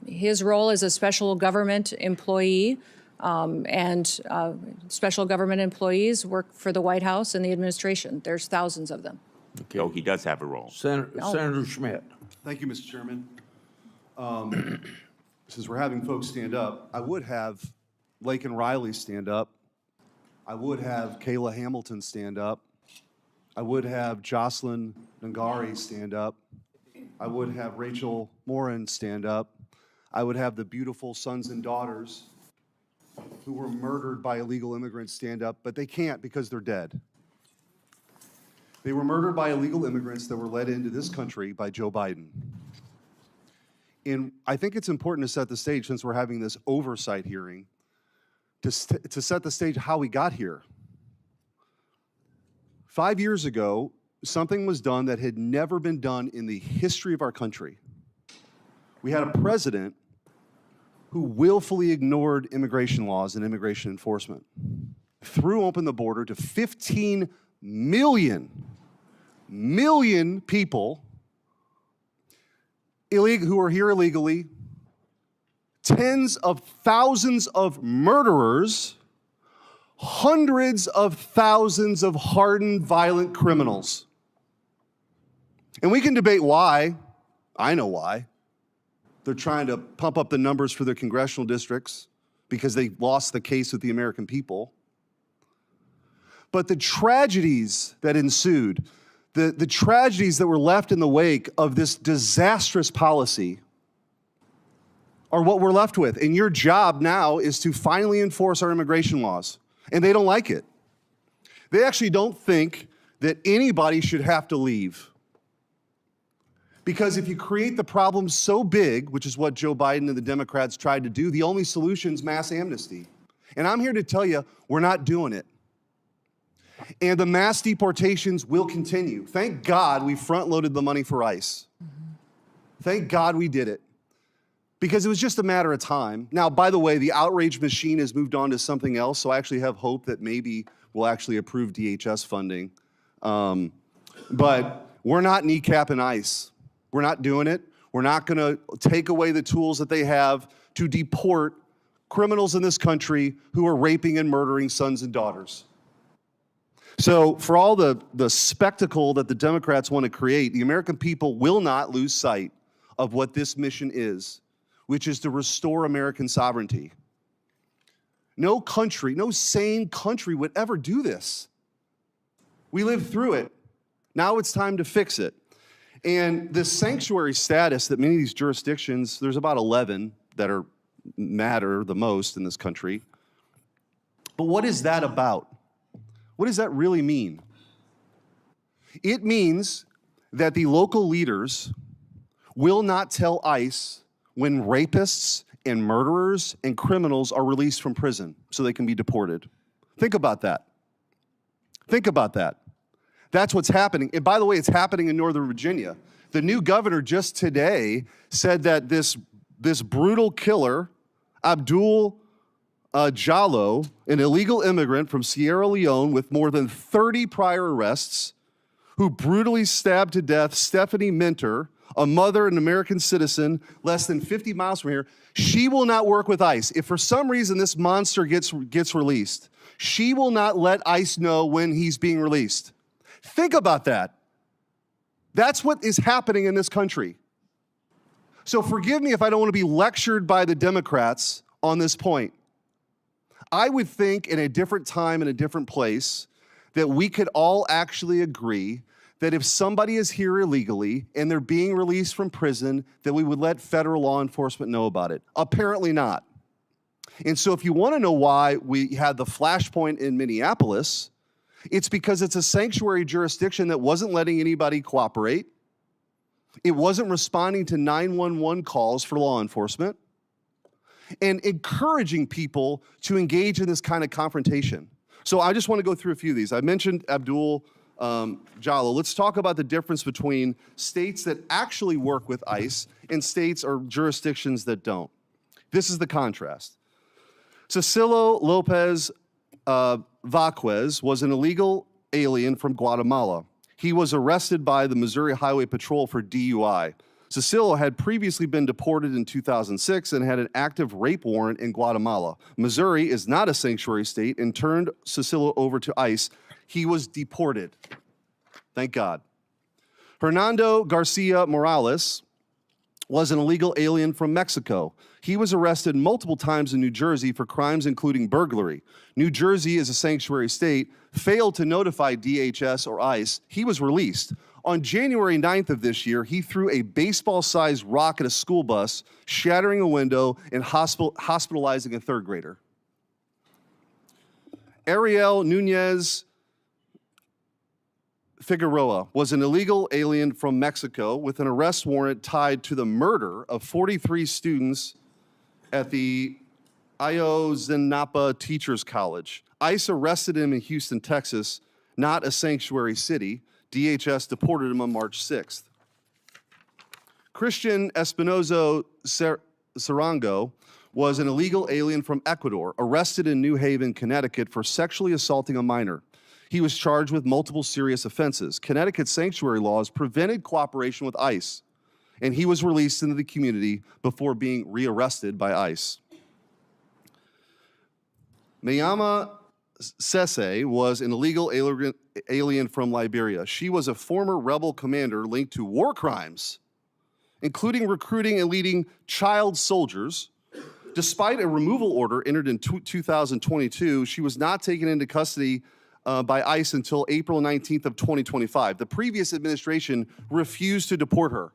His role as a special government employee, special government employees work for the White House and the administration. There's thousands of them. So he does have a role. Senator Schmidt. Thank you, Mr. Chairman. Since we're having folks stand up, I would have Laken Riley stand up. I would have Kayla Hamilton stand up. I would have Jocelyn Ngari stand up. I would have Rachel Morin stand up. I would have the beautiful sons and daughters who were murdered by illegal immigrants stand up, but they can't because they're dead. They were murdered by illegal immigrants that were led into this country by Joe Biden. And I think it's important to set the stage, since we're having this oversight hearing, to set the stage how we got here. 5 years ago, something was done that had never been done in the history of our country. We had a president who willfully ignored immigration laws and immigration enforcement, threw open the border to 15 million people who are here illegally, tens of thousands of murderers, hundreds of thousands of hardened, violent criminals. And we can debate why. I know why. They're trying to pump up the numbers for their congressional districts because they lost the case with the American people. But the tragedies that ensued, the tragedies that were left in the wake of this disastrous policy are what we're left with. And your job now is to finally enforce our immigration laws. And they don't like it. They actually don't think that anybody should have to leave. Because if you create the problem so big, which is what Joe Biden and the Democrats tried to do, the only solution is mass amnesty. And I'm here to tell you, we're not doing it. And the mass deportations will continue. Thank God we front-loaded the money for ICE. Thank God we did it. Because it was just a matter of time. Now, by the way, the outrage machine has moved on to something else, so I actually have hope that maybe we'll actually approve DHS funding. But we're not kneecapping ICE. We're not doing it. We're not going to take away the tools that they have to deport criminals in this country who are raping and murdering sons and daughters. So for all the spectacle that the Democrats want to create, the American people will not lose sight of what this mission is, which is to restore American sovereignty. No country, no sane country would ever do this. We lived through it. Now it's time to fix it. And the sanctuary status that many of these jurisdictions, there's about 11 that matter the most in this country. But what is that about? What does that really mean? It means that the local leaders will not tell ICE when rapists and murderers and criminals are released from prison so they can be deported. Think about that. Think about that. That's what's happening. And by the way, it's happening in Northern Virginia. The new governor just today said that this brutal killer, Abdul Jallo, an illegal immigrant from Sierra Leone with more than 30 prior arrests, who brutally stabbed to death Stephanie Minter, a mother, an American citizen, less than 50 miles from here, she will not work with ICE. If for some reason this monster gets released, she will not let ICE know when he's being released. Think about that. That's what is happening in this country. So forgive me if I don't want to be lectured by the Democrats on this point. I would think in a different time, in a different place, that we could all actually agree that if somebody is here illegally and they're being released from prison, that we would let federal law enforcement know about it. Apparently not. And so if you want to know why we had the flashpoint in Minneapolis, it's because it's a sanctuary jurisdiction that wasn't letting anybody cooperate. It wasn't responding to 911 calls for law enforcement and encouraging people to engage in this kind of confrontation. So I just want to go through a few of these. I mentioned Abdul Jallo. Let's talk about the difference between states that actually work with ICE and states or jurisdictions that don't. This is the contrast. Cecilio Lopez Vaquez was an illegal alien from Guatemala. He was arrested by the Missouri Highway Patrol for DUI. Cecilio had previously been deported in 2006 and had an active rape warrant in Guatemala. Missouri is not a sanctuary state and turned Cecilio over to ICE. He was deported. Thank God. Hernando Garcia Morales was an illegal alien from Mexico. He was arrested multiple times in New Jersey for crimes including burglary. New Jersey is a sanctuary state, failed to notify DHS or ICE. He was released. On January 9th of this year, he threw a baseball-sized rock at a school bus, shattering a window and hospitalizing a third grader. Ariel Nunez Figueroa was an illegal alien from Mexico with an arrest warrant tied to the murder of 43 students at the Ayotzinapa Teachers College. ICE arrested him in Houston, Texas, not a sanctuary city. DHS deported him on March 6th. Christian Espinozo Sarango was an illegal alien from Ecuador, arrested in New Haven, Connecticut for sexually assaulting a minor. He was charged with multiple serious offenses. Connecticut's sanctuary laws prevented cooperation with ICE, and he was released into the community before being rearrested by ICE. Mayama Sese was an illegal alien from Liberia. She was a former rebel commander linked to war crimes, including recruiting and leading child soldiers. Despite a removal order entered in 2022, she was not taken into custody by ICE until April 19th of 2025. The previous administration refused to deport her.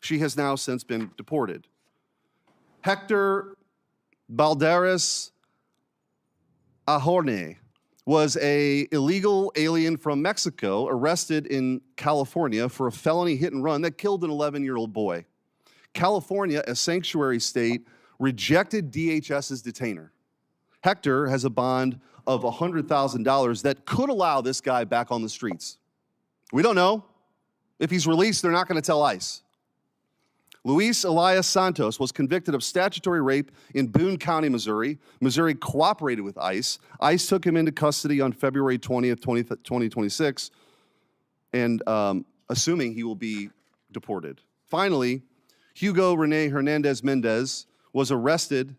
She has now since been deported. Hector Balderas Ahorne was an illegal alien from Mexico arrested in California for a felony hit and run that killed an 11-year-old boy. California, a sanctuary state, rejected DHS's detainer. Hector has a bond of $100,000 that could allow this guy back on the streets. We don't know. If he's released, they're not going to tell ICE. Luis Elias Santos was convicted of statutory rape in Boone County, Missouri. Missouri cooperated with ICE. ICE took him into custody on February 20th, 2026, and assuming he will be deported. Finally, Hugo Rene Hernandez Mendez was arrested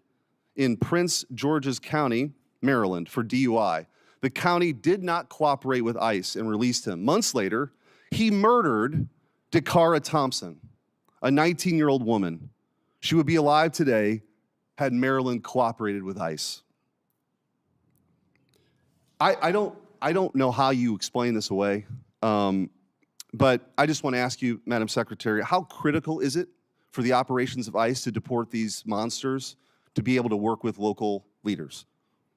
in Prince George's County, Maryland, for DUI. The county did not cooperate with ICE and released him. Months later, he murdered Dakara Thompson, a 19-year-old woman. She would be alive today had Maryland cooperated with ICE. I don't know how you explain this away, but I just want to ask you, Madam Secretary, how critical is it for the operations of ICE to deport these monsters to be able to work with local leaders?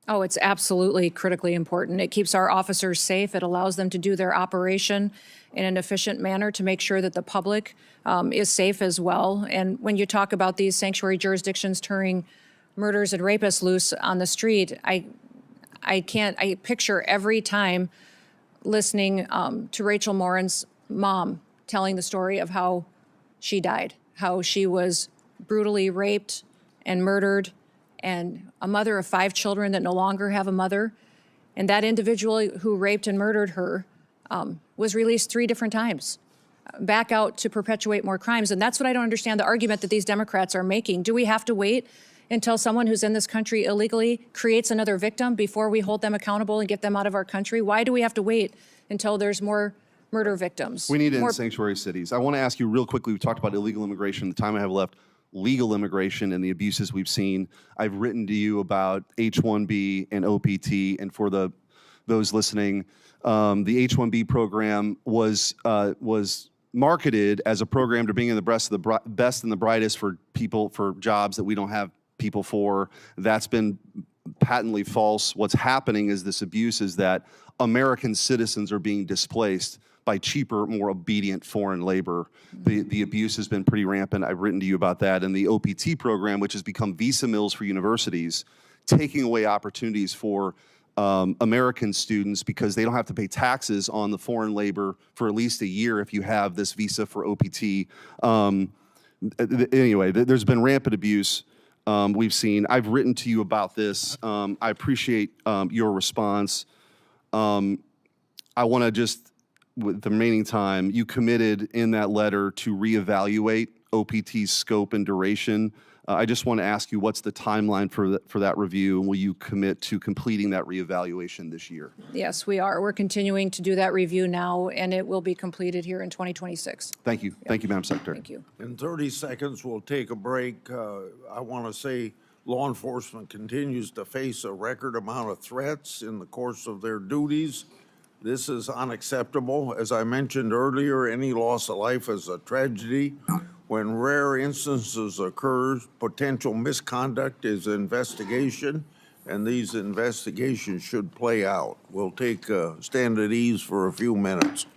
Oh, it's absolutely critically important. It keeps our officers safe. It allows them to do their operation in an efficient manner to make sure that the public is safe as well. And when you talk about these sanctuary jurisdictions turning murders and rapists loose on the street, I picture every time listening to Rachel Morin's mom telling the story of how she died, how she was brutally raped and murdered, and a mother of 5 children that no longer have a mother. And that individual who raped and murdered her was released 3 different times, back out to perpetuate more crimes. And that's what I don't understand, the argument that these Democrats are making. Do we have to wait until someone who's in this country illegally creates another victim before we hold them accountable and get them out of our country? Why do we have to wait until there's more murder victims? We need it in sanctuary cities. I want to ask you real quickly, we talked about illegal immigration, the time I have left, legal immigration and the abuses we've seen. I've written to you about H-1B and OPT, and for those listening, the H-1B program was marketed as a program to bring in the best and the brightest for people for jobs that we don't have people for. That's been patently false. What's happening is this abuse is that American citizens are being displaced by cheaper, more obedient foreign labor. The abuse has been pretty rampant. I've written to you about that. And the OPT program, which has become visa mills for universities, taking away opportunities for American students because they don't have to pay taxes on the foreign labor for at least a year if you have this visa for OPT. Anyway, there's been rampant abuse we've seen. I've written to you about this. I appreciate your response. I want to just, with the remaining time, you committed in that letter to reevaluate OPT's scope and duration. I just want to ask you, what's the timeline for that review, and will you commit to completing that reevaluation this year? Yes, we are. We're continuing to do that review now, and it will be completed here in 2026. Thank you. Thank you, Madam Secretary. Thank you. In 30 seconds, we'll take a break. I want to say law enforcement continues to face a record amount of threats in the course of their duties. This is unacceptable. As I mentioned earlier, any loss of life is a tragedy. When rare instances occur, potential misconduct is investigation, and these investigations should play out. We'll stand at ease for a few minutes.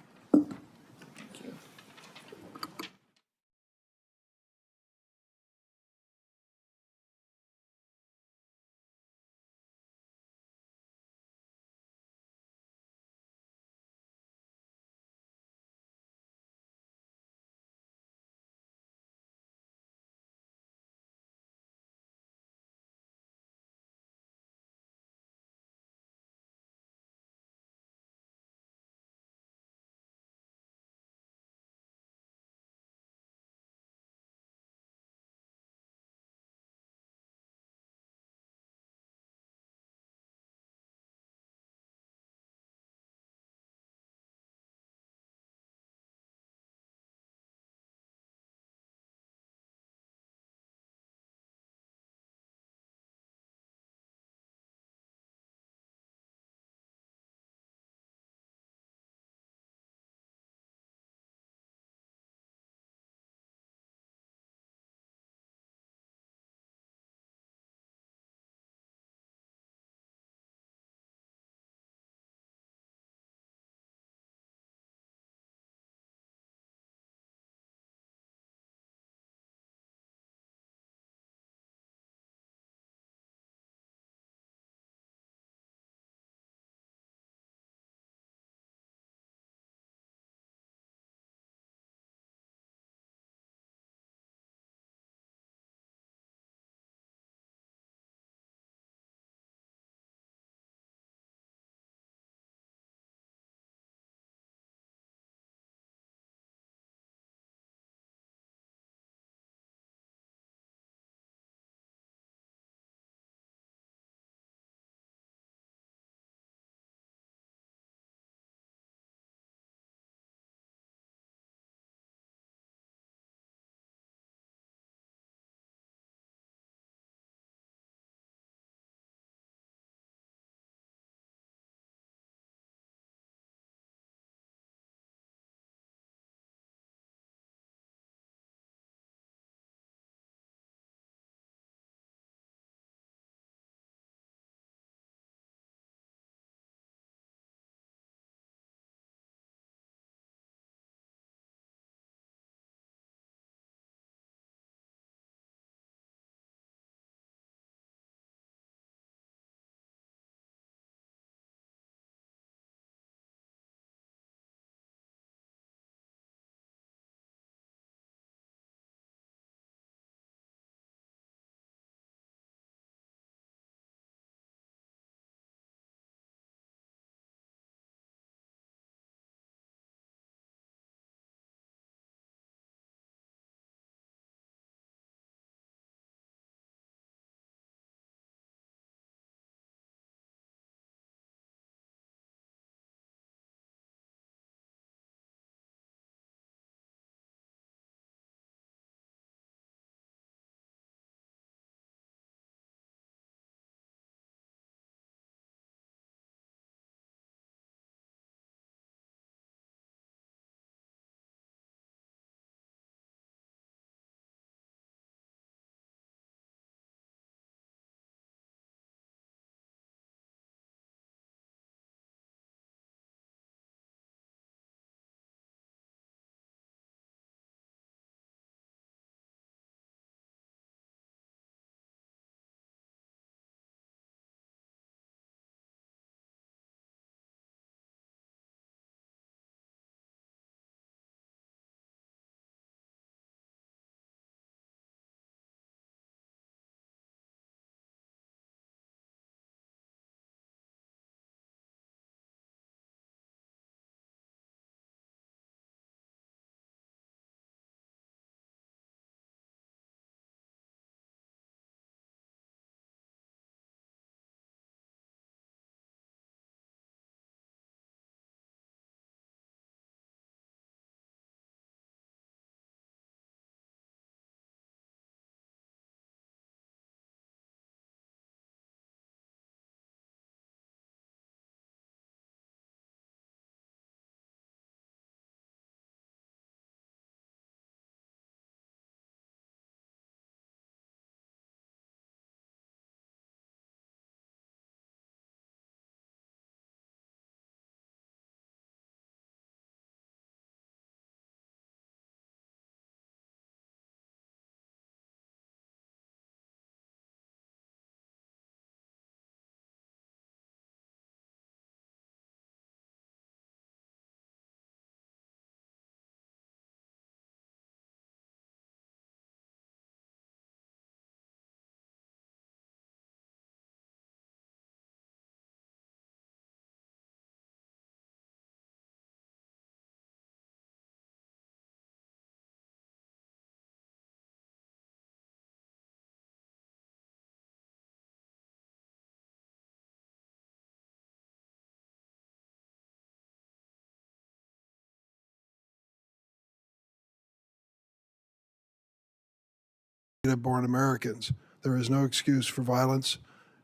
native-born Americans. There is no excuse for violence,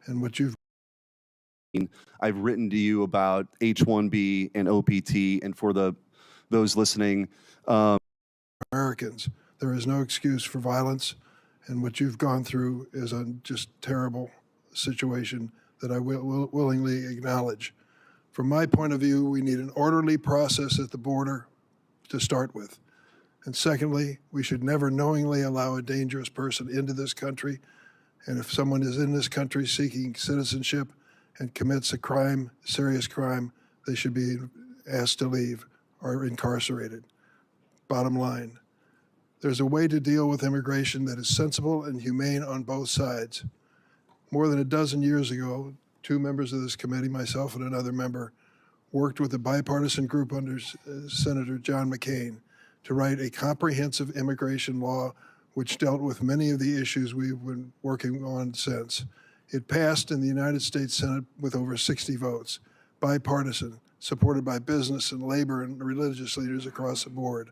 and what you've I've written to you about H-1B and OPT, and for those listening, Americans. There is no excuse for violence, and what you've gone through is a just terrible situation that I will willingly acknowledge. From my point of view, we need an orderly process at the border to start with. And secondly, we should never knowingly allow a dangerous person into this country. And if someone is in this country seeking citizenship and commits a crime, serious crime, they should be asked to leave or incarcerated. Bottom line, there's a way to deal with immigration that is sensible and humane on both sides. More than a dozen years ago, two members of this committee, myself and another member, worked with a bipartisan group under Senator John McCain to write a comprehensive immigration law which dealt with many of the issues we've been working on since. It passed in the United States Senate with over 60 votes, bipartisan, supported by business and labor and religious leaders across the board.